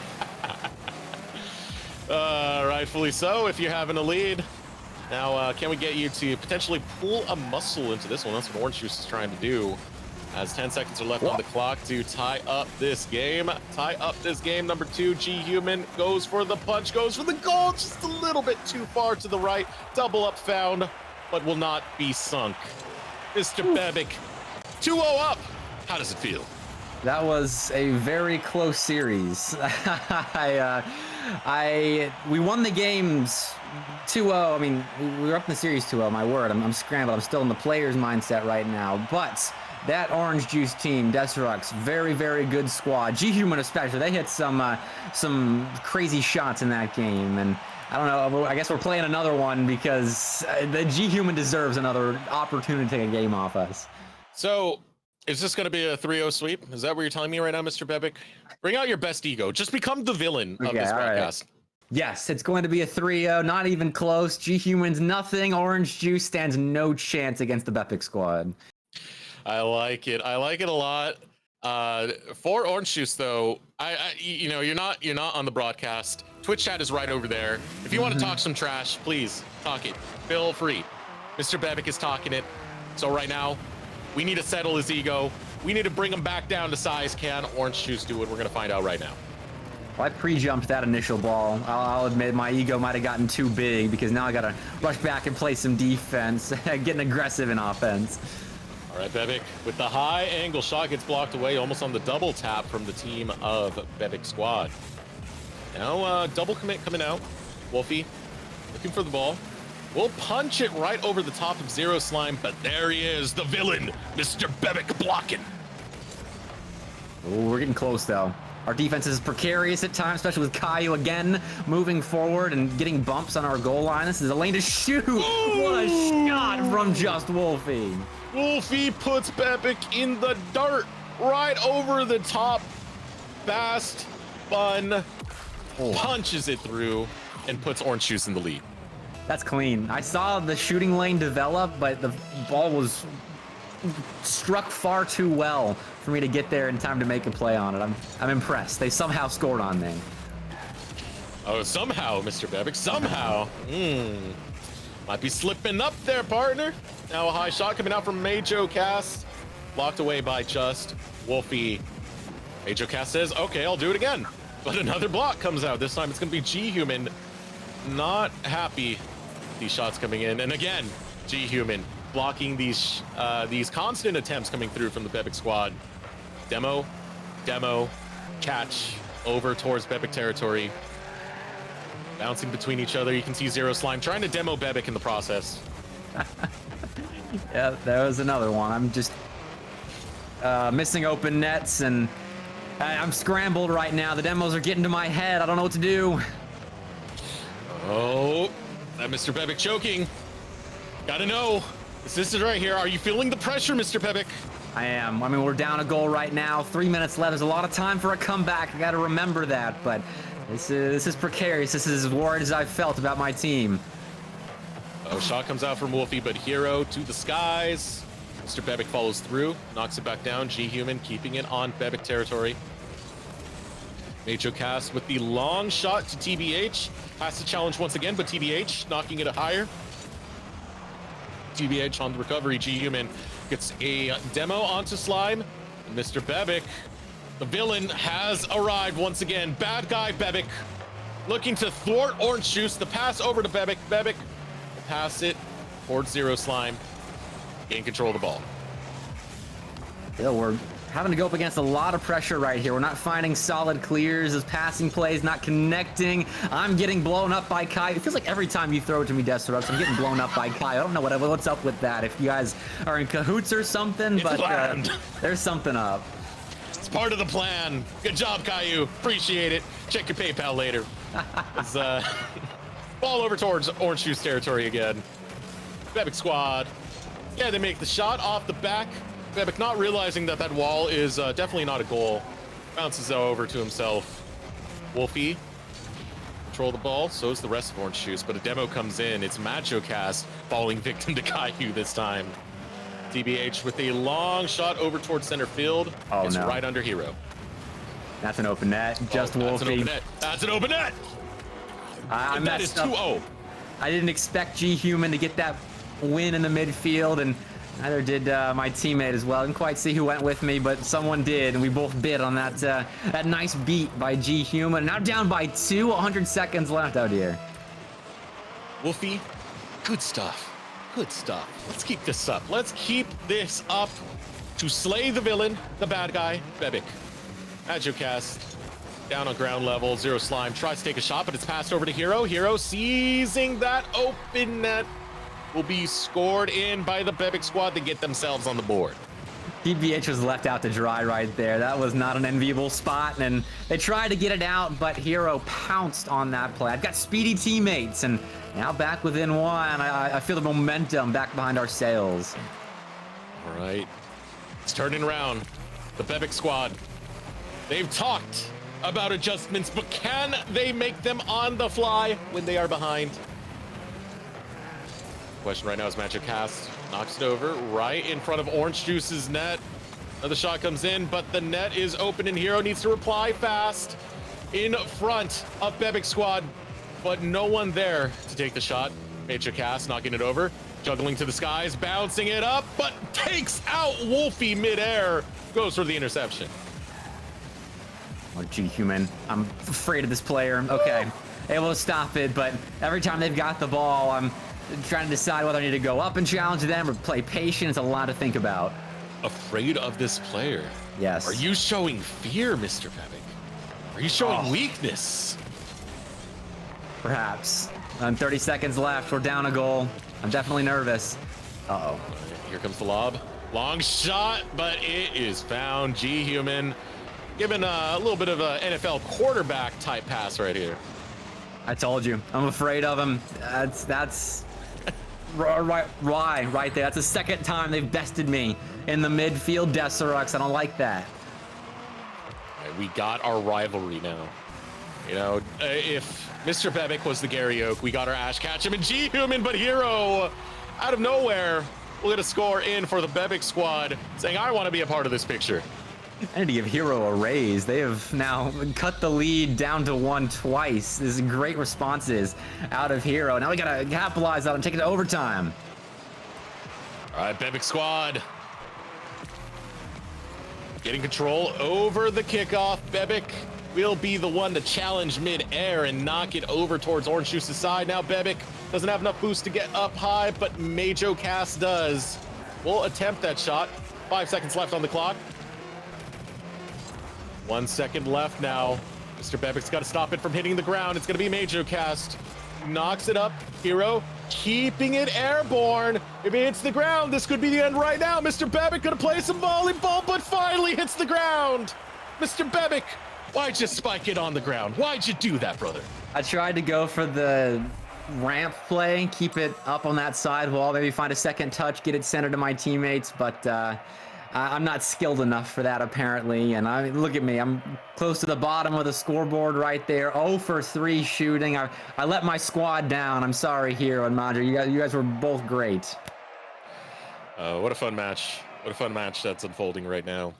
Speaker 1: Rightfully so, if you're having a lead. Now, can we get you to potentially pull a muscle into this one? That's what Orange Juice is trying to do. As 10 seconds are left on the clock to tie up this game. Tie up this game. Number 2, G-Human goes for the punch, goes for the goal. Just a little bit too far to the right. Double up found, but will not be sunk. Mr. Bebic, 2-0 up. How does it feel?
Speaker 2: That was a very close series. We won the games 2-0. I mean, we were up in the series 2-0. My word, I'm scrambled. I'm still in the player's mindset right now. But that Orange Juice team, Deserux, very, very good squad. G-Human especially. They hit some crazy shots in that game. And I don't know. I guess we're playing another one because the G-Human deserves another opportunity to take a game off us.
Speaker 1: So, is this going to be a 3-0 sweep? Is that what you're telling me right now, Mr. Bebic? Bring out your best ego. Just become the villain of this podcast.
Speaker 2: Yes, it's going to be a 3-0, not even close. G-Humans, nothing. Orange Juice stands no chance against the Bepic squad.
Speaker 1: I like it. I like it a lot. For Orange Juice, though, you know, you're not on the broadcast. Twitch chat is right over there. If you want to talk some trash, please talk it. Feel free. Mr. Bepic is talking it. So right now, we need to settle his ego. We need to bring him back down to size. Can Orange Juice do it? We're gonna find out right now.
Speaker 2: Well, I pre-jumped that initial ball. I'll admit my ego might have gotten too big because now I gotta rush back and play some defense, getting aggressive in offense.
Speaker 1: All right, Bepic with the high angle shot gets blocked away almost on the double tap from the team of Bepic squad. Now double commit coming out. Wolfie looking for the ball. We'll punch it right over the top of Zero Slime, but there he is, the villain, Mr. Bepic blocking.
Speaker 2: Oh, we're getting close though. Our defense is precarious at times, especially with Caillou again moving forward and getting bumps on our goal line. This is a lane to shoot. Ooh. What a shot from Just Wolfie.
Speaker 1: Wolfie puts Bepic in the dirt right over the top. Fast, fun, punches it through and puts Orange Juice in the lead.
Speaker 2: That's clean. I saw the shooting lane develop, but the ball was struck far too well for me to get there in time to make a play on it. I'm impressed. They somehow scored on me.
Speaker 1: Oh, somehow, Mr. Bepic, somehow. Might be slipping up there, partner. Now a high shot coming out from Majo Cast. Blocked away by Just Wolfie. Majo Cast says, okay, I'll do it again. But another block comes out. This time it's going to be G-Human. Not happy. These shots coming in. And again, G-Human blocking these constant attempts coming through from the Bepic squad. Demo, catch over towards Bepic territory. Bouncing between each other. You can see Zero Slime trying to demo Bepic in the process.
Speaker 2: Yeah, there was another one. I'm just missing open nets, and I'm scrambled right now. The demos are getting to my head. I don't know what to do.
Speaker 1: Oh, that Mr. Bepic choking. Gotta know. This is right here. Are you feeling the pressure, Mr. Bepic?
Speaker 2: I am. I mean, we're down a goal right now. 3 minutes left. There's a lot of time for a comeback. I got to remember that. But this is precarious. This is as worried as I've felt about my team.
Speaker 1: Oh, shot comes out from Wolfie, but Hero to the skies. Mr. Bepic follows through, knocks it back down. G-Human keeping it on Bepic territory. Majo Cast with the long shot to TBH. Has to challenge once again, but TBH knocking it higher. TBH on the recovery. G-Human gets a demo onto Slime. And Mr. Bepic, the villain, has arrived once again. Bad guy Bepic looking to thwart Orange Juice. The pass over to Bepic. Bepic will pass it towards Zero Slime. Gain control of the ball.
Speaker 2: Yeah, we're having to go up against a lot of pressure right here. We're not finding solid clears. His passing plays not connecting. I'm getting blown up by Kai. It feels like every time you throw it to me, Desterux, I'm getting blown up by Kai. I don't know what's up with that. If you guys are in cahoots or something, but there's something up.
Speaker 1: It's part of the plan. Good job, Caillou. Appreciate it. Check your PayPal later. It's, ball over towards Orange Juice territory again. Bepic squad. Yeah, they make the shot off the back. Bepic not realizing that that wall is definitely not a goal. Bounces over to himself. Wolfie control the ball. So is the rest of Orange Juice. But a demo comes in. It's Majo Cast falling victim to Caillou this time. TBH with a long shot over towards center field.
Speaker 2: Oh,
Speaker 1: it's
Speaker 2: no.
Speaker 1: right under Hero.
Speaker 2: That's an open net. Just Wolfie.
Speaker 1: That's an open net.
Speaker 2: I
Speaker 1: that is 2-0.
Speaker 2: I didn't expect G-Human to get that win in the midfield, and neither did my teammate as well. Didn't quite see who went with me, but someone did, and we both bid on that that nice beat by G-Human. Now down by 2, 100 seconds left out here.
Speaker 1: Wolfie, good stuff. Good stuff. Let's keep this up. Let's keep this up to slay the villain, the bad guy, Bepic. Majo Cast down on ground level. Zero Slime tries to take a shot, but it's passed over to Hero. Hero seizing that open net. Will be scored in by the Bepic squad to get themselves on the board.
Speaker 2: TBH was left out to dry right there. That was not an enviable spot, and they tried to get it out, but Hero pounced on that play. I've got speedy teammates, and now back within one. I feel the momentum back behind our sails.
Speaker 1: All right. It's turning around. The Bepic squad. They've talked. about adjustments, but can they make them on the fly when they are behind? Question right now is Magic Cast knocks it over right in front of Orange Juice's net. Another shot comes in, but the net is open and Hero needs to reply fast in front of Bebic Squad, but no one there to take the shot. Major Cast knocking it over, juggling to the skies, bouncing it up, but takes out Wolfie midair, goes for the interception.
Speaker 2: Oh, G-Human, I'm afraid of this player. Okay, able to stop it, but every time they've got the ball, I'm trying to decide whether I need to go up and challenge them or play patient. It's a lot to think about.
Speaker 1: Afraid of this player?
Speaker 2: Yes.
Speaker 1: Are you showing fear, Mr. Bebic? Are you showing weakness?
Speaker 2: Perhaps. 30 seconds left. We're down a goal. I'm definitely nervous. Uh-oh.
Speaker 1: Here comes the lob. Long shot, but it is found. G-Human giving a little bit of a NFL quarterback type pass right here.
Speaker 2: I told you. I'm afraid of him. That's right there. That's the second time they've bested me in the midfield. Deserux. I don't like that.
Speaker 1: We got our rivalry now. You know, if Mr. Bebic was the Gary Oak, we got our Ash Ketchum and G-Human, but Hero, out of nowhere, we'll get a score in for the Bebic squad, saying, I want to be a part of this picture.
Speaker 2: I need to give Hero a raise. They have now cut the lead down to 1 twice. This is great responses out of Hero. Now we got to capitalize on it and take it to overtime.
Speaker 1: All right, Bebic squad. Getting control over the kickoff. Bebic will be the one to challenge mid-air and knock it over towards Orange Juice's side. Now Bebic doesn't have enough boost to get up high, but Majo Cast does. We'll attempt that shot. 5 seconds left on the clock. 1 second left now. Mr. Bebic's got to stop it from hitting the ground. It's going to be Majo Cast. Knocks it up. Hero keeping it airborne. If it hits the ground, this could be the end right now. Mr. Bebic going to play some volleyball, but finally hits the ground. Mr. Bebic, why'd you spike it on the ground? Why'd you do that, brother?
Speaker 2: I tried to go for the ramp play, keep it up on that sidewall, maybe find a second touch, get it centered to my teammates, but I'm not skilled enough for that apparently. And I mean, look at me, I'm close to the bottom of the scoreboard right there. 0 for 3 shooting. I let my squad down. I'm sorry, Hero and Madra. You guys were both great.
Speaker 1: What a fun match. What a fun match that's unfolding right now.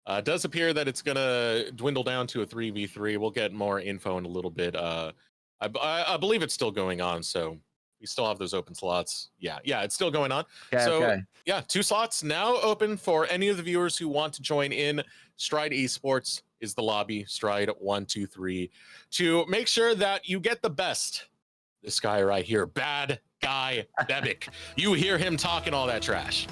Speaker 1: It does appear that it's going to dwindle down to a 3v3. We'll get more info in a little bit. I believe it's still going on, so we still have those open slots. Yeah, it's still going on. Okay. Yeah, 2 slots now open for any of the viewers who want to join in. Stride Esports is the lobby, Stride 123, to make sure that you get the best. This guy right here, bad guy Bebic. You hear him talking all that trash.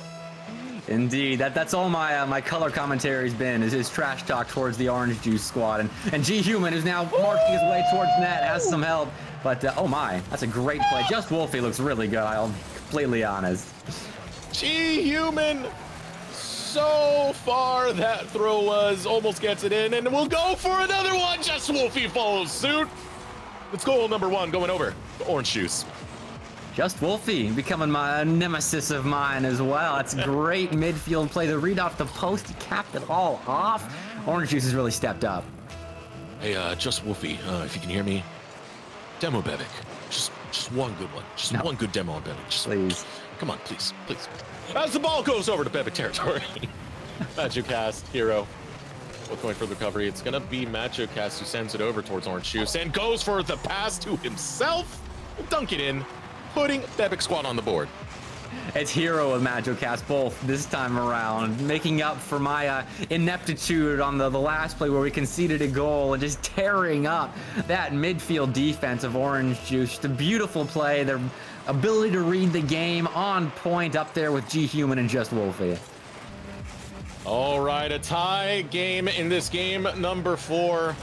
Speaker 2: Indeed, that's all my color commentary's been, is his trash talk towards the Orange Juice squad. And G-Human is now marching his way towards net, has some help. But, oh my, that's a great play. Just Wolfie looks really good, I'll be completely honest.
Speaker 1: G-Human, so far that throw was, almost gets it in, and we'll go for another one. Just Wolfie follows suit. Let's goal number 1 going over to Orange Juice.
Speaker 2: Just Wolfie becoming my nemesis of mine as well. That's great midfield play. The read off the post, he capped it all off. Orange Juice has really stepped up.
Speaker 1: Hey, Just Wolfie, if you can hear me, demo Bebic. Just one good one. Just one good demo on Bebic. Just,
Speaker 2: please.
Speaker 1: Come on, please. As the ball goes over to Bebic territory. Majo Cast, Hero. Both going for the recovery. It's going to be Majo Cast who sends it over towards Orange Juice and goes for the pass to himself. Dunk it in, putting Bebic squad on the board.
Speaker 2: It's Hero and Majo Cast both this time around, making up for my ineptitude on the last play where we conceded a goal and just tearing up that midfield defense of Orange Juice. Just a beautiful play. Their ability to read the game on point up there with G-Human and Just Wolfie.
Speaker 1: All right, a tie game in this game number 4.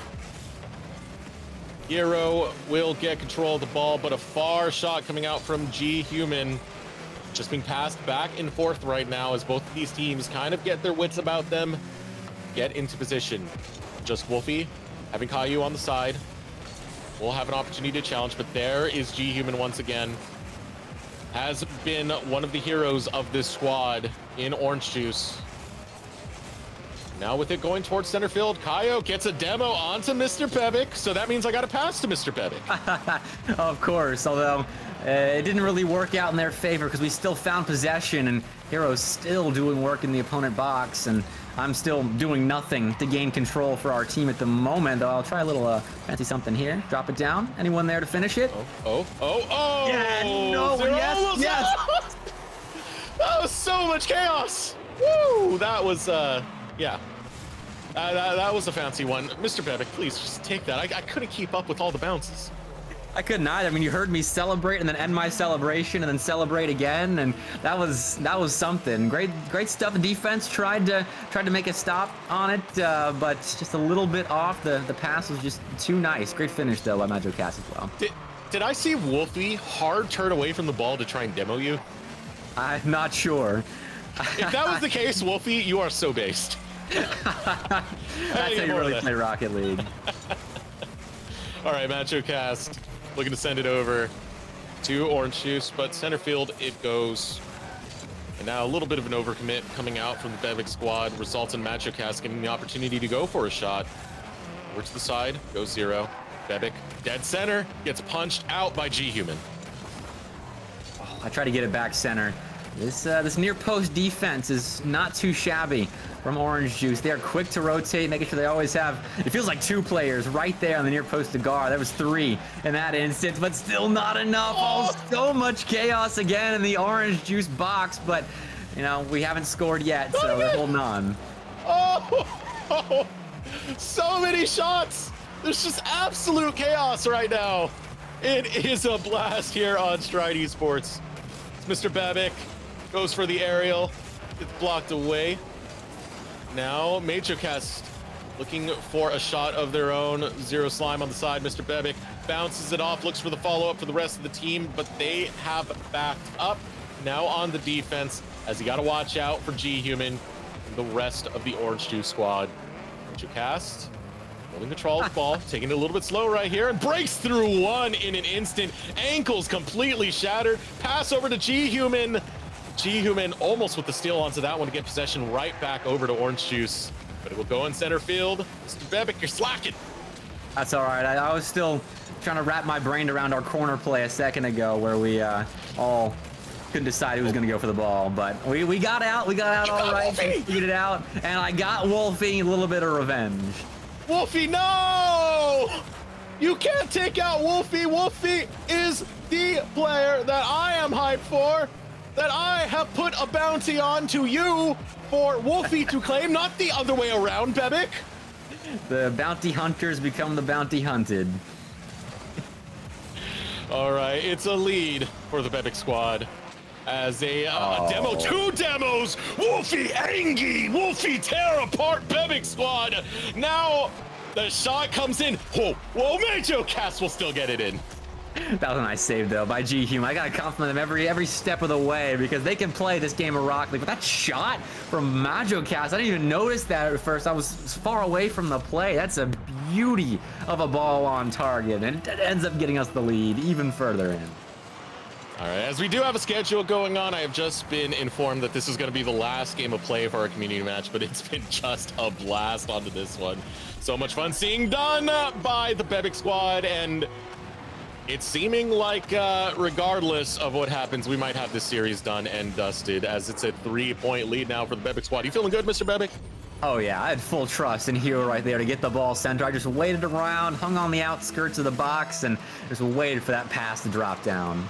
Speaker 1: Hero will get control of the ball, but a far shot coming out from G-Human. Just being passed back and forth right now as both of these teams kind of get their wits about them, get into position. Just Wolfie having Caillou on the side. We'll have an opportunity to challenge, but there is G-Human once again. Has been one of the heroes of this squad in Orange Juice. Now with it going towards center field, Kaio gets a demo onto Mr. Bebic, so that means I got to pass to Mr. Bebic.
Speaker 2: Of course, although it didn't really work out in their favor because we still found possession and Hero's still doing work in the opponent box, and I'm still doing nothing to gain control for our team at the moment, though I'll try a little fancy something here. Drop it down. Anyone there to finish it?
Speaker 1: Oh.
Speaker 2: Yeah, no, yes.
Speaker 1: That was so much chaos. Woo! That was, yeah. That was a fancy one. Mr. Bebic, please just take that. I couldn't keep up with all the bounces.
Speaker 2: I couldn't either. I mean, you heard me celebrate and then end my celebration and then celebrate again, and that was something. Great stuff. The defense tried to make a stop on it, but just a little bit off. The pass was just too nice. Great finish though by MajoCast as well.
Speaker 1: Did I see Wolfie hard turn away from the ball to try and demo you?
Speaker 2: I'm not sure.
Speaker 1: If that was the case, Wolfie, you are so based.
Speaker 2: That's how you really play Rocket League.
Speaker 1: All right, MajoCast looking to send it over to Orange Juice, but center field it goes. And now a little bit of an overcommit coming out from the Bebic squad results in MajoCast getting the opportunity to go for a shot. Over to the side, goes zero. Bebic, dead center, gets punched out by G-Human.
Speaker 2: Oh, I try to get it back center. This near post defense is not too shabby from Orange Juice. They are quick to rotate, making sure they always have, it feels like 2 players right there on the near post to guard. There was 3 in that instance, but still not enough. Oh, so much chaos again in the Orange Juice box, but you know, we haven't scored yet, so they're holding on.
Speaker 1: Oh, so many shots. There's just absolute chaos right now. It is a blast here on Stride Esports. It's Mr. Bebic. Goes for the aerial. It's blocked away. Now MajoCast looking for a shot of their own. Zero Slime on the side. Mr. Bebic bounces it off, looks for the follow-up for the rest of the team, but they have backed up. Now on the defense, as you got to watch out for G-Human and the rest of the Orange Juice squad. MajoCast holding control of the ball, taking it a little bit slow right here, and breaks through one in an instant. Ankles completely shattered. Pass over to G-Human. G-Human almost with the steal onto that one to get possession right back over to Orange Juice. But it will go in center field. Mr. Bebic, you're slacking.
Speaker 2: That's all right. I was still trying to wrap my brain around our corner play a second ago where we all couldn't decide who was going to go for the ball. But we got out. We got out all right. Figured it out. And I got Wolfie a little bit of revenge.
Speaker 1: Wolfie, no! You can't take out Wolfie. Wolfie is the player that I am hyped for, that I have put a bounty on to you for Wolfie to claim, not the other way around, Bebic.
Speaker 2: The bounty hunters become the bounty hunted.
Speaker 1: All right, it's a lead for the Bebic squad. As a demo, 2 demos, Wolfie Angie, Wolfie tear apart Bebic squad. Now the shot comes in. Whoa, MajoCast will still get it in.
Speaker 2: That was a nice save though by G-Human. I gotta compliment them every step of the way because they can play this game of Rocket League. But that shot from MajoCast, I didn't even notice that at first. I was far away from the play. That's a beauty of a ball on target, and it ends up getting us the lead even further in.
Speaker 1: All right, as we do have a schedule going on, I have just been informed that this is going to be the last game of play for our community match, but it's been just a blast onto this one. So much fun seeing done by the Bebic squad, and it's seeming like regardless of what happens, we might have this series done and dusted, as it's a 3-point lead now for the Bebic squad. You feeling good, Mr. Bebic?
Speaker 2: Oh yeah, I had full trust in Hero right there to get the ball center. I just waited around, hung on the outskirts of the box, and just waited for that pass to drop down.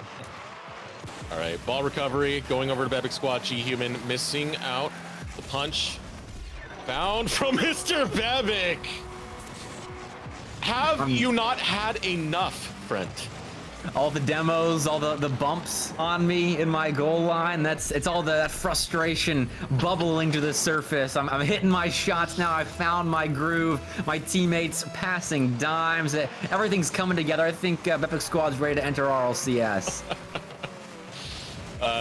Speaker 1: All right, ball recovery, going over to Bebic squad. G-Human missing out. The punch found from Mr. Bebic. Have you not had enough, friend?
Speaker 2: All the demos, all the bumps on me in my goal line, it's all the frustration bubbling to the surface. I'm hitting my shots now. I found my groove. My teammates passing dimes. Everything's coming together. I think Bebic squad's ready to enter RLCS.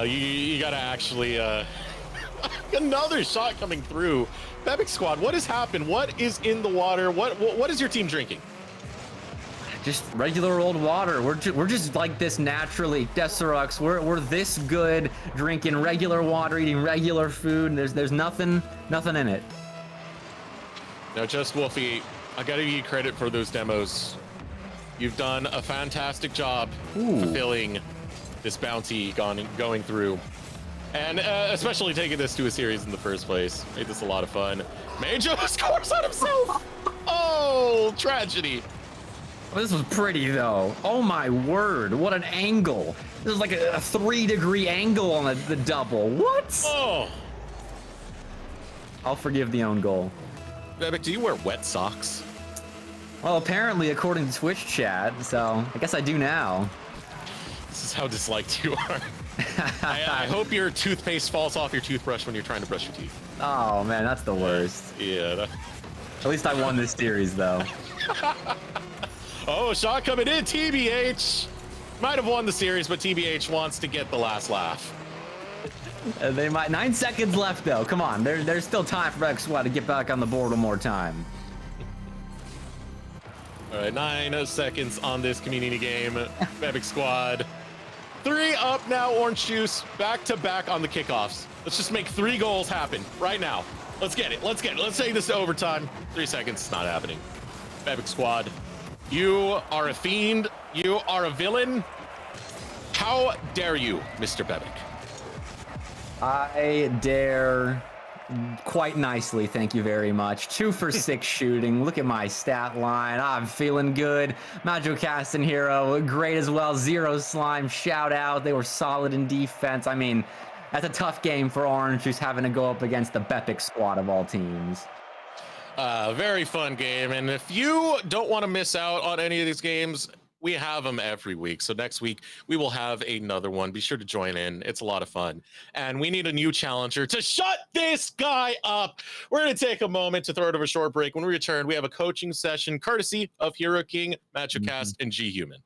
Speaker 1: You gotta actually another shot coming through. Bebic squad, what has happened? What is in the water? What is your team drinking?
Speaker 2: Just regular old water. We're just like this naturally, Deserux. We're this good drinking regular water, eating regular food. And there's nothing in it.
Speaker 1: Now, just Wolfie, I gotta give you credit for those demos. You've done a fantastic job fulfilling this bounty going through. And especially taking this to a series in the first place. Made this a lot of fun. Majo scores on himself! Oh, tragedy.
Speaker 2: This was pretty, though. Oh, my word. What an angle. This is like a 3-degree angle on the double. What?
Speaker 1: Oh.
Speaker 2: I'll forgive the own goal.
Speaker 1: Bebek, do you wear wet socks?
Speaker 2: Well, apparently, according to Twitch chat, so I guess I do now.
Speaker 1: This is how disliked you are. I hope your toothpaste falls off your toothbrush when you're trying to brush your teeth.
Speaker 2: Oh, man, that's the worst.
Speaker 1: Yeah.
Speaker 2: At least I won this series, though.
Speaker 1: Oh, shot coming in, TBH. Might have won the series, but TBH wants to get the last laugh.
Speaker 2: They might. 9 seconds left, though. Come on, there's still time for X Squad to get back on the board one more time.
Speaker 1: All right, 9 seconds on this community game. Bebek Squad. 3 up now, Orange Juice. Back to back on the kickoffs. Let's just make 3 goals happen right now. Let's get it. Let's get it. Let's take this to overtime. 3 seconds. It's not happening. Bebek Squad. You are a fiend. You are a villain. How dare you, Mr. Bebek?
Speaker 2: I dare quite nicely, thank you very much. 2 for 6 shooting. Look at my stat line. I'm feeling good. Majo Casting Hero, great as well. 0 slime, shout out. They were solid in defense. I mean, that's a tough game for Orange, who's having to go up against the Bebek Squad of all teams.
Speaker 1: Very fun game. And if you don't want to miss out on any of these games, we have them every week. So next week, we will have another one. Be sure to join in. It's a lot of fun. And we need a new challenger to shut this guy up. We're going to take a moment to throw it over a short break. When we return, we have a coaching session courtesy of Hero King, MachoCast, and G Human.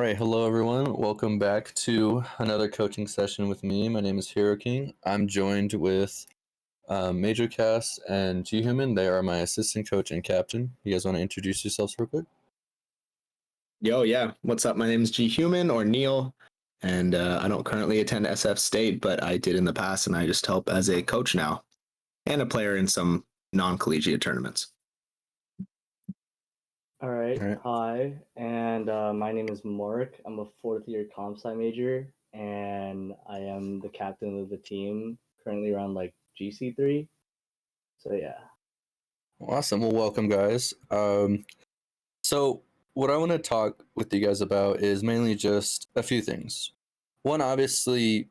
Speaker 3: right, hello everyone. Welcome back to another coaching session with me. My name is Hero King. I'm joined with Major Cass and G Human. They are my assistant coach and captain. You guys want to introduce yourselves real quick?
Speaker 4: Yo, yeah. What's up? My name is G Human or Neil, and I don't currently attend SF State, but I did in the past, and I just help as a coach now and a player in some non-collegiate tournaments.
Speaker 5: All right. Hi, and my name is Mark. I'm a fourth-year comp sci major, and I am the captain of the team. Currently around like GC3. So yeah.
Speaker 3: Awesome. Well, welcome, guys. So what I want to talk with you guys about is mainly just a few things. One, obviously,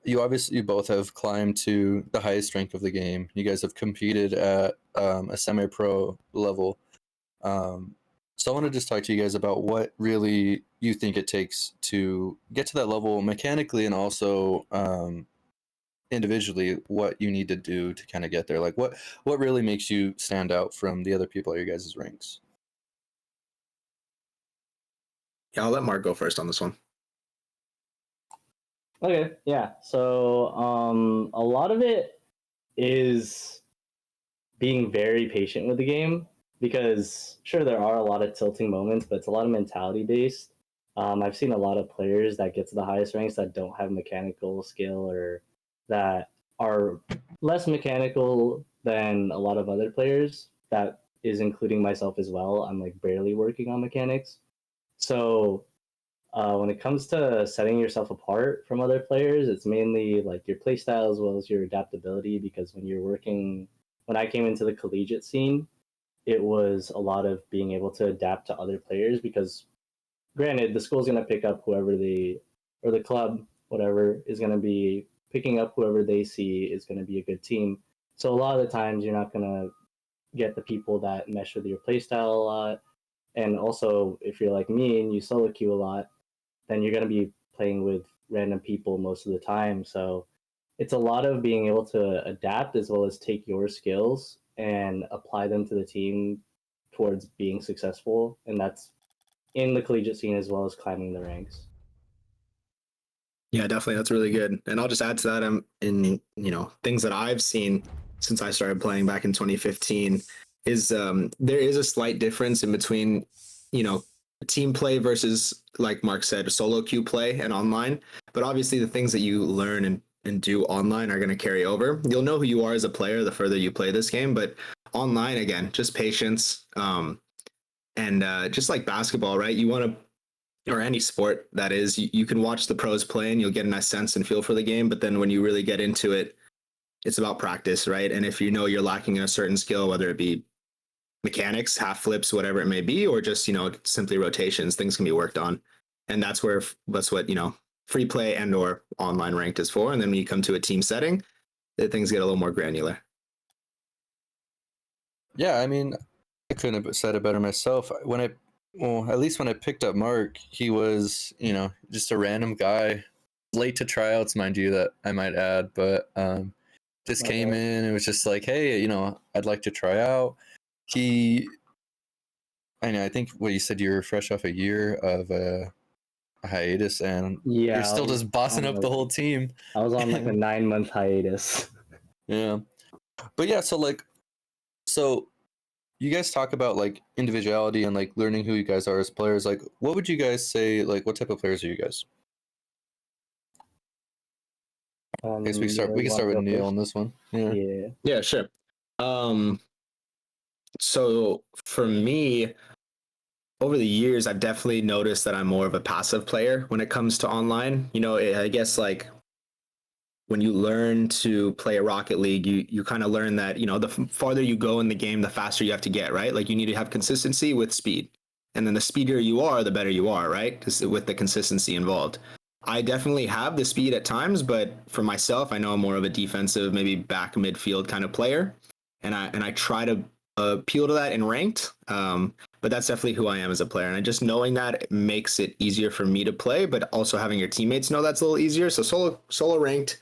Speaker 3: you both have climbed to the highest rank of the game. You guys have competed at a semi-pro level. So I want to just talk to you guys about what really you think it takes to get to that level mechanically and also individually, what you need to do to kind of get there. Like what really makes you stand out from the other people at your guys' ranks?
Speaker 4: Yeah, I'll let Mark go first on this one.
Speaker 5: Okay. Yeah. So a lot of it is being very patient with the game, because sure, there are a lot of tilting moments, but it's a lot of mentality based. I've seen a lot of players that get to the highest ranks that don't have mechanical skill, or that are less mechanical than a lot of other players. That is including myself as well. I'm like barely working on mechanics. So when it comes to setting yourself apart from other players, it's mainly like your playstyle as well as your adaptability, because when I came into the collegiate scene, it was a lot of being able to adapt to other players, because granted, the school's going to pick up or the club, whatever, is going to be picking up whoever they see is going to be a good team. So a lot of the times you're not going to get the people that mesh with your playstyle a lot. And also, if you're like me and you solo queue a lot, then you're going to be playing with random people most of the time. So it's a lot of being able to adapt as well as take your skills and apply them to the team towards being successful. And that's in the collegiate scene as well as climbing the ranks.
Speaker 4: Yeah, definitely. That's really good. And I'll just add to that, in things that I've seen since I started playing back in 2015 is there is a slight difference in between, team play versus, like Mark said, solo queue play and online. But obviously the things that you learn and do online are going to carry over. You'll know who you are as a player the further you play this game, but online, again, just patience. And just like basketball, right? You want to, or any sport that is, you can watch the pros play and you'll get a nice sense and feel for the game. But then when you really get into it, it's about practice, right? And if you know you're lacking in a certain skill, whether it be mechanics, half flips, whatever it may be, or just, simply rotations, things can be worked on. And that's what, free play and or online ranked is for. And then when you come to a team setting, things get a little more granular.
Speaker 3: Yeah, I mean, I couldn't have said it better myself. At least when I picked up Mark, he was, just a random guy, late to tryouts, mind you, that I might add, but just came in and was just like, hey, I'd like to try out. I think what you said, you're fresh off a year of a hiatus, and you're still just bossing up the whole team.
Speaker 5: I was on like a 9-month hiatus.
Speaker 3: Yeah. But yeah, so you guys talk about like individuality and like learning who you guys are as players. Like, what would you guys say, like, what type of players are you guys? I guess we can start with Neil on this one.
Speaker 4: Yeah, sure. So for me, over the years, I've definitely noticed that I'm more of a passive player when it comes to online. I guess like when you learn to play a Rocket League, you kind of learn that, the farther you go in the game, the faster you have to get, right? Like you need to have consistency with speed. And then the speedier you are, the better you are, right? With the consistency involved. I definitely have the speed at times, but for myself, I know I'm more of a defensive, maybe back midfield kind of player. And I try to appeal to that in ranked. But that's definitely who I am as a player. And just knowing that makes it easier for me to play, but also having your teammates know that's a little easier. So solo ranked,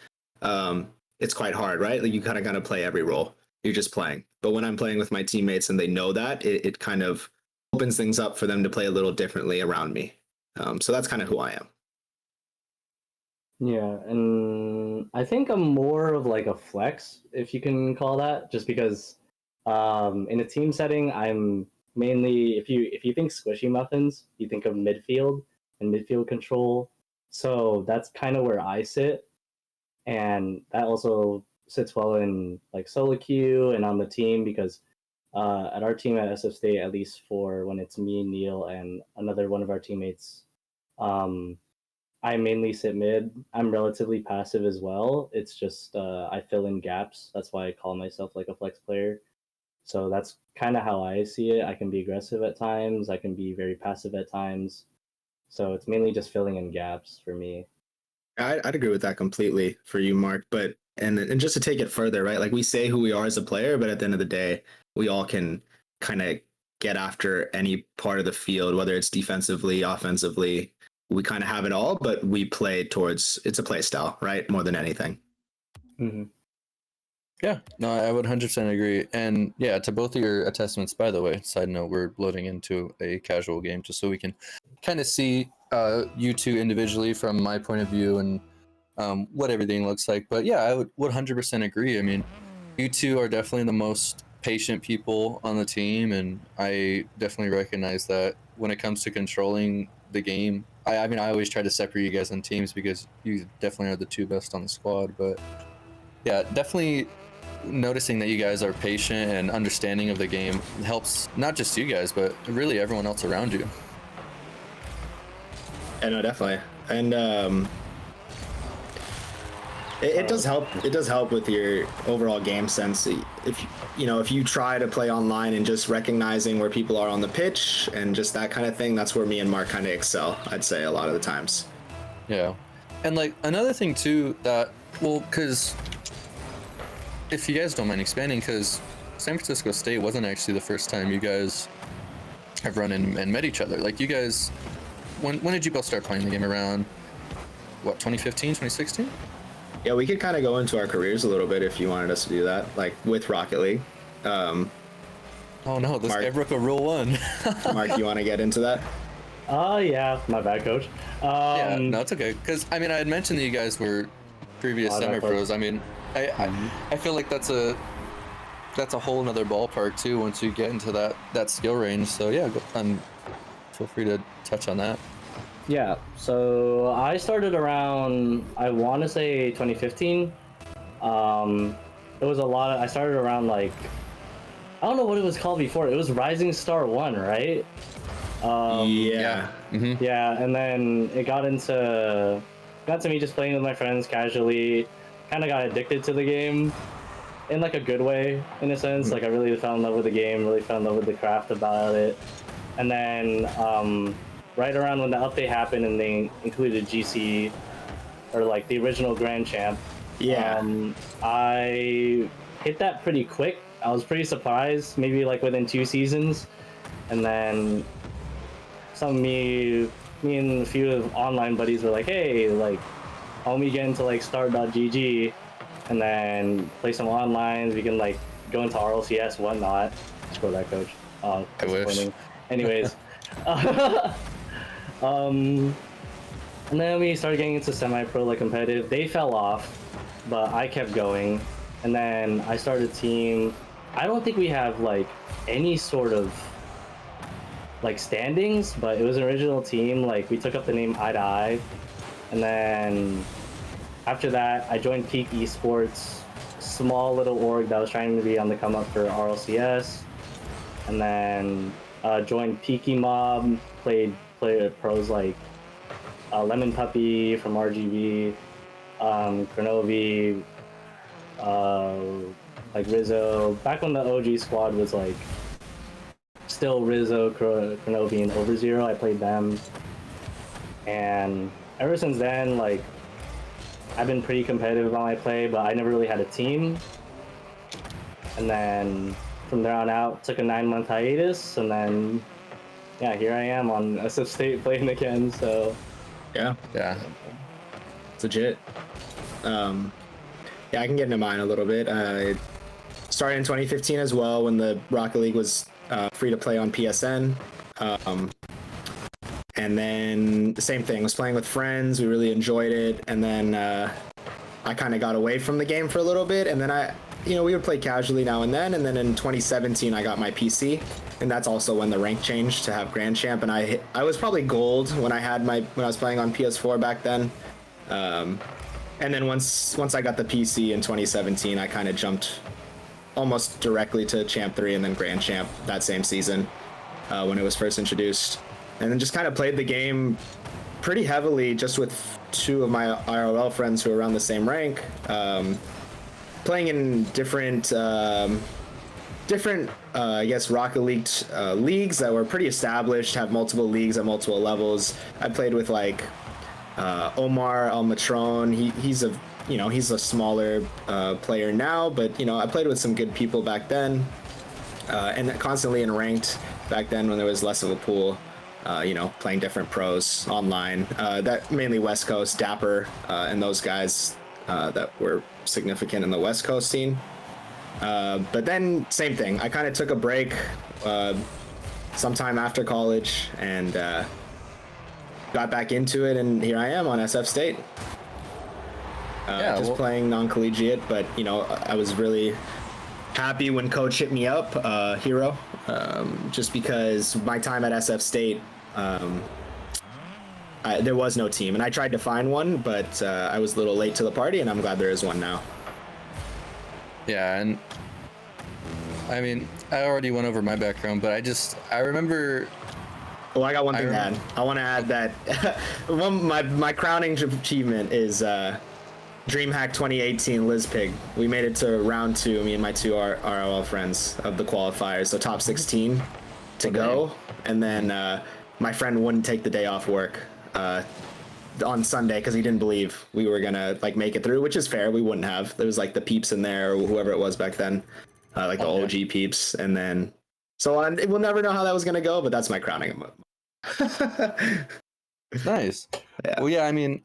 Speaker 4: it's quite hard, right? Like you kind of got to play every role. You're just playing. But when I'm playing with my teammates and they know that, it kind of opens things up for them to play a little differently around me. So that's kind of who I am.
Speaker 5: Yeah, and I think I'm more of like a flex, if you can call that, just because in a team setting, I'm mainly if you think squishy muffins, you think of midfield and midfield control. So that's kind of where I sit, and that also sits well in like solo queue and on the team because at our team at SF State, at least for when it's me, Neil, and another one of our teammates, I mainly sit mid. I'm relatively passive as well. It's just I fill in gaps. That's why I call myself like a flex player. So that's kind of how I see it. I can be aggressive at times. I can be very passive at times. So it's mainly just filling in gaps for me.
Speaker 4: I'd agree with that completely for you, Mark. But and just to take it further, right? Like we say who we are as a player, but at the end of the day, we all can kind of get after any part of the field, whether it's defensively, offensively. We kind of have it all, but we play towards it's a play style, right? More than anything.
Speaker 5: Mm-hmm.
Speaker 3: Yeah, no, I would 100% agree. And yeah, to both of your attestments, by the way, side note, we're loading into a casual game just so we can kind of see you two individually from my point of view and what everything looks like. But yeah, I would 100% agree. I mean, you two are definitely the most patient people on the team, and I definitely recognize that when it comes to controlling the game. I mean, I always try to separate you guys in teams because you definitely are the two best on the squad. But yeah, definitely noticing that you guys are patient and understanding of the game helps not just you guys, but really everyone else around you.
Speaker 4: Yeah, no, definitely. And it does help. It does help with your overall game sense. If if you try to play online and just recognizing where people are on the pitch and just that kind of thing, that's where me and Mark kind of excel, I'd say, a lot of the times.
Speaker 3: Yeah. And like another thing too that, well, because if you guys don't mind expanding, because San Francisco State wasn't actually the first time you guys have run in and met each other. Like you guys, when did you both start playing the game? Around what, 2015, 2016?
Speaker 4: Yeah, we could kind of go into our careers a little bit if you wanted us to do that, like with Rocket League.
Speaker 3: Oh no, this
Speaker 4: Mark-
Speaker 3: guy broke a rule one.
Speaker 4: Mark, you want to get into that?
Speaker 5: Yeah, my bad, coach.
Speaker 3: Yeah, no, it's okay. Because I mean, I had mentioned that you guys were previous semi-pros. I mean, I feel like that's a whole nother ballpark too once you get into that skill range. So yeah, feel free to touch on that.
Speaker 5: Yeah, so I started around, I want to say 2015. It was I started around like, I don't know what it was called before. It was Rising Star 1, right?
Speaker 4: Yeah.
Speaker 3: Mm-hmm.
Speaker 5: Yeah, and then it got to me just playing with my friends casually. Kind of got addicted to the game in like a good way, in a sense. Like I really fell in love with the game, really fell in love with the craft about it. And then right around when the update happened and they included GC, or like the original Grand Champ, I hit that pretty quick. I was pretty surprised, maybe like within 2 seasons. And then me and a few of online buddies were like, hey, like, help me get into like start.gg and then play some online. We can like go into RLCS, whatnot. Scroll that, coach.
Speaker 3: I wish.
Speaker 5: Anyways. And then we started getting into semi-pro, like competitive. They fell off, but I kept going. And then I started a team. I don't think we have like any sort of like standings, but it was an original team. Like we took up the name Eye to Eye. And then after that, I joined Peak Esports, small little org that was trying to be on the come up for RLCS. And then joined Peaky Mob, played pros like Lemon Puppy from RGB, Cronovi, like Rizzo. Back when the OG squad was like still Rizzo, Cronovi, and Overzero, I played them. And ever since then, like, I've been pretty competitive on my play, but I never really had a team. And then from there on out, took a 9-month hiatus, and then yeah, here I am on SF State playing again. So
Speaker 4: Yeah, it's legit. Yeah, I can get into mine a little bit. I started in 2015 as well when the Rocket League was free to play on PSN. And then the same thing, was playing with friends. We really enjoyed it. And then I kind of got away from the game for a little bit. And then we would play casually now and then. And then in 2017, I got my PC. And that's also when the rank changed to have Grand Champ. And I was probably gold when I was playing on PS4 back then. And then once I got the PC in 2017, I kind of jumped almost directly to Champ 3 and then Grand Champ that same season when it was first introduced. And then just kind of played the game pretty heavily just with two of my IRL friends who are around the same rank, playing in different I guess Rocket League leagues that were pretty established, have multiple leagues at multiple levels. I played with like Omar Almatron. He's a smaller player now, but I played with some good people back then, and constantly in ranked back then when there was less of a pool. Playing different pros online. That mainly West Coast, Dapper, and those guys that were significant in the West Coast scene. But then same thing. I kind of took a break sometime after college and got back into it, and here I am on SF State. Playing non-collegiate, but I was really happy when coach hit me up, Hero, just because my time at SF State, there was no team, and I tried to find one, but I was a little late to the party, and I'm glad there is one now.
Speaker 3: Yeah, and I mean, I already went over my background, but I remember.
Speaker 4: Oh, I got one thing to add. I want to add that my crowning achievement is DreamHack 2018 Liz Pig. We made it to round 2, me and my two ROL friends of the qualifiers, so top 16 to go. And then my friend wouldn't take the day off work on Sunday because he didn't believe we were gonna make it through, which is fair. We wouldn't have. There was the peeps in there, or whoever it was back then, the OG peeps, and then so on. We'll never know how that was gonna go, but that's my crowning.
Speaker 3: Nice.
Speaker 4: Yeah.
Speaker 3: Well, yeah, I mean,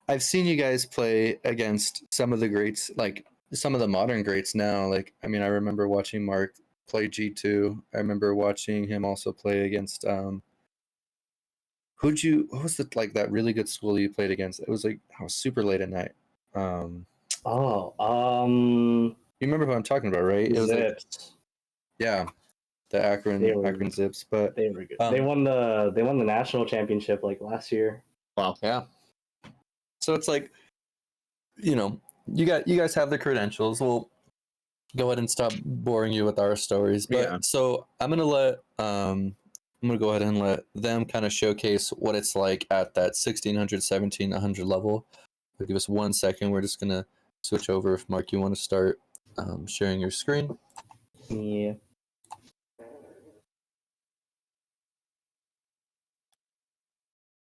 Speaker 3: I've seen you guys play against some of the greats, some of the modern greats now. I remember watching Mark play G2. I remember watching him also play against what was that really good school you played against? It was super late at night. You remember who I'm talking about, right? It was
Speaker 5: Zips.
Speaker 3: Yeah, the Akron Zips, but
Speaker 5: they were good. They won the national championship last year.
Speaker 4: Wow.
Speaker 3: Yeah. So it's you guys have the credentials. We'll go ahead and stop boring you with our stories. But
Speaker 4: Yeah.
Speaker 3: So I'm gonna go ahead and let them kind of showcase what it's like at that 1600, 1700 level. Give us 1 second. We're just gonna switch over. If Mark, you want to start sharing your screen.
Speaker 5: Yeah.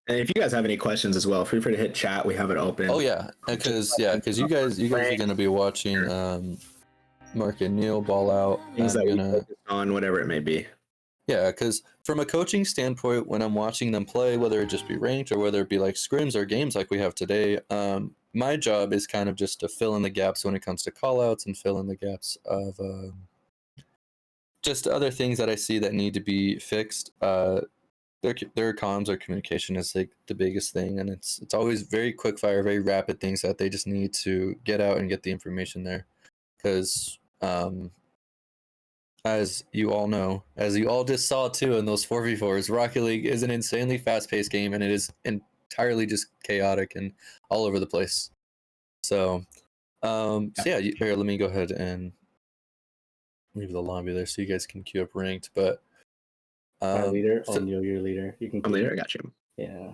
Speaker 4: And if you guys have any questions as well, feel free to hit chat. We have it open.
Speaker 3: Oh yeah, because you guys are gonna be watching Mark and Neil ball out.
Speaker 4: Things that we focus on, whatever it may be.
Speaker 3: Yeah, because from a coaching standpoint, when I'm watching them play, whether it just be ranked or whether it be scrims or games like we have today, my job is kind of just to fill in the gaps when it comes to callouts and fill in the gaps of just other things that I see that need to be fixed. Their comms or communication is the biggest thing, and it's always very quick fire, very rapid things that they just need to get out and get the information there. Because as you all know, as you all just saw too in those 4v4s, Rocket League is an insanely fast-paced game, and it is entirely just chaotic and all over the place. So, here, let me go ahead and leave the lobby there so you guys can queue up ranked. But
Speaker 5: my leader, Neil, your leader. You can.
Speaker 4: I'm leader. I got you.
Speaker 5: Yeah.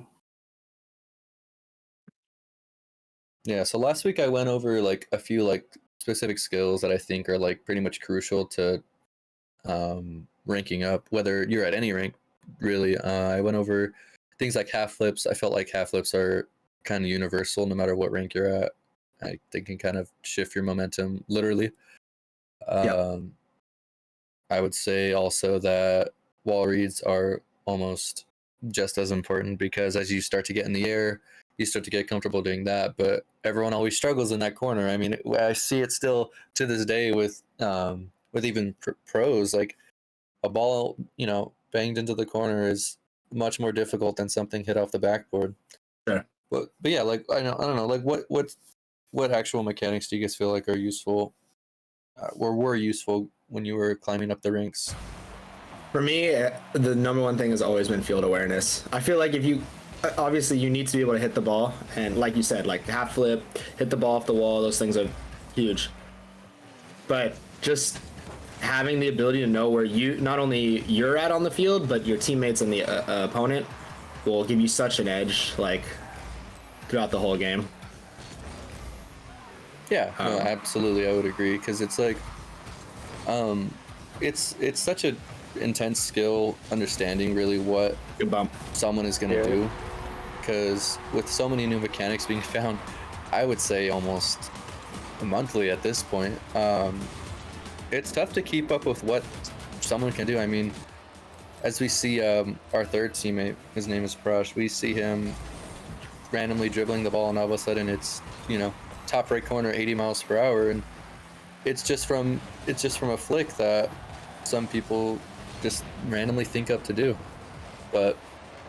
Speaker 3: Yeah. So last week I went over a few specific skills that I think are pretty much crucial to ranking up, whether you're at any rank, really. I went over things like half flips. I felt like half flips are kind of universal no matter what rank you're at. They can kind of shift your momentum, literally. I would say also that wall reads are almost just as important, because as you start to get in the air, you start to get comfortable doing that, but everyone always struggles in that corner. I mean, I see it still to this day with even pros. A ball, banged into the corner is much more difficult than something hit off the backboard.
Speaker 4: Sure.
Speaker 3: But yeah, like I don't know, like what actual mechanics do you guys feel like are useful, or were useful when you were climbing up the ranks?
Speaker 4: For me, the number one thing has always been field awareness. I feel like if you, obviously you need to be able to hit the ball, and like you said, like half flip, hit the ball off the wall, those things are huge. But just having the ability to know where not only you're at on the field, but your teammates and the opponent will give you such an edge, like throughout the whole game.
Speaker 3: Yeah, no, absolutely, I would agree, because it's like, it's such a intense skill understanding really what
Speaker 4: Good bump.
Speaker 3: someone is going to do, because with so many new mechanics being found, I would say almost monthly at this point, it's tough to keep up with what someone can do. I mean, as we see our third teammate, his name is Prash, we see him randomly dribbling the ball, and all of a sudden it's, you know, top right corner 80 miles per hour, and it's just from a flick that some people just randomly think up to do. But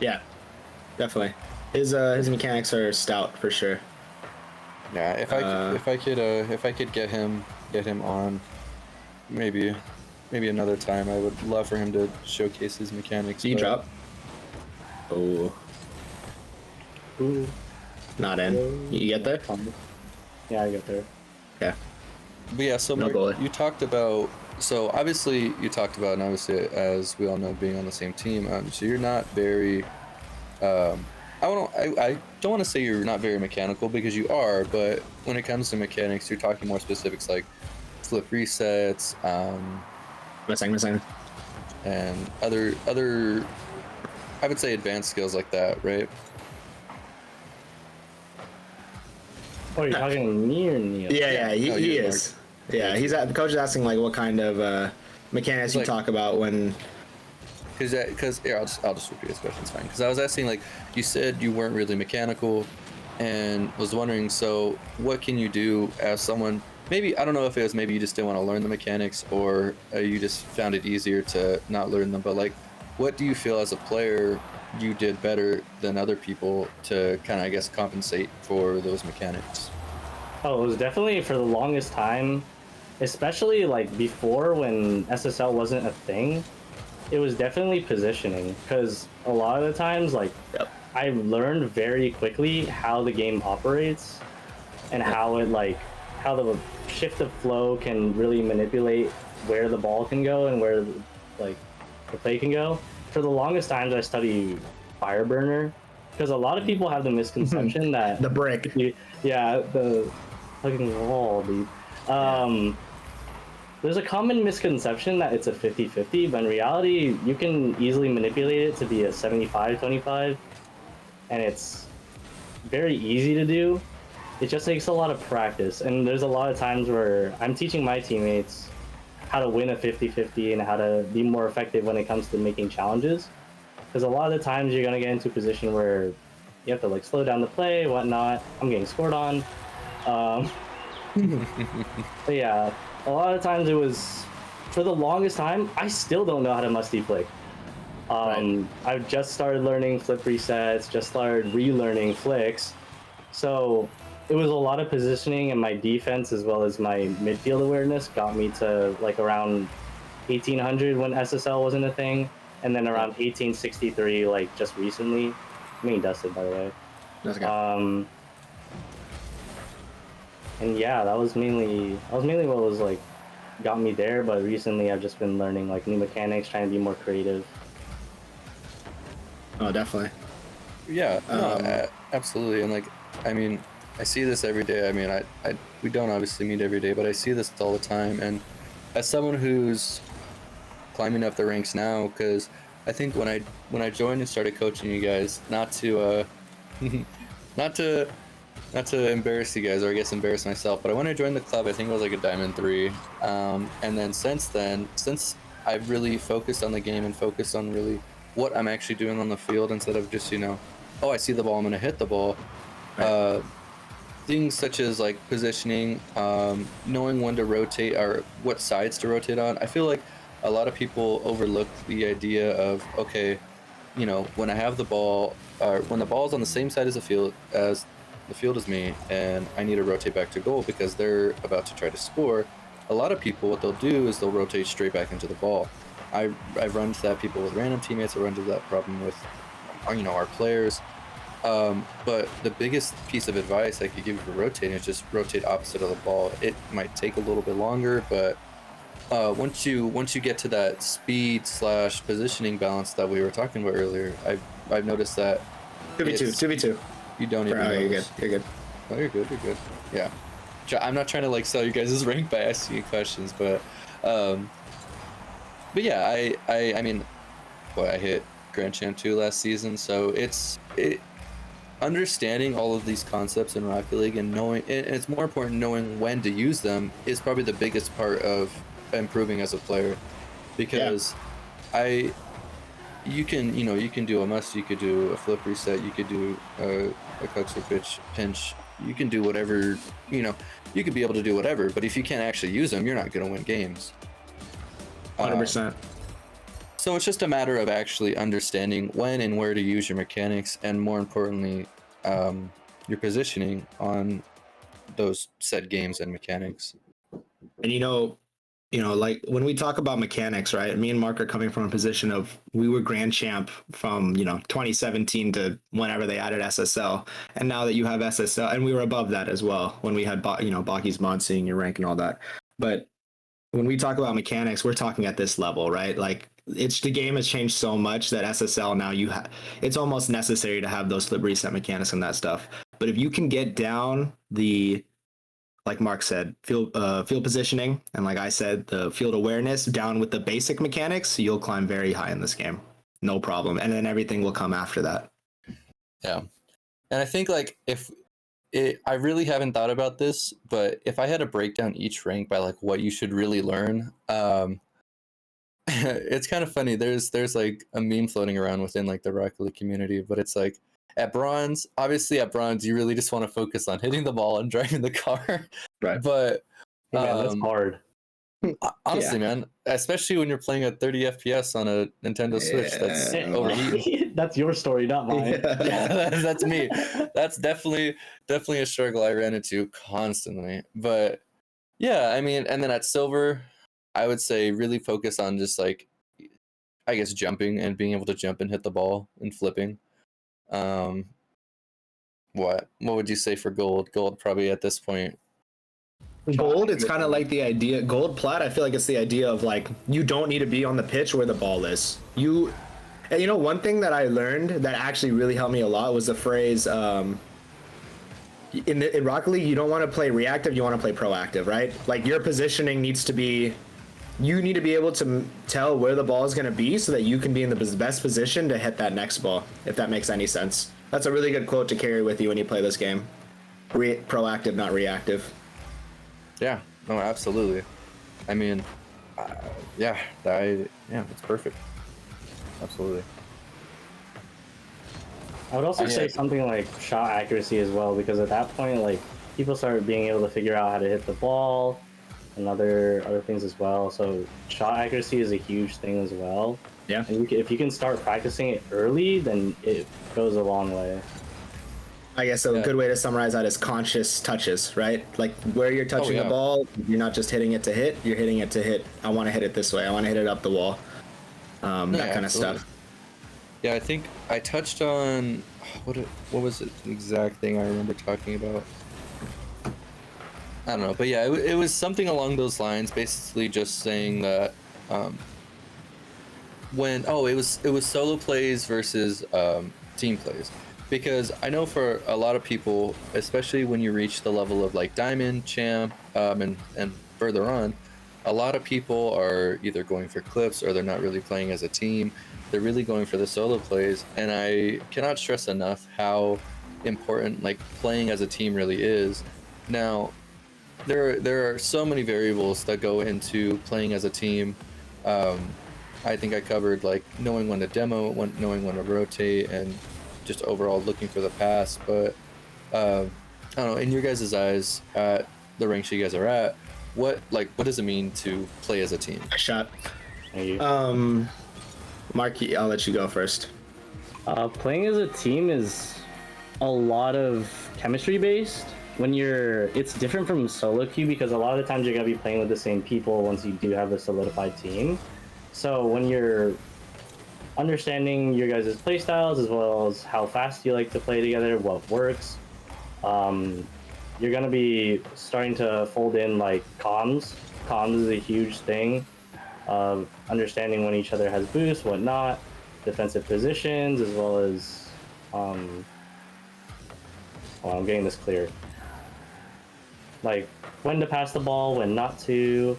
Speaker 4: Yeah, definitely. His mechanics are stout for sure.
Speaker 3: yeah, if I could get him on, maybe another time, I would love for him to showcase his mechanics.
Speaker 4: Do you drop? Oh,
Speaker 5: Ooh.
Speaker 4: not in. You get there?
Speaker 5: Yeah, I get there.
Speaker 4: Okay.
Speaker 3: But yeah, so
Speaker 4: No
Speaker 3: Mark,
Speaker 4: bullet.
Speaker 3: you talked about, and obviously as we all know, being on the same team, so you're not very, I don't want to say you're not very mechanical, because you are, but when it comes to mechanics, you're talking more specifics like flip resets,
Speaker 4: Missing.
Speaker 3: and other, I would say advanced skills like that, right?
Speaker 5: Oh, you're talking to me or Neil?
Speaker 4: Yeah,
Speaker 3: No,
Speaker 4: he
Speaker 3: you,
Speaker 4: is. Yeah, the coach is asking like what kind of mechanics you
Speaker 3: Like-
Speaker 4: talk about when.
Speaker 3: Because here, I'll just repeat this question. It's fine. Because I was asking, like, you said you weren't really mechanical, and was wondering, so what can you do as someone? Maybe, I don't know if it was maybe you just didn't want to learn the mechanics, or you just found it easier to not learn them. But like, what do you feel as a player you did better than other people to kind of, I guess, compensate for those mechanics?
Speaker 5: Oh, it was definitely for the longest time, especially like before when SSL wasn't a thing. It was definitely positioning, because a lot of the times, like, I learned very quickly how the game operates and how the shift of flow can really manipulate where the ball can go and where like the play can go. For the longest times, I studied Fireburner, because a lot of people have the misconception that
Speaker 4: The brick.
Speaker 5: the fucking wall, dude. There's a common misconception that it's a 50-50, but in reality, you can easily manipulate it to be a 75-25, and it's very easy to do. It just takes a lot of practice, and there's a lot of times where I'm teaching my teammates how to win a 50-50 and how to be more effective when it comes to making challenges. Because a lot of the times you're going to get into a position where you have to like slow down the play, whatnot. I'm getting scored on. But yeah, a lot of times it was, for the longest time, I still don't know how to musty flick. I've just started learning flip resets, just started relearning flicks. So it was a lot of positioning, and my defense as well as my midfield awareness got me to like around 1800 when SSL wasn't a thing, and then around 1863 like just recently. I'm being dusted, by the way.
Speaker 4: That's good.
Speaker 5: And yeah, that was mainly what was like got me there. But recently I've just been learning like new mechanics, trying to be more creative.
Speaker 4: Oh, definitely.
Speaker 3: Yeah, no, absolutely. And like, I mean, I see this every day. I mean, we don't obviously meet every day, but I see this all the time. And as someone who's climbing up the ranks now, because I think when I joined and started coaching you guys, not to embarrass you guys, or I guess embarrass myself, but when I joined the club, I think it was like a Diamond 3. And then since I've really focused on the game and focused on really what I'm actually doing on the field, instead of just, oh, I see the ball, I'm going to hit the ball. Things such as like positioning, knowing when to rotate or what sides to rotate on. I feel like a lot of people overlook the idea of, okay, you know, when I have the ball, or when the ball is on the same side as the field as me, and I need to rotate back to goal because they're about to try to score, a lot of people, what they'll do is they'll rotate straight back into the ball. I've run into that people with random teammates. I run into that problem with, you know, our players. But the biggest piece of advice I could give you for rotating is just rotate opposite of the ball. It might take a little bit longer, but once you get to that speed / positioning balance that we were talking about earlier, I've noticed that
Speaker 4: 2v2.
Speaker 3: You don't even.
Speaker 4: You're good. You're good.
Speaker 3: Oh, you're good. You're good. Yeah. I'm not trying to like sell you guys' rank by asking you questions, but yeah, I mean, I hit Grand Champ 2 last season, so understanding all of these concepts in Rocket League and knowing, and it's more important knowing when to use them is probably the biggest part of improving as a player, because you can do a must, you could do a flip reset, you could do a cuxer pitch pinch, you can do whatever, you could be able to do whatever, but if you can't actually use them, you're not going to win games.
Speaker 4: 100%.
Speaker 3: So it's just a matter of actually understanding when and where to use your mechanics, and more importantly, your positioning on those set games and mechanics.
Speaker 4: And like when we talk about mechanics, right? Me and Mark are coming from a position of, we were Grand Champ from 2017 to whenever they added SSL, and now that you have SSL, and we were above that as well when we had Baki's mod seeing your rank and all that. But when we talk about mechanics, we're talking at this level, right? Like the game has changed so much that SSL now it's almost necessary to have those flip reset mechanics and that stuff. But if you can get down like Mark said, field positioning, and like I said, the field awareness down with the basic mechanics, you'll climb very high in this game, no problem, and then everything will come after that.
Speaker 3: Yeah, and I think like I really haven't thought about this, but if I had to break down each rank by like what you should really learn, it's kind of funny. There's like a meme floating around within like the Rocket League community, but it's like, at bronze, you really just want to focus on hitting the ball and driving the car.
Speaker 4: Right.
Speaker 3: But
Speaker 5: that's hard.
Speaker 3: Honestly, man, especially when you're playing at 30 FPS on a Nintendo Switch, that's overheating.
Speaker 5: That's your story, not mine.
Speaker 3: Yeah, that's me. That's definitely a struggle I ran into constantly. But yeah, I mean, and then at silver, I would say really focus on just like, I guess, jumping and being able to jump and hit the ball and flipping. What would you say for gold? Gold probably at this point.
Speaker 4: Gold, it's kind of like the idea. Gold, plat, I feel like it's the idea of like, you don't need to be on the pitch where the ball is. One thing that I learned that actually really helped me a lot was the phrase, in Rocket League, you don't want to play reactive, you want to play proactive, right? Like your positioning needs to be, you need to be able to tell where the ball is going to be so that you can be in the best position to hit that next ball, if that makes any sense. That's a really good quote to carry with you when you play this game. Proactive, not reactive.
Speaker 3: Yeah, no, absolutely. I mean, it's perfect. Absolutely.
Speaker 5: I would also say something like shot accuracy as well, because at that point, like, people start being able to figure out how to hit the ball and other things as well. So shot accuracy is a huge thing as well.
Speaker 4: Yeah.
Speaker 5: And if you can start practicing it early, then it goes a long way.
Speaker 4: I guess a good way to summarize that is conscious touches, right? Like where you're touching the ball, you're not just hitting it to hit, you're hitting it to hit. I want to hit it this way. I want to hit it up the wall. That kind of stuff.
Speaker 3: Yeah, I think I touched on what was it, the exact thing I remember talking about. I don't know, but yeah, it was something along those lines, basically just saying that it was solo plays versus team plays, because I know for a lot of people, especially when you reach the level of like Diamond, Champ, and further on, a lot of people are either going for clips or they're not really playing as a team. They're really going for the solo plays, and I cannot stress enough how important like playing as a team really is. Now, there are so many variables that go into playing as a team. I think I covered like knowing when to demo, knowing when to rotate, and just overall looking for the pass. But I don't know, in your guys' eyes, at the ranks you guys are at, what does it mean to play as a team?
Speaker 4: Shot.
Speaker 5: Thank you.
Speaker 4: Mark, I'll let you go first.
Speaker 5: Playing as a team is a lot of chemistry based. It's different from solo queue because a lot of the times you're gonna be playing with the same people once you do have a solidified team. So when you're understanding your guys' play styles as well as how fast you like to play together, what works, you're gonna be starting to fold in like comms. Comms is a huge thing of understanding when each other has boosts, whatnot, defensive positions, as well as I'm getting this clear. Like when to pass the ball, when not to.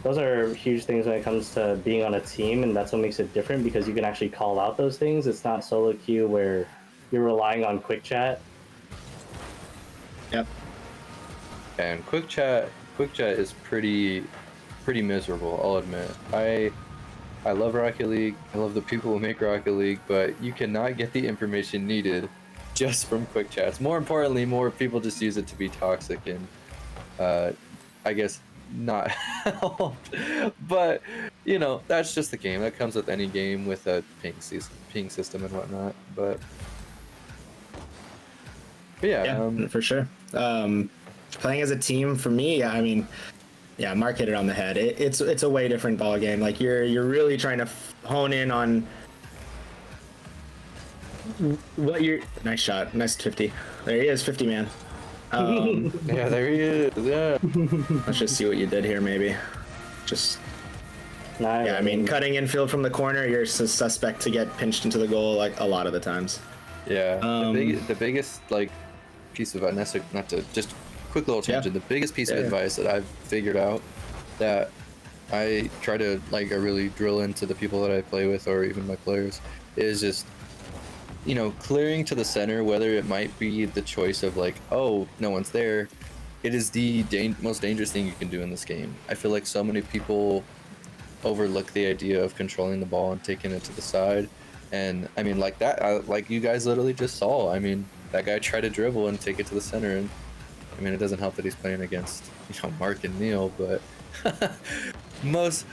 Speaker 5: Those are huge things when it comes to being on a team, and that's what makes it different because you can actually call out those things. It's not solo queue where you're relying on quick chat.
Speaker 4: Yep.
Speaker 3: And quick chat is pretty miserable, I'll admit. I love Rocket League. I love the people who make Rocket League, but you cannot get the information needed just from quick chats. More importantly, more people just use it to be toxic and I guess not help. But you know, that's just the game. That comes with any game with a ping system and whatnot. But yeah,
Speaker 4: for sure. Playing as a team for me, I mean, yeah, Mark hit it on the head. It's a way different ball game. Like you're really trying to hone in on what you're. Nice shot, nice 50. There he is, 50 man.
Speaker 3: yeah, there he is. Yeah.
Speaker 4: Let's just see what you did here, maybe. Just. Yeah, I mean, cutting infield from the corner, you're suspect to get pinched into the goal like a lot of the times.
Speaker 3: Yeah, the biggest like piece of not to just quick little tangent. The biggest piece of advice that I've figured out that I try to I really drill into the people that I play with or even my players is just, you know, clearing to the center, whether it might be the choice of like, oh, no one's there. It is the most dangerous thing you can do in this game. I feel like so many people overlook the idea of controlling the ball and taking it to the side. And I mean, like that, like you guys literally just saw. I mean, that guy tried to dribble and take it to the center, and I mean, it doesn't help that he's playing against, you know, Mark and Neil, but most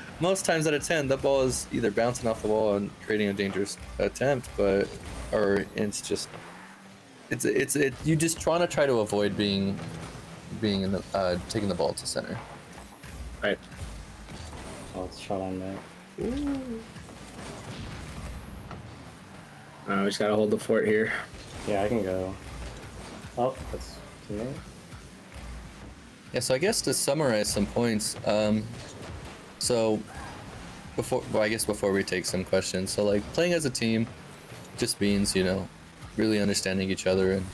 Speaker 3: times out of 10, that ball is either bouncing off the wall and creating a dangerous attempt, or it's just you just trying to avoid being in the taking the ball to center.
Speaker 4: Right.
Speaker 5: Oh, it's shot on that.
Speaker 4: We just gotta hold the fort here.
Speaker 5: Yeah, I can go. Oh, that's teammate.
Speaker 3: Yeah, so I guess to summarize some points, so before we take some questions, so like playing as a team just means, you know, really understanding each other and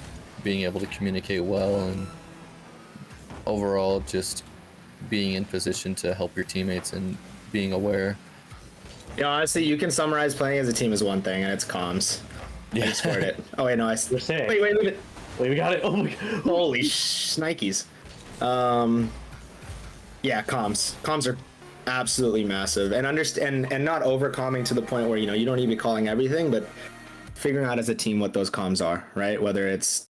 Speaker 3: being able to communicate well, and overall just being in position to help your teammates and being aware.
Speaker 4: Yeah, honestly, you can summarize playing as a team as one thing, and it's comms. Yeah, I scored it. Oh wait, no,
Speaker 5: We're safe.
Speaker 4: Wait, leave it.
Speaker 5: Wait, we got it. Oh my god.
Speaker 4: Holy shnikes. Yeah, comms. Comms are absolutely massive, and and not over calming to the point where, you know, you don't need to be calling everything, but figuring out as a team what those comms are, right? Whether it's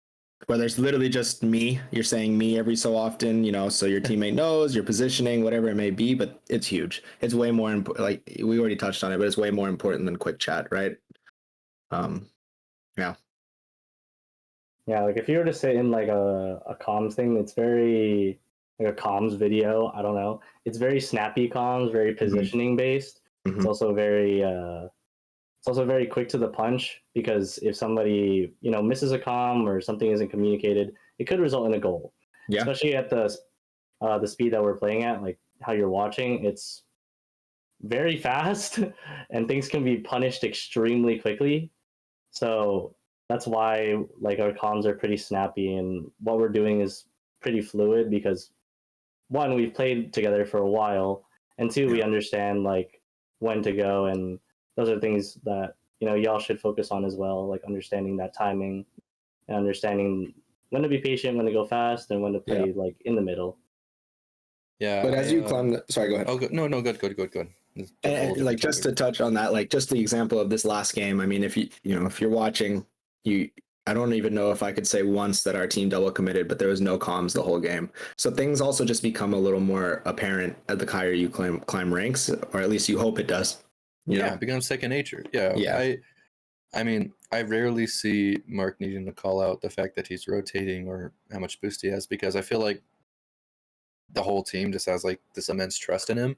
Speaker 4: literally just me, you're saying me every so often, you know, so your teammate knows your positioning, whatever it may be, but it's huge. It's way more important. Like we already touched on it, but it's way more important than quick chat, right? Yeah.
Speaker 5: Yeah, like if you were to say in like a comms thing, it's very like a comms video. I don't know. It's very snappy comms, very positioning based.
Speaker 4: Mm-hmm.
Speaker 5: It's also very quick to the punch, because if somebody, you know, misses a comm or something isn't communicated, it could result in a goal.
Speaker 4: Yeah.
Speaker 5: Especially at the speed that we're playing at, like how you're watching, it's very fast and things can be punished extremely quickly. So that's why like our comms are pretty snappy, and what we're doing is pretty fluid because one, we've played together for a while, and two, we understand like when to go, and those are things that, you know, y'all should focus on as well, like understanding that timing and understanding when to be patient, when to go fast, and when to play like in the middle.
Speaker 3: Yeah.
Speaker 4: But as you climb, sorry, go ahead.
Speaker 3: Oh, no, good.
Speaker 4: And like just to touch on that, like just the example of this last game. I mean, if if you're watching, I don't even know if I could say once that our team double committed, but there was no comms the whole game. So things also just become a little more apparent at the higher you climb ranks, or at least you hope it does.
Speaker 3: Yeah, it becomes second nature. Yeah. I mean, I rarely see Mark needing to call out the fact that he's rotating or how much boost he has, because I feel like the whole team just has like this immense trust in him.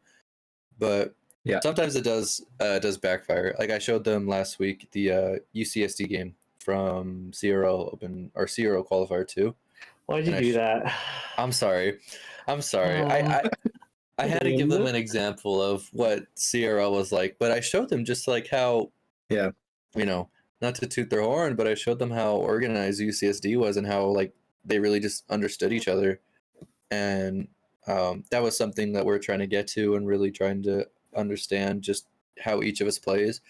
Speaker 3: But
Speaker 4: Yeah.
Speaker 3: sometimes it does backfire. Like I showed them last week the UCSD game from CRL Open or CRL Qualifier 2.
Speaker 5: Why'd you do that?
Speaker 3: I'm sorry. I had to give them an example of what CRL was like, but I showed them just like how,
Speaker 4: Yeah.
Speaker 3: you know, not to toot their horn, but I showed them how organized UCSD was and how like they really just understood each other. And that was something that we're trying to get to, and really trying to understand just how each of us plays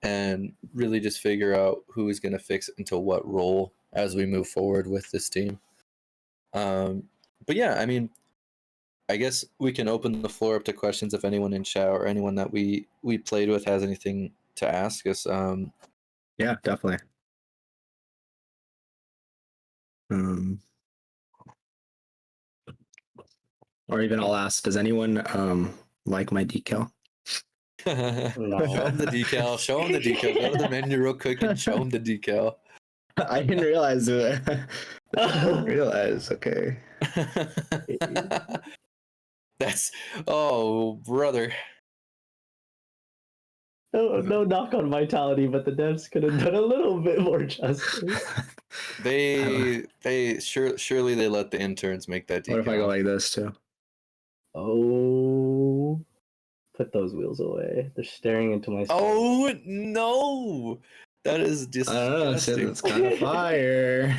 Speaker 3: and really just figure out who is going to fix into what role as we move forward with this team. But yeah, I mean, I guess we can open the floor up to questions if anyone in chat or anyone that we played with has anything to ask us.
Speaker 4: Yeah, definitely. Or even I'll ask, does anyone like my decal?
Speaker 3: Show them the decal. Show them the decal. Go to the menu real quick and show them the decal.
Speaker 4: I didn't realize it. I didn't realize. Okay.
Speaker 3: That's brother.
Speaker 5: No knock on Vitality, but the devs could have done a little bit more justice.
Speaker 3: Surely they let the interns make that decal.
Speaker 4: What if I go like this too?
Speaker 5: Oh, put those wheels away. They're staring into my soul.
Speaker 3: Oh no, that is disgusting.
Speaker 4: It's kind of fire.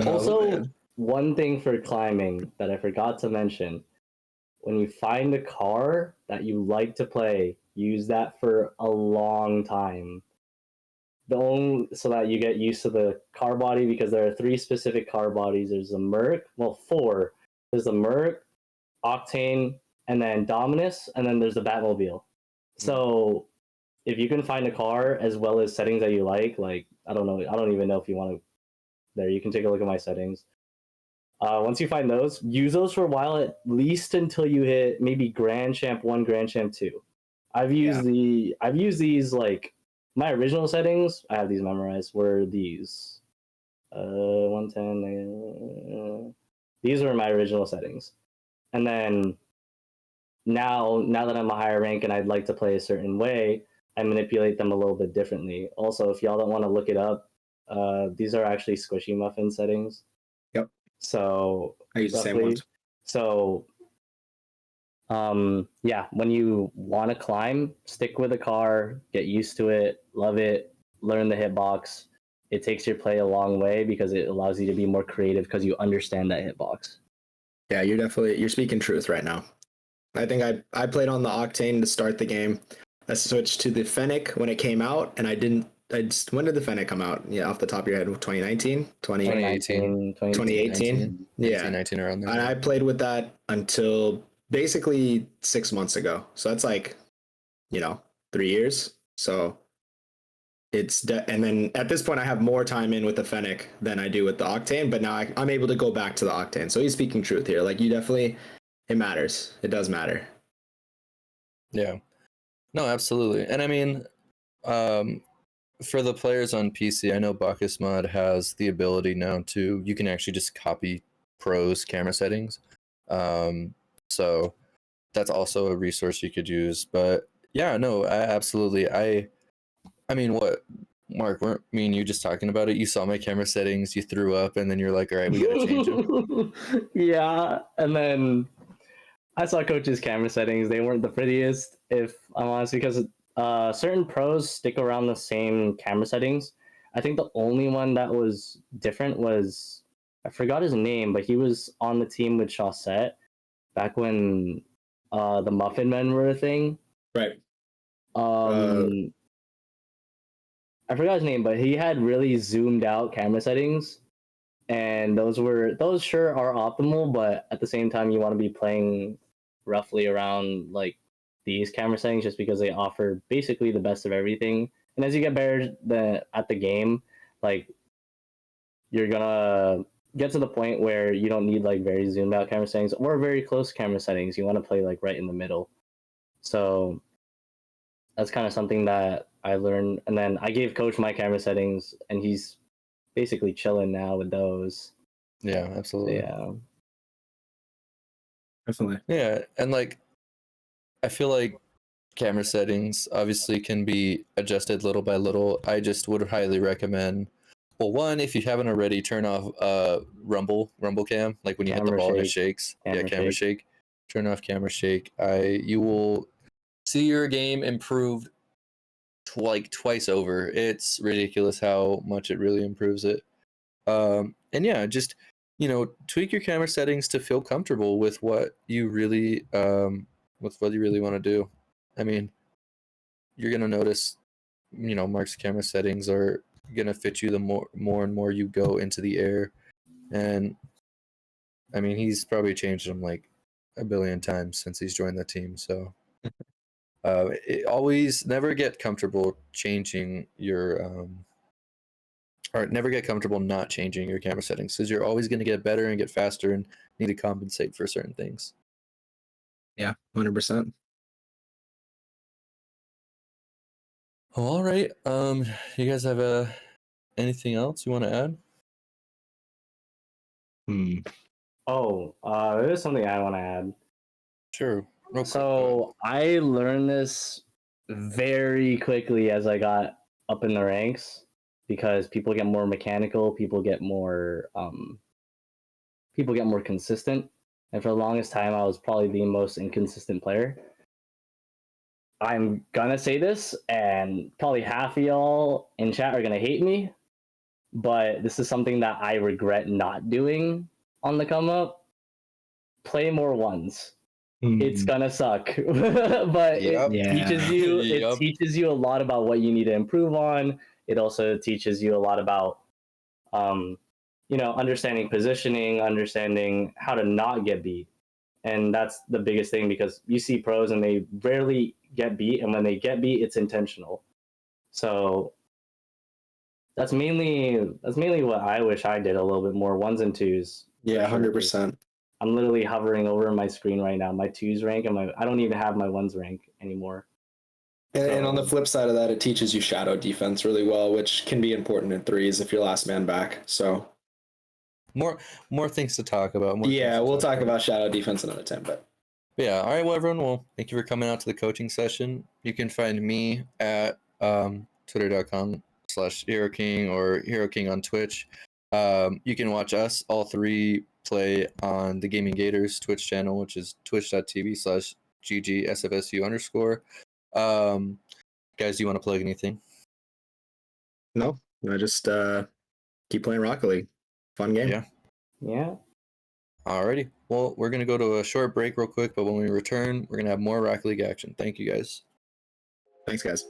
Speaker 5: Also, one thing for climbing that I forgot to mention: when you find a car that you like to play, use that for a long time. So that you get used to the car body, because there are 3 specific car bodies. There's a Merc, 4. There's the Merc, Octane, and then Dominus, and then there's the Batmobile. So if you can find a car as well as settings that you like I don't know, I don't even know if you want to. There, you can take a look at my settings. Once you find those, use those for a while, at least until you hit maybe Grand Champ 1, Grand Champ 2. I've used these like my original settings. I have these memorized. Were these 110? These were my original settings, and then now that I'm a higher rank and I'd like to play a certain way, I manipulate them a little bit differently. Also, if y'all don't want to look it up, these are actually Squishy Muffin settings.
Speaker 4: Yep.
Speaker 5: So
Speaker 4: I use the same ones.
Speaker 5: So yeah, when you want to climb, stick with a car, get used to it, love it, learn the hitbox. It takes your play a long way because it allows you to be more creative because you understand that hitbox.
Speaker 4: Yeah, you're speaking truth right now. I think I played on the Octane to start the game. I switched to the Fennec when it came out, and when did the Fennec come out? Yeah, off the top of your head, 2019?
Speaker 3: 2018.
Speaker 4: 2018? Yeah.
Speaker 3: 19 around there.
Speaker 4: And I played with that until basically 6 months ago. So that's 3 years. So and then at this point I have more time in with the Fennec than I do with the Octane, but now I'm able to go back to the Octane. So he's speaking truth here. You definitely, it matters. It does matter.
Speaker 3: Yeah. No, absolutely. And I mean, for the players on PC, I know Bacchus Mod has the ability now you can actually just copy pros camera settings. So that's also a resource you could use. But yeah, no, absolutely. I mean, what, Mark, weren't me and you just talking about it? You saw my camera settings, you threw up, and then you're like, all right, we gotta change them.
Speaker 5: Yeah, and then I saw Coach's camera settings. They weren't the prettiest, if I'm honest, because certain pros stick around the same camera settings. I think the only one that was different was, I forgot his name, but he was on the team with Chaussette back when the Muffin Men were a thing.
Speaker 4: Right.
Speaker 5: I forgot his name, but he had really zoomed out camera settings, and those sure are optimal, but at the same time you want to be playing roughly around these camera settings just because they offer basically the best of everything. And as you get better at the game, you're gonna get to the point where you don't need very zoomed out camera settings or very close camera settings. You want to play right in the middle. So that's kind of something that I learned. And then I gave coach my camera settings, and he's basically chilling now with those.
Speaker 3: Yeah, absolutely.
Speaker 5: Yeah.
Speaker 4: Definitely.
Speaker 3: Yeah, and like I feel like camera settings obviously can be adjusted little by little. I just would highly recommend, well, one, if you haven't already, turn off rumble cam, like when you hit the
Speaker 5: Camera
Speaker 3: ball and it
Speaker 5: shake.
Speaker 3: shakes. Camera shake. Turn off camera shake. You will see your game improved like twice over. It's ridiculous how much it really improves it. And yeah, just tweak your camera settings to feel comfortable with what you really want to do. I mean, you're gonna notice, Mark's camera settings are gonna fit you the more and more you go into the air, and I mean, he's probably changed them like a billion times since he's joined the team. So, always never get comfortable changing your or never get comfortable not changing your camera settings, because you're always going to get better and get faster and need to compensate for certain things.
Speaker 4: Yeah, 100%.
Speaker 3: All right. You guys have anything else you want to add?
Speaker 5: Oh, there's something I want to add.
Speaker 3: Sure.
Speaker 5: So I learned this very quickly as I got up in the ranks, because people get more mechanical, people get more consistent, and for the longest time I was probably the most inconsistent player. I'm gonna say this, and probably half of y'all in chat are gonna hate me, but this is something that I regret not doing on the come up. Play more ones. It's gonna suck, but it teaches you a lot about what you need to improve on. It also teaches you a lot about understanding positioning, understanding how to not get beat. And that's the biggest thing, because you see pros and they rarely get beat, and when they get beat, it's intentional. So that's mainly what I wish I did a little bit more, ones and twos.
Speaker 4: Yeah, 100%.
Speaker 5: I'm literally hovering over my screen right now, my twos rank, and I don't even have my ones rank anymore.
Speaker 4: And on the flip side of that, it teaches you shadow defense really well, which can be important in threes if you're last man back. So
Speaker 3: more things to talk about.
Speaker 4: We'll talk about shadow defense another time. But
Speaker 3: yeah, all right, well, everyone, well, thank you for coming out to the coaching session. You can find me at twitter.com/HeroKing or HeroKing on Twitch. You can watch us all three play on the Gaming Gators Twitch channel, which is twitch.tv/GGSFSU_. Guys, do you want to plug anything?
Speaker 4: No, I just keep playing Rocket League. Fun game.
Speaker 5: Yeah.
Speaker 3: Alrighty. Well, we're gonna go to a short break real quick, but when we return, we're gonna have more Rocket League action. Thank you, guys.
Speaker 4: Thanks, guys.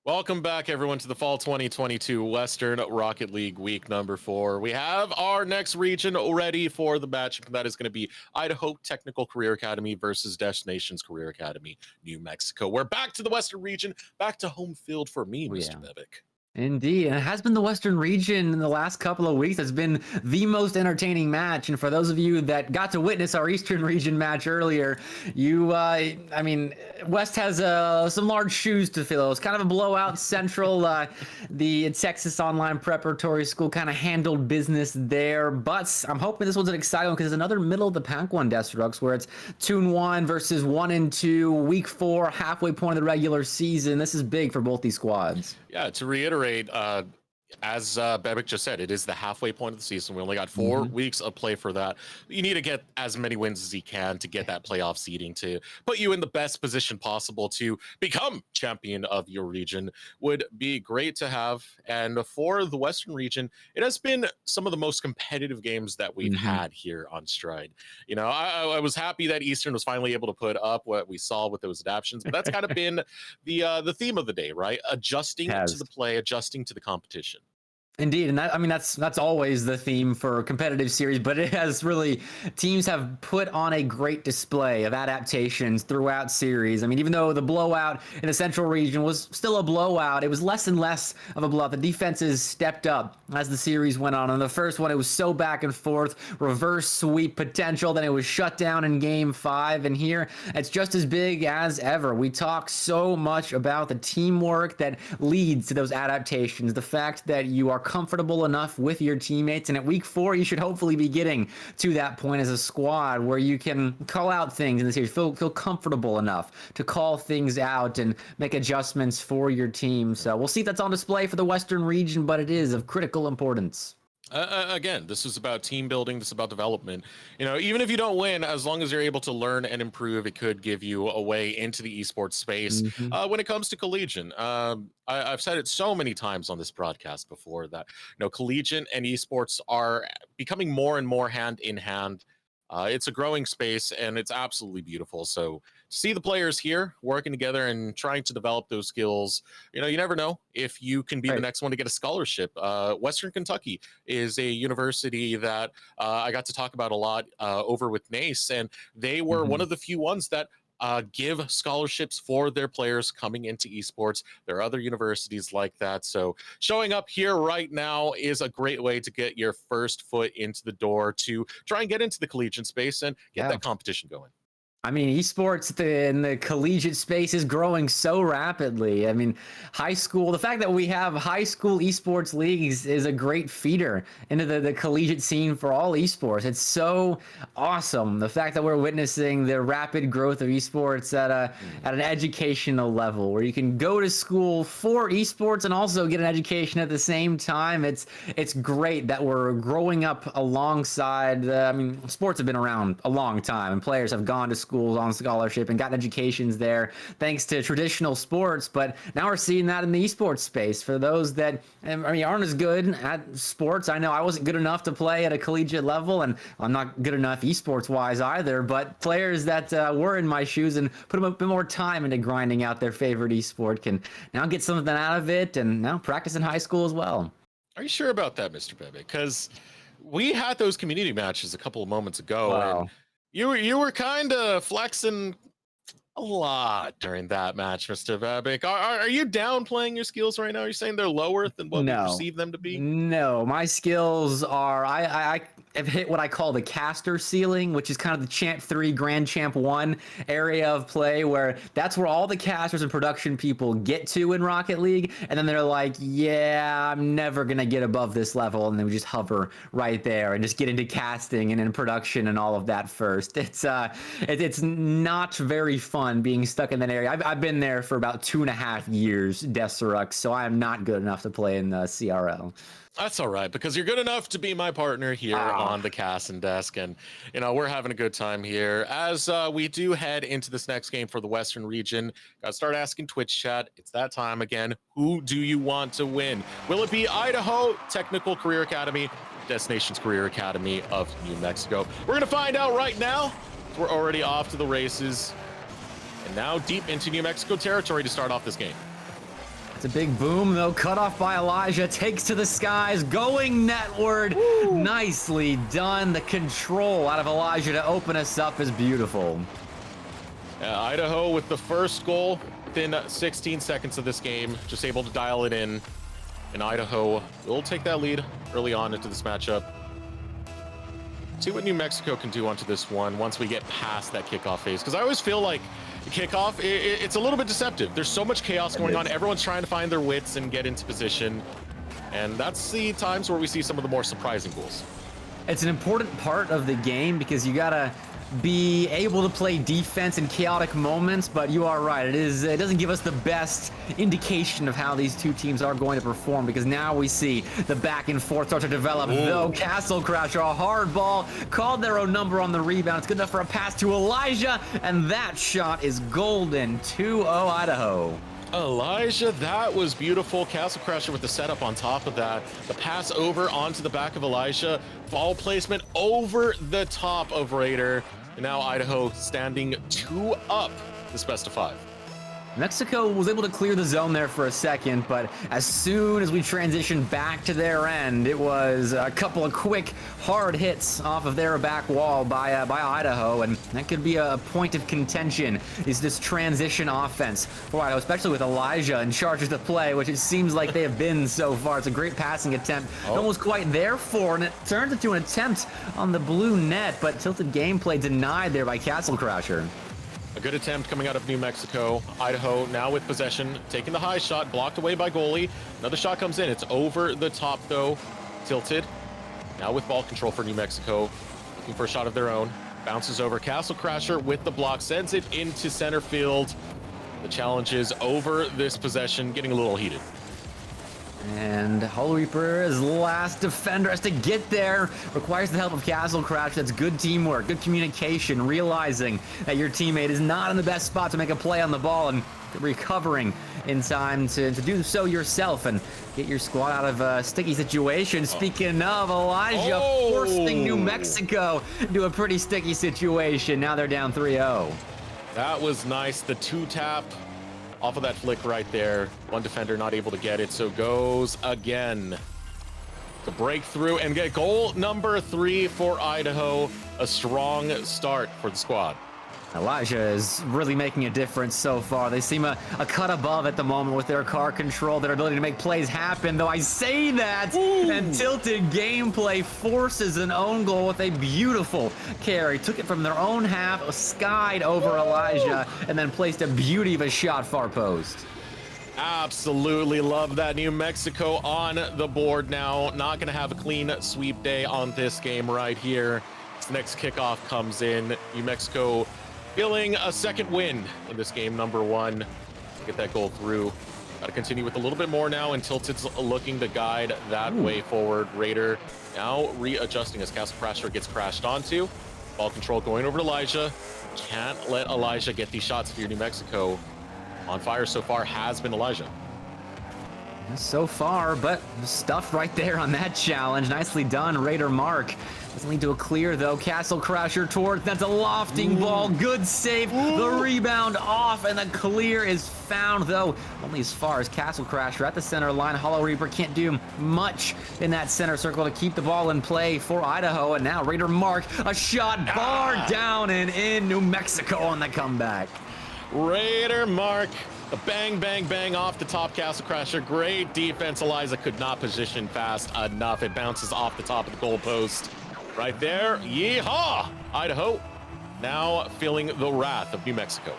Speaker 1: Welcome back, everyone, to the Fall 2022 Western Rocket League week number 4. We have our next region ready for the match. That is going to be Idaho Technical Career Academy versus Destinations Career Academy, New Mexico. We're back to the Western region, back to home field for me, Mr. Bebic.
Speaker 2: Indeed, and it has been the Western region in the last couple of weeks. It's been the most entertaining match, and for those of you that got to witness our Eastern region match earlier, I mean, West has some large shoes to fill. It was kind of a blowout. Central, the Texas Online Preparatory School kind of handled business there, but I'm hoping this one's an exciting one because it's another middle of the pack one, Destrux, where it's 2-1 versus 1-2, week 4, halfway point of the regular season. This is big for both these squads.
Speaker 1: Yeah, to reiterate, as Bebic just said, it is the halfway point of the season. We only got 4 weeks of play for that. You need to get as many wins as you can to get that playoff seeding to put you in the best position possible to become champion of your region. Would be great to have. And for the Western region, it has been some of the most competitive games that we've had here on Stride. You know, I was happy that Eastern was finally able to put up what we saw with those adaptions, but that's kind of been the theme of the day, right? Adjusting to the play, adjusting to the competition.
Speaker 2: Indeed, and that's always the theme for a competitive series, but it has really, teams have put on a great display of adaptations throughout series. I mean, even though the blowout in the Central region was still a blowout, it was less and less of a blowout. The defenses stepped up as the series went on. In the first one, it was so back and forth, reverse sweep potential, then it was shut down in game 5, and here it's just as big as ever. We talk so much about the teamwork that leads to those adaptations, the fact that you are comfortable enough with your teammates, and at week 4 you should hopefully be getting to that point as a squad where you can call out things in the series, feel comfortable enough to call things out and make adjustments for your team. So we'll see if that's on display for the Western region, but it is of critical importance.
Speaker 1: Again, this is about team building. This is about development. You know, even if you don't win, as long as you're able to learn and improve, it could give you a way into the esports space. When it comes to collegiate, I've said it so many times on this broadcast before that, you know, collegiate and esports are becoming more and more hand in hand. It's a growing space, and it's absolutely beautiful. So see the players here working together and trying to develop those skills. You know, you never know if you can be the next one to get a scholarship. Western Kentucky is a university that I got to talk about a lot over with Nace, and they were one of the few ones that give scholarships for their players coming into esports. There are other universities like that. So showing up here right now is a great way to get your first foot into the door to try and get into the collegiate space and get that competition going.
Speaker 2: I mean, esports in the collegiate space is growing so rapidly. I mean, high school, the fact that we have high school esports leagues is a great feeder into the collegiate scene for all esports. It's so awesome. The fact that we're witnessing the rapid growth of esports at an educational level where you can go to school for esports and also get an education at the same time. It's great that we're growing up alongside. I mean, sports have been around a long time and players have gone to schools on scholarship and gotten educations there thanks to traditional sports, but now we're seeing that in the esports space for those that aren't as good at sports. I know I wasn't good enough to play at a collegiate level, and I'm not good enough esports wise either, but players that were in my shoes and put a bit more time into grinding out their favorite esport can now get something out of it and now practice in high school as well.
Speaker 1: Are you sure about that, Mr. Bebe? Because we had those community matches a couple of moments ago.
Speaker 2: Wow.
Speaker 1: And you were kind of flexing a lot during that match, Mr. Babic. Are you downplaying your skills right now? Are you saying they're lower than what we perceive them to be?
Speaker 2: No, my skills are I have hit what I call the caster ceiling, which is kind of the Champ 3, Grand Champ 1 area of play, where that's where all the casters and production people get to in Rocket League, and then they're like, yeah, I'm never gonna get above this level, and then we just hover right there and just get into casting and in production and all of that first. It's not very fun being stuck in that area. I've been there for about 2.5 years, Desterux, so I am not good enough to play in the CRL.
Speaker 1: That's all right, because you're good enough to be my partner here on the casting desk, and you know we're having a good time here as we do head into this next game for the Western region. Got to start asking Twitch chat. It's that time again. Who do you want to win? Will it be Idaho Technical Career Academy, Destinations Career Academy of New Mexico? We're gonna find out right now. We're already off to the races, and now deep into New Mexico territory to start off this game.
Speaker 2: It's a big boom, though. Cut off by Elijah. Takes to the skies. Going netward. Woo. Nicely done. The control out of Elijah to open us up is beautiful.
Speaker 1: Idaho with the first goal within 16 seconds of this game. Just able to dial it in. And Idaho will take that lead early on into this matchup. See what New Mexico can do onto this one once we get past that kickoff phase. Because I always feel like kickoff, it's a little bit deceptive. There's so much chaos going on. Everyone's trying to find their wits and get into position. And that's the times where we see some of the more surprising goals.
Speaker 2: It's an important part of the game because you gotta be able to play defense in chaotic moments, but you are right. It doesn't give us the best indication of how these two teams are going to perform because now we see the back and forth start to develop. Though Castle Crasher, a hard ball, called their own number on the rebound. It's good enough for a pass to Elijah, and that shot is golden. 2-0 Idaho.
Speaker 1: Elijah, that was beautiful. Castle Crasher with the setup on top of that. The pass over onto the back of Elijah. Ball placement over the top of Raider. And now Idaho standing 2 up this best of 5.
Speaker 2: Mexico was able to clear the zone there for a second, but as soon as we transitioned back to their end, it was a couple of quick, hard hits off of their back wall by Idaho, and that could be a point of contention, is this transition offense for Idaho, especially with Elijah in charge of the play, which it seems like they have been so far. It's a great passing attempt. No one was quite there for, and it turns into an attempt on the blue net, but tilted gameplay denied there by Castle Crasher.
Speaker 1: A good attempt coming out of New Mexico. Idaho now with possession, taking the high shot, blocked away by goalie. Another shot comes in. It's over the top, though. Tilted. Now with ball control for New Mexico. Looking for a shot of their own. Bounces over. Castle Crasher with the block. Sends it into center field. The challenge is over this possession. Getting a little heated.
Speaker 2: And Hollow Reaper's last defender has to get there. Requires the help of Castle Crash. That's good teamwork, good communication, realizing that your teammate is not in the best spot to make a play on the ball and recovering in time to do so yourself and get your squad out of a sticky situation. Speaking of, Elijah forcing New Mexico into a pretty sticky situation. Now they're down 3-0.
Speaker 1: That was nice. The 2-tap. Off of that flick right there. One defender not able to get it, so goes again to break through and get goal number 3 for Idaho. A strong start for the squad.
Speaker 2: Elijah is really making a difference so far. They seem a cut above at the moment with their car control, their ability to make plays happen, though I say that, and tilted gameplay forces an own goal with a beautiful carry. Took it from their own half, skied over Elijah, and then placed a beauty of a shot far post.
Speaker 1: Absolutely love that. New Mexico on the board now. Not going to have a clean sweep day on this game right here. This next kickoff comes in. New Mexico feeling a second win in this game, number 1. Get that goal through. Got to continue with a little bit more now, and Tilted's looking to guide that way forward. Raider now readjusting as Castle Crasher gets crashed onto. Ball control going over to Elijah. Can't let Elijah get these shots for New Mexico. On fire so far has been Elijah.
Speaker 2: So far, but stuff right there on that challenge. Nicely done, Raider Mark. Doesn't lead to a clear, though. Castle Crasher towards, that's a lofting ball. Good save. The rebound off, and the clear is found, though only as far as Castle Crasher at the center line. Hollow Reaper can't do much in that center circle to keep the ball in play for Idaho. And now Raider Mark, a shot barred down and in. New Mexico on the comeback.
Speaker 1: Raider Mark. The bang, bang, bang off the top. Castle Crasher. Great defense. Eliza could not position fast enough. It bounces off the top of the goalpost. Right there. Yeehaw! Idaho now feeling the wrath of New Mexico.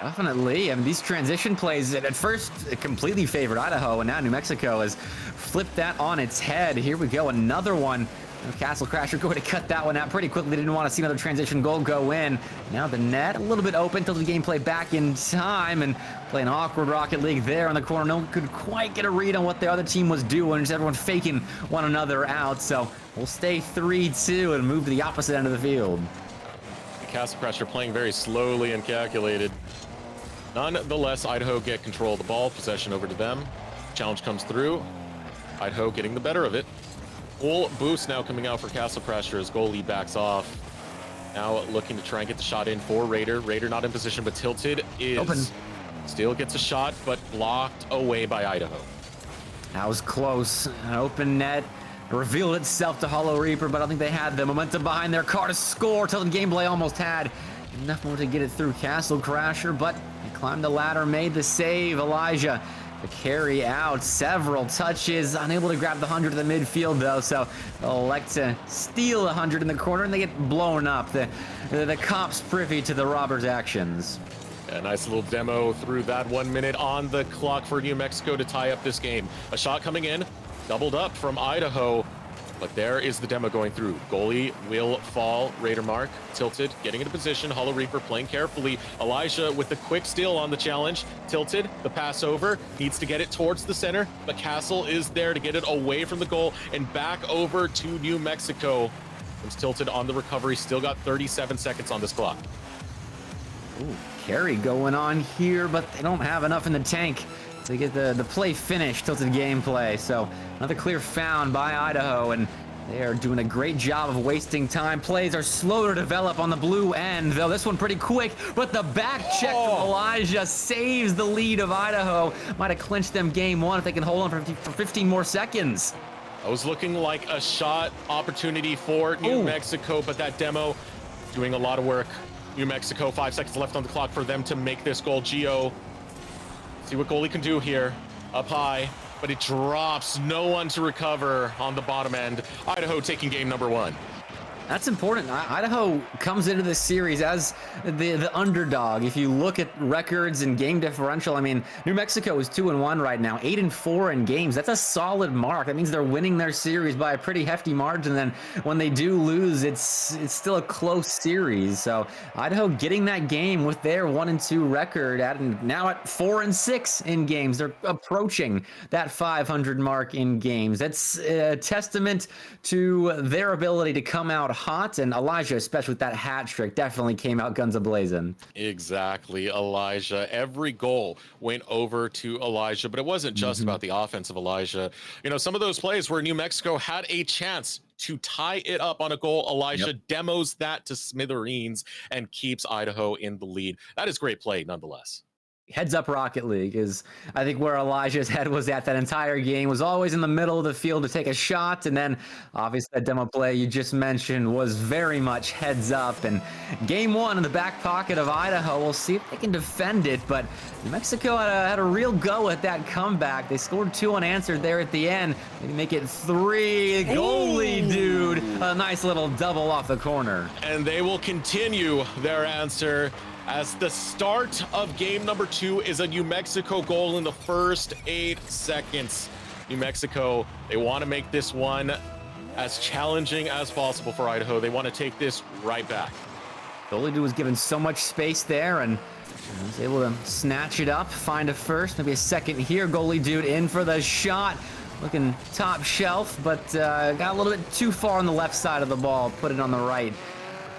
Speaker 2: Definitely. I mean, these transition plays at first completely favored Idaho, and now New Mexico has flipped that on its head. Here we go. Another one. Castle Crasher going to cut that one out pretty quickly. Didn't want to see another transition goal go in. Now the net a little bit open till the gameplay back in time, and playing awkward Rocket League there in the corner. No one could quite get a read on what the other team was doing. Just everyone faking one another out. So we'll stay 3-2 and move to the opposite end of the field.
Speaker 1: Castle Crasher playing very slowly and calculated. Nonetheless, Idaho get control of the ball. Possession over to them. Challenge comes through. Idaho getting the better of it. Full boost now coming out for Castle Crasher as goalie backs off. Now looking to try and get the shot in for Raider. Raider not in position, but Tilted is Still gets a shot, but blocked away by Idaho.
Speaker 2: That was close. An open net revealed itself to Hollow Reaper, but I don't think they had the momentum behind their car to score. Tilted Gameplay almost had enough more to get it through Castle Crasher, but he climbed the ladder, made the save. Elijah to carry out several touches, unable to grab the 100 in the midfield though, so they'll elect to steal 100 in the corner and they get blown up. The cops privy to the robbers' actions.
Speaker 1: A nice little demo through that 1 minute on the clock for New Mexico to tie up this game. A shot coming in, doubled up from Idaho, but there is the demo going through. Goalie will fall. Raider Mark tilted, getting into position. Hollow Reaper playing carefully. Elijah with the quick steal on the challenge. Tilted, the pass over, needs to get it towards the center, but Castle is there to get it away from the goal and back over to New Mexico. It's Tilted on the recovery, still got 37 seconds on this clock.
Speaker 2: Ooh, carry going on here, but they don't have enough in the tank to get the play finished. Tilted Gameplay, so another clear found by Idaho, and they are doing a great job of wasting time. Plays are slow to develop on the blue end, though this one pretty quick, but the back check from Elijah saves the lead of Idaho. Might have clinched them game one if they can hold on for 15 more seconds.
Speaker 1: I was looking like a shot opportunity for New Mexico, but that demo doing a lot of work. New Mexico, 5 seconds left on the clock for them to make this goal. Gio, see what goalie can do here. Up high, but it drops. No one to recover on the bottom end. Idaho taking game number one.
Speaker 2: That's important. Idaho comes into this series as the underdog. If you look at records and game differential, I mean, New Mexico is 2-1 right now, 8-4 in games. That's a solid mark. That means they're winning their series by a pretty hefty margin. Then when they do lose, it's still a close series. So Idaho getting that game with their 1-2 record now at 4-6 in games. They're approaching that 500 mark in games. That's a testament to their ability to come out hot, and Elijah, especially with that hat trick, definitely came out guns a-blazing.
Speaker 1: Exactly, Elijah. Every goal went over to Elijah, but it wasn't just about the offense of Elijah. You know, some of those plays where New Mexico had a chance to tie it up on a goal, Elijah demos that to smithereens and keeps Idaho in the lead. That is great play nonetheless.
Speaker 2: Heads up Rocket League is, I think, where Elijah's head was at that entire game. Was always in the middle of the field to take a shot, and then obviously that demo play you just mentioned was very much heads up. And game one in the back pocket of Idaho, we'll see if they can defend it, but New Mexico had a real go at that comeback. They scored 2 unanswered there at the end. They can make it 3. Goalie dude, a nice little double off the corner.
Speaker 1: And they will continue their answer as the start of game number 2 is a New Mexico goal in the first 8 seconds. New Mexico, they want to make this one as challenging as possible for Idaho. They want to take this right back.
Speaker 2: Goalie dude was given so much space there and was able to snatch it up, find a first, maybe a second here. Goalie dude in for the shot. Looking top shelf, but got a little bit too far on the left side of the ball, put it on the right.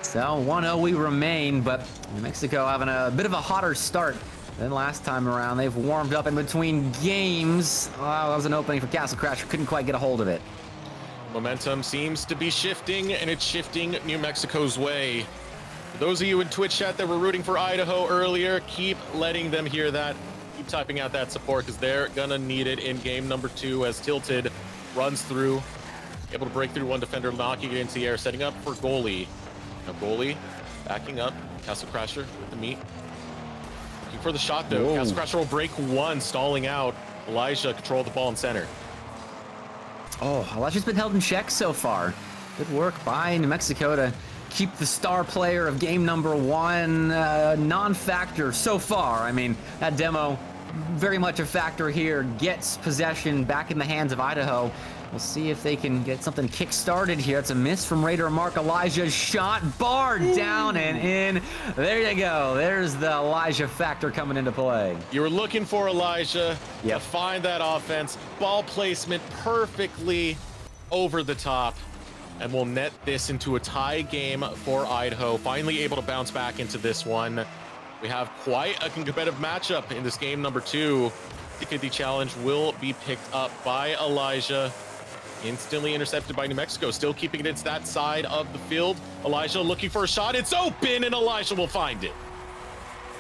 Speaker 2: So 1-0 we remain, but New Mexico having a bit of a hotter start than last time around. They've warmed up in between games. That was an opening for Castle Crasher, couldn't quite get a hold of it.
Speaker 1: Momentum seems to be shifting, and it's shifting New Mexico's way. For those of you in Twitch chat that were rooting for Idaho earlier, keep letting them hear that. Keep typing out that support, because they're gonna need it in game number 2 as Tilted runs through, able to break through one defender, knocking it into the air, setting up for goalie. Now goalie backing up. Castle Crasher with the meat. Looking for the shot though.
Speaker 2: Whoa.
Speaker 1: Castle Crasher will break one, stalling out. Elijah controlled the ball in center.
Speaker 2: Oh, Elijah's been held in check so far. Good work by New Mexico to keep the star player of game number 1 non-factor so far. I mean, that demo very much a factor here. Gets possession back in the hands of Idaho. We'll see if they can get something kick-started here. It's a miss from Raider Mark. Elijah's shot barred down and in. There you go. There's the Elijah factor coming into play.
Speaker 1: You were looking for Elijah to find that offense. Ball placement perfectly over the top. And we'll net this into a tie game for Idaho. Finally able to bounce back into this one. We have quite a competitive matchup in this game number 2. The challenge will be picked up by Elijah. Instantly intercepted by New Mexico, still keeping it into that side of the field. Elijah looking for a shot. It's open, and Elijah will find it.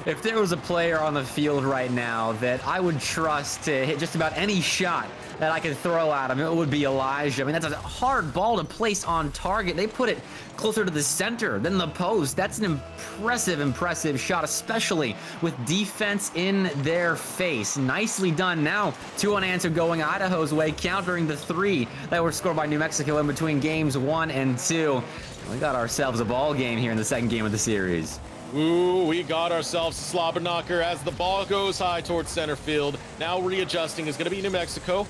Speaker 2: If there was a player on the field right now that I would trust to hit just about any shot that I could throw at him, it would be Elijah. I mean, that's a hard ball to place on target. They put it closer to the center than the post. That's an impressive shot, especially with defense in their face. Nicely done. Now, 2 unanswered going Idaho's way, countering the 3 that were scored by New Mexico in between games 1 and 2. We got ourselves a ball game here in the second game of the series.
Speaker 1: Ooh, we got ourselves a slobber knocker as the ball goes high towards center field. Now readjusting is going to be New Mexico.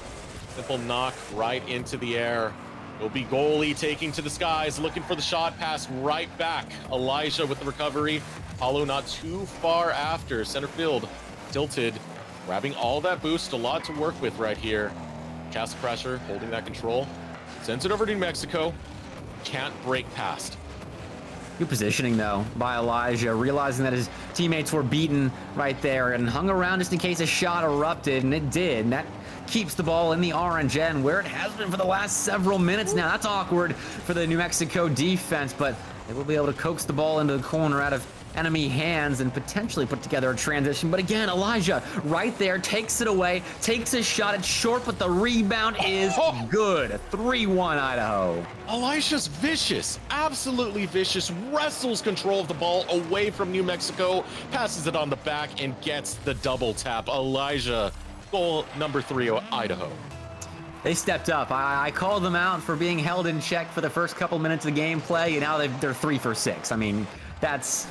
Speaker 1: Simple knock right into the air. It'll be goalie taking to the skies, looking for the shot, pass right back. Elijah with the recovery. Hollow not too far after. Center field tilted, grabbing all that boost. A lot to work with right here. Castle Crusher holding that control. Sends it over to New Mexico. Can't break past.
Speaker 2: Good positioning, though, by Elijah, realizing that his teammates were beaten right there and hung around just in case a shot erupted, and it did. And that keeps the ball in the orange end where it has been for the last several minutes now. That's awkward for the New Mexico defense, but they will be able to coax the ball into the corner out of enemy hands and potentially put together a transition. But again, Elijah right there takes it away, takes a shot. It's short, but the rebound is good. 3-1 Idaho.
Speaker 1: Elijah's vicious, absolutely vicious, wrestles control of the ball away from New Mexico, passes it on the back and gets the double tap. Elijah, goal number 3, Idaho.
Speaker 2: They stepped up. I called them out for being held in check for the first couple minutes of the gameplay, and now they're 3 for 6. I mean, that's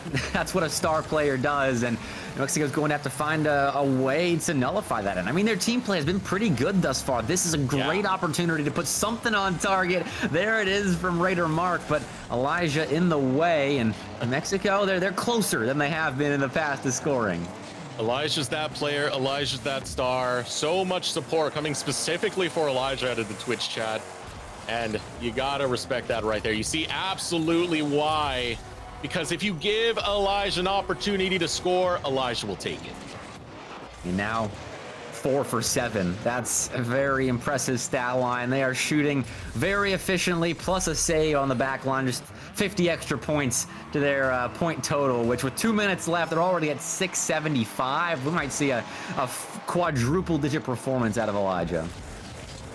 Speaker 2: what a star player does, and New Mexico's going to have to find a way to nullify that. And I mean, their team play has been pretty good thus far. This is a great opportunity to put something on target. There it is from Raider Mark, but Elijah in the way, and New Mexico, they're closer than they have been in the past to scoring.
Speaker 1: Elijah's that player, Elijah's that star. So much support coming specifically for Elijah out of the Twitch chat, and you gotta respect that right there. You see absolutely why. Because if you give Elijah an opportunity to score, Elijah will take it.
Speaker 2: And now 4 for 7. That's a very impressive stat line. They are shooting very efficiently, plus a save on the back line. Just 50 extra points to their point total, which with 2 minutes left, they're already at 675. We might see a quadruple-digit performance out of Elijah.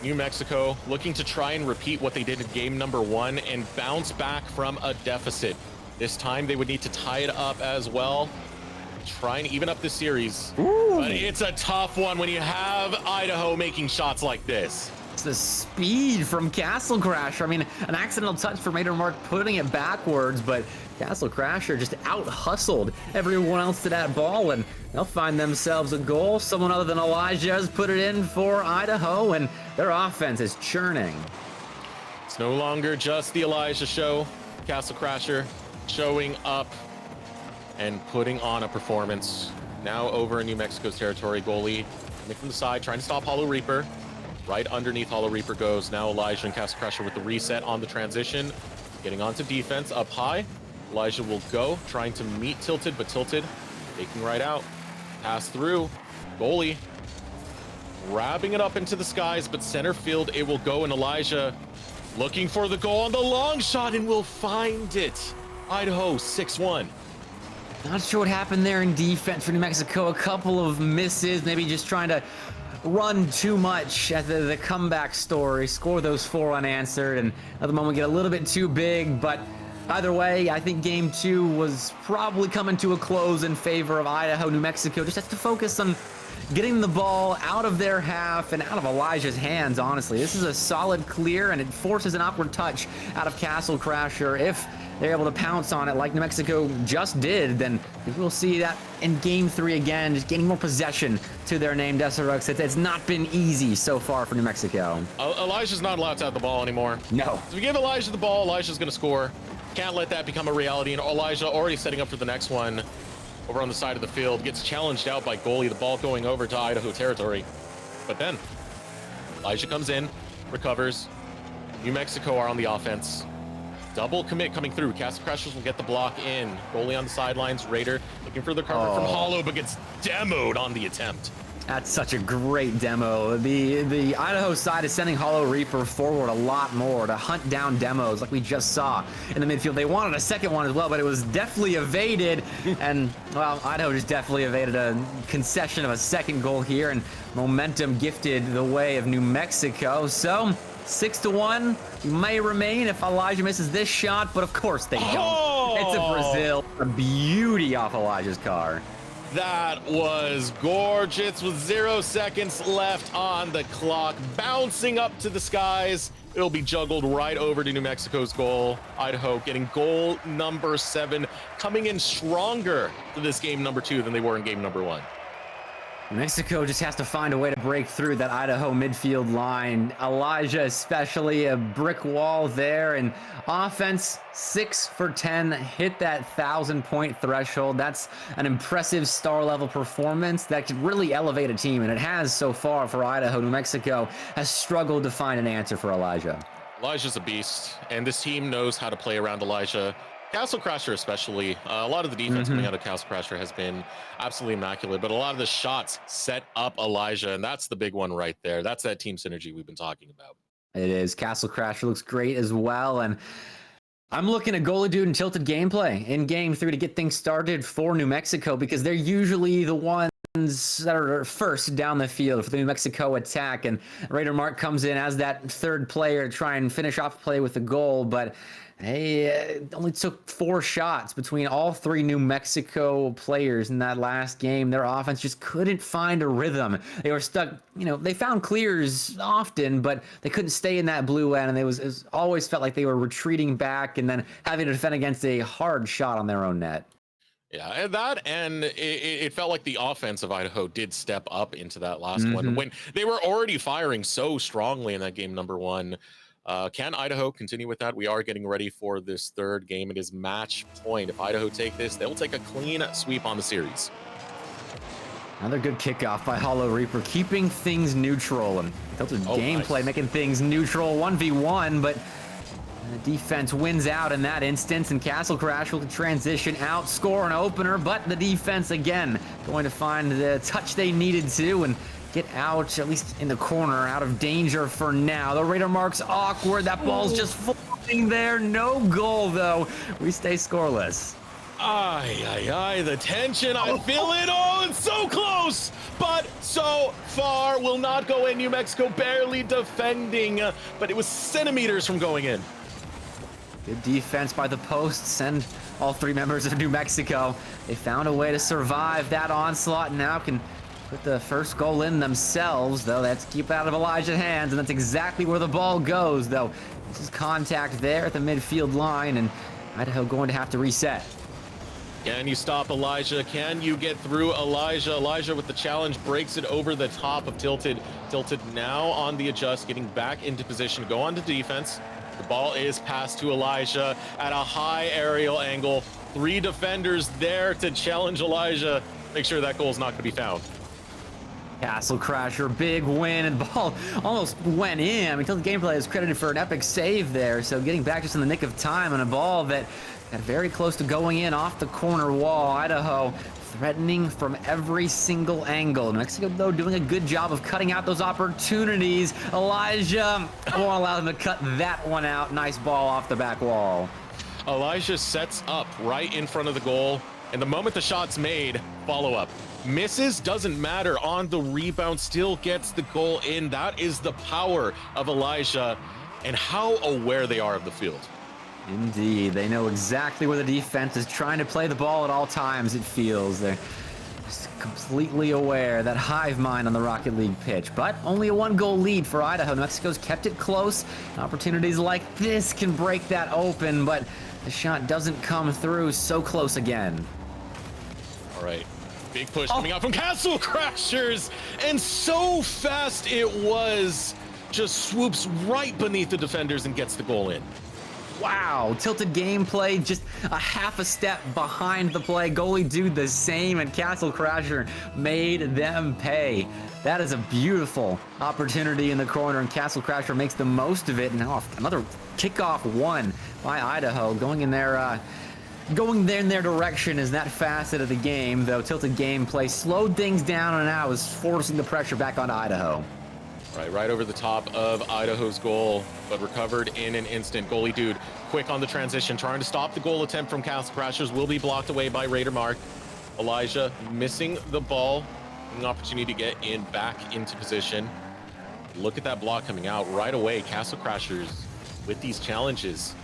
Speaker 1: New Mexico looking to try and repeat what they did in game number 1 and bounce back from a deficit. This time they would need to tie it up as well. Try and even up the series.
Speaker 2: Ooh.
Speaker 1: But it's a tough one when you have Idaho making shots like this.
Speaker 2: It's the speed from Castle Crasher. I mean, an accidental touch from Raider Mark putting it backwards, but Castle Crasher just out-hustled everyone else to that ball, and they'll find themselves a goal. Someone other than Elijah has put it in for Idaho, and their offense is churning.
Speaker 1: It's no longer just the Elijah show. Castle Crasher showing up and putting on a performance. Now over in New Mexico's territory, goalie coming from the side, trying to stop Hollow Reaper. Right underneath Hollow Reaper goes now Elijah and Castle Crusher with the reset on the transition. Getting onto defense up high. Elijah will go, trying to meet Tilted, but Tilted taking right out. Pass through. Goalie grabbing it up into the skies, but center field it will go, and Elijah looking for the goal on the long shot and will find it. Idaho 6-1.
Speaker 2: Not sure what happened there in defense for New Mexico. A couple of misses, maybe just trying to run too much at the comeback story, score those 4 unanswered, and at the moment get a little bit too big. But either way, I think game 2 was probably coming to a close in favor of Idaho. New Mexico just has to focus on getting the ball out of their half and out of Elijah's hands, honestly. This is a solid clear, and it forces an awkward touch out of Castle Crasher. If they're able to pounce on it like New Mexico just did, then we'll see that in game 3 again, just getting more possession to their name, Deserux. It's not been easy so far for New Mexico.
Speaker 1: Elijah's not allowed to have the ball anymore.
Speaker 2: No.
Speaker 1: So if you give Elijah the ball, Elijah's going to score. Can't let that become a reality, and Elijah already setting up for the next one over on the side of the field. Gets challenged out by goalie, the ball going over to Idaho territory. But then Elijah comes in, recovers. New Mexico are on the offense. Double commit coming through. Castle Crashers will get the block in. Goalie on the sidelines. Raider looking for the cover from Hollow, but gets demoed on the attempt.
Speaker 2: That's such a great demo. The Idaho side is sending Hollow Reaper forward a lot more to hunt down demos like we just saw in the midfield. They wanted a second one as well, but it was definitely evaded. And, well, Idaho just definitely evaded a concession of a second goal here, and momentum gifted the way of New Mexico. So 6-1 may remain if Elijah misses this shot, but of course they don't.
Speaker 1: Oh!
Speaker 2: It's a Brazil. A beauty off Elijah's car.
Speaker 1: That was gorgeous with 0 seconds left on the clock. Bouncing up to the skies. It'll be juggled right over to New Mexico's goal. Idaho getting goal number 7, coming in stronger to this game number 2 than they were in game number 1.
Speaker 2: Mexico just has to find a way to break through that Idaho midfield line. Elijah, especially, a brick wall there, and offense 6 for 10, hit that 1,000-point threshold. That's an impressive star level performance that could really elevate a team, and it has so far for Idaho. New Mexico has struggled to find an answer for Elijah.
Speaker 1: Elijah's a beast, and this team knows how to play around Elijah. Castle Crasher especially, a lot of the defense coming out of Castle Crasher has been absolutely immaculate, but a lot of the shots set up Elijah, and that's the big one right there. That's that team synergy we've been talking about.
Speaker 2: It is. Castle Crasher looks great as well, and I'm looking at Goalie Dude and Tilted gameplay in Game 3 to get things started for New Mexico, because they're usually the ones that are first down the field for the New Mexico attack, and Raider Mark comes in as that third player to try and finish off the play with a goal, but hey, only took 4 shots between all 3 New Mexico players in that last game. Their offense just couldn't find a rhythm. They were stuck, they found clears often, but they couldn't stay in that blue end, and it was always felt like they were retreating back and then having to defend against a hard shot on their own net.
Speaker 1: Yeah, and it felt like the offense of Idaho did step up into that last one when they were already firing so strongly in that game number 1. Can Idaho continue with that? We are getting ready for this third game. It is match point. If Idaho take this, they'll take a clean sweep on the series.
Speaker 2: Another good kickoff by Hollow Reaper, keeping things neutral, and Tilted gameplay, making things neutral 1v1, but the defense wins out in that instance, and Castle Crash will transition out, score an opener, but the defense again going to find the touch they needed to and get out, at least in the corner, out of danger for now. The Raider Mark's awkward. That ball's just floating there. No goal, though. We stay scoreless.
Speaker 1: Aye, the tension, I feel it. Oh, it's so close, but so far will not go in. New Mexico barely defending, but it was centimeters from going in.
Speaker 2: Good defense by the posts and all 3 members of New Mexico. They found a way to survive that onslaught and now can put the first goal in themselves, though. That's keep out of Elijah's hands, and that's exactly where the ball goes, though. This is contact there at the midfield line, and Idaho going to have to reset.
Speaker 1: Can you stop Elijah? Can you get through Elijah? Elijah with the challenge breaks it over the top of Tilted. Tilted now on the adjust, getting back into position to go on to defense. The ball is passed to Elijah at a high aerial angle. 3 defenders there to challenge Elijah. Make sure that goal is not going to be found.
Speaker 2: Castle Crasher, big win, and the ball almost went in. I mean, Tilted gameplay is credited for an epic save there, so getting back just in the nick of time on a ball that got very close to going in off the corner wall. Idaho threatening from every single angle. New Mexico, though, doing a good job of cutting out those opportunities. Elijah won't allow them to cut that one out. Nice ball off the back wall.
Speaker 1: Elijah sets up right in front of the goal, and the moment the shot's made, follow up. Misses, doesn't matter, on the rebound, still gets the goal in. That is the power of Elijah and how aware they are of the field.
Speaker 2: Indeed, they know exactly where the defense is trying to play the ball at all times, it feels. They're just completely aware, that hive mind on the Rocket League pitch. But only a 1-goal lead for Idaho. New Mexico's kept it close. Opportunities like this can break that open, but the shot doesn't come through. So close again.
Speaker 1: All right. Big push coming out from Castle Crashers, and so fast it was, just swoops right beneath the defenders and gets the goal in.
Speaker 2: Wow, Tilted gameplay, just a half a step behind the play. Goalie Dude the same, and Castle Crasher made them pay. That is a beautiful opportunity in the corner, and Castle Crasher makes the most of it. And another kickoff won by Idaho, going in there going there in their direction is that facet of the game, though tilted gameplay slowed things down and now is forcing the pressure back onto Idaho.
Speaker 1: Right over the top of Idaho's goal, but recovered in an instant. Goalie dude, quick on the transition, trying to stop the goal attempt from Castle Crashers, will be blocked away by Raider Mark. Elijah missing the ball, an opportunity to get back into position. Look at that block coming out right away. Castle Crashers with these challenges,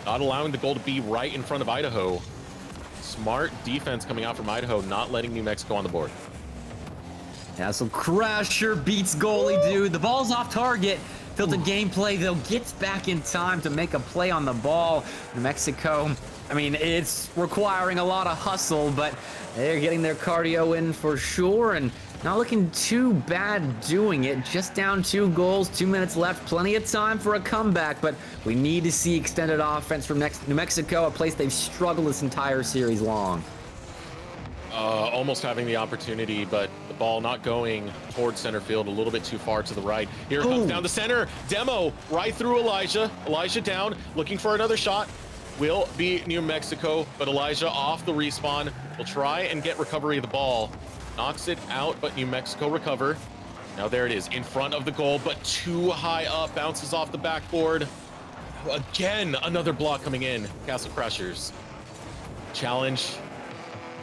Speaker 1: not allowing the goal to be right in front of Idaho. Smart defense coming out from Idaho, not letting New Mexico on the board.
Speaker 2: Castle Crasher beats goalie dude. The ball's off target. Tilted gameplay, though, gets back in time to make a play on the ball. New Mexico, I mean, it's requiring a lot of hustle, but they're getting their cardio in for sure, and not looking too bad doing it. Just down 2 goals, 2 minutes left. Plenty of time for a comeback, but we need to see extended offense from New Mexico, a place they've struggled this entire series long.
Speaker 1: Almost having the opportunity, but the ball not going towards center field, a little bit too far to the right. Here it comes down the center. Demo right through Elijah. Elijah down, looking for another shot. Will be New Mexico, but Elijah off the respawn. Will try and get recovery of the ball. Knocks it out, but New Mexico recover. Now there it is, in front of the goal, but too high up. Bounces off the backboard. Again, another block coming in. Castle Crashers. Challenge.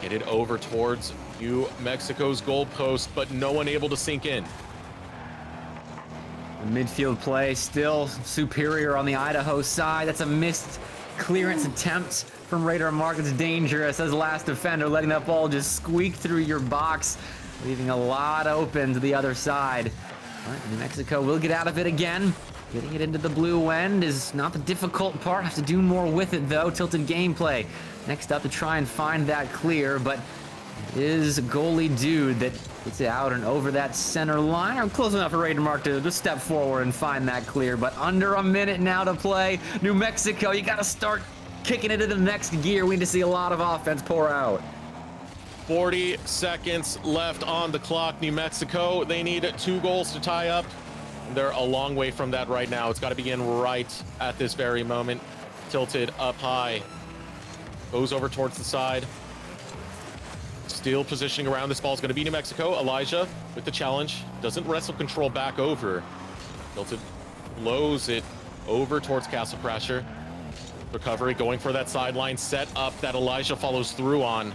Speaker 1: Get it over towards New Mexico's goal post, but no one able to sink in.
Speaker 2: The midfield play still superior on the Idaho side. That's a missed clearance attempt from Raider Mark. It's dangerous as last defender, letting that ball just squeak through your box, leaving a lot open to the other side. But New Mexico will get out of it again. Getting it into the blue end is not the difficult part. Have to do more with it, though. Tilted gameplay. Next up to try and find that clear, but it is goalie dude that gets it out and over that center line. I'm close enough for Raider Mark to just step forward and find that clear, but under a minute now to play. New Mexico, you got to start kicking it into the next gear. We need to see a lot of offense pour out.
Speaker 1: 40 seconds left on the clock. New Mexico, they need 2 goals to tie up. They're a long way from that right now. It's got to begin right at this very moment. Tilted up high. Goes over towards the side. Still positioning around. This ball's going to be New Mexico. Elijah with the challenge. Doesn't wrestle control back over. Tilted blows it over towards Castle Crasher. Recovery going for that sideline set up that Elijah follows through on.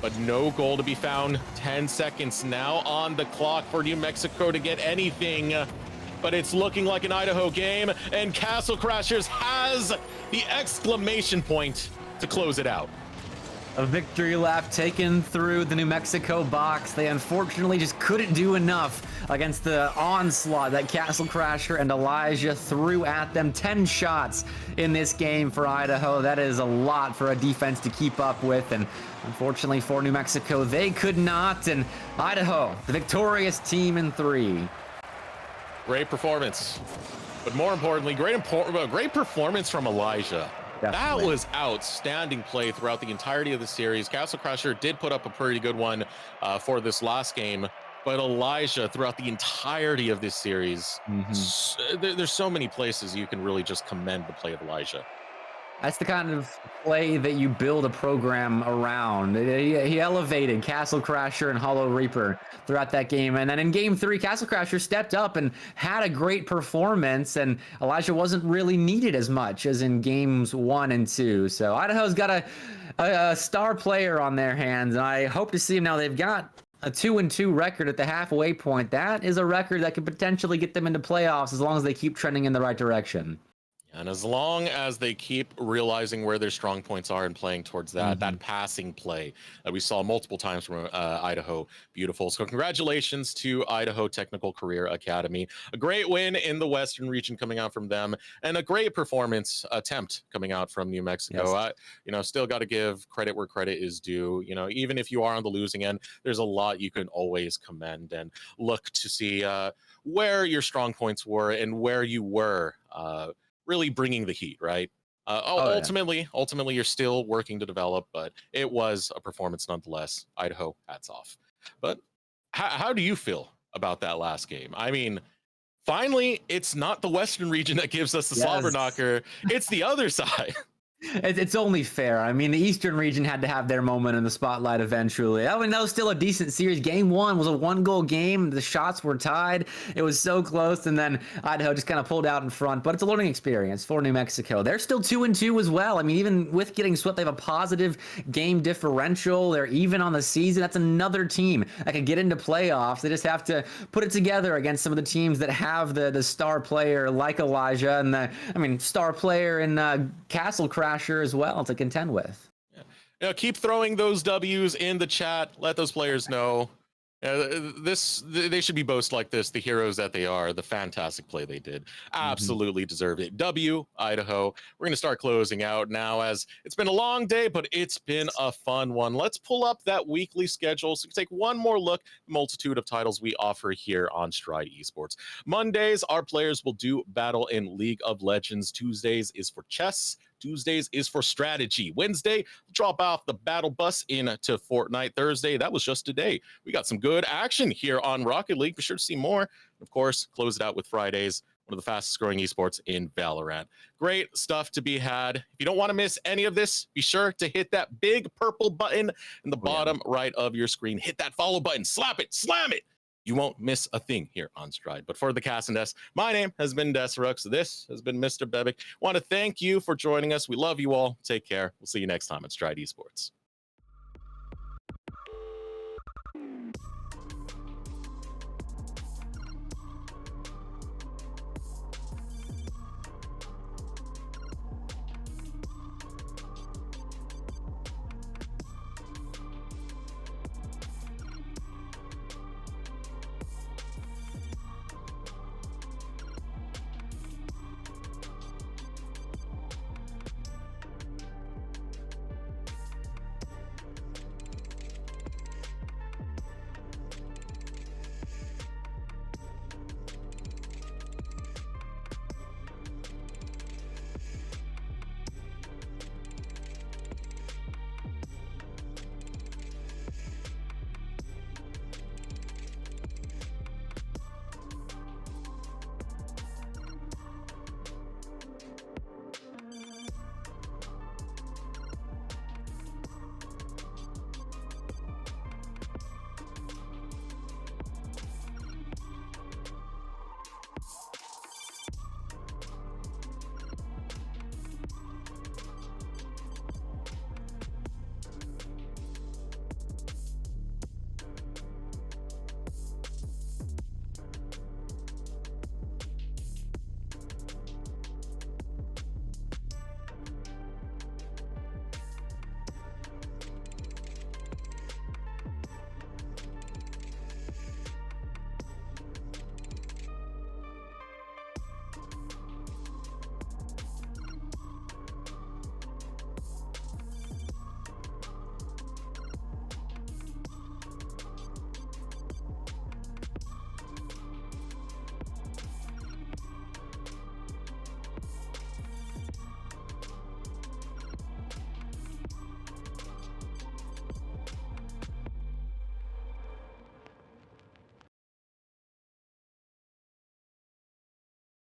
Speaker 1: But no goal to be found. 10 seconds now on the clock for New Mexico to get anything. But it's looking like an Idaho game. And Castle Crashers has the exclamation point to close it out.
Speaker 2: A victory lap taken through the New Mexico box. They unfortunately just couldn't do enough against the onslaught that Castle Crasher and Elijah threw at them. 10 shots in this game for Idaho. That is a lot for a defense to keep up with. And unfortunately for New Mexico, they could not. And Idaho, the victorious team in 3.
Speaker 1: Great performance. But more importantly, great performance from Elijah. Definitely. That was outstanding play throughout the entirety of the series. Castle Crasher did put up a pretty good one for this last game, but Elijah throughout the entirety of this series, there's so many places you can really just commend the play of Elijah.
Speaker 2: That's the kind of play that you build a program around. He elevated Castle Crasher and Hollow Reaper throughout that game. And then in game 3, Castle Crasher stepped up and had a great performance. And Elijah wasn't really needed as much as in games 1 and 2. So Idaho's got a star player on their hands. And I hope to see him now. They've got a 2-2 record at the halfway point. That is a record that could potentially get them into playoffs as long as they keep trending in the right direction.
Speaker 1: And as long as they keep realizing where their strong points are and playing towards that, that passing play that we saw multiple times from Idaho, beautiful. So congratulations to Idaho Technical Career Academy. A great win in the Western region coming out from them, and a great performance attempt coming out from New Mexico. Yes. Still got to give credit where credit is due. Even if you are on the losing end, there's a lot you can always commend and look to see where your strong points were and where you were really bringing the heat, right? Ultimately, you're still working to develop, but it was a performance nonetheless. Idaho, hats off. But how do you feel about that last game? I mean, finally, it's not the Western region that gives us the slobber knocker. It's the other side.
Speaker 2: It's only fair. I mean, the Eastern region had to have their moment in the spotlight eventually. I mean, that was still a decent series. Game one was a 1-goal game. The shots were tied. It was so close, and then Idaho just kind of pulled out in front. But it's a learning experience for New Mexico. They're still 2-2 as well. I mean, even with getting swept, they have a positive game differential. They're even on the season. That's another team that could get into playoffs. They just have to put it together against some of the teams that have the star player like Elijah and star player in Castle Crasher as well to contend with.
Speaker 1: Yeah. Keep throwing those W's in the chat. Let those players know. They should be boast like this, the heroes that they are, the fantastic play they did. Absolutely deserve it. W, Idaho. We're going to start closing out now, as it's been a long day, but it's been a fun one. Let's pull up that weekly schedule so we can take one more look at the multitude of titles we offer here on Stride Esports. Mondays, our players will do battle in League of Legends. Tuesdays is for chess. Tuesdays is for strategy. Wednesday, drop off the battle bus into Fortnite. Thursday, that was just today. We got some good action here on Rocket League. Be sure to see more. Of course, close it out with Fridays, one of the fastest growing esports in Valorant. Great stuff to be had. If you don't want to miss any of this, be sure to hit that big purple button in the bottom right of your screen. Hit that follow button. Slap it. Slam it. You won't miss a thing here on Stride. But for the cast and Des, my name has been Desirux. This has been Mr. Bebic. Want to thank you for joining us. We love you all. Take care. We'll see you next time on Stride Esports.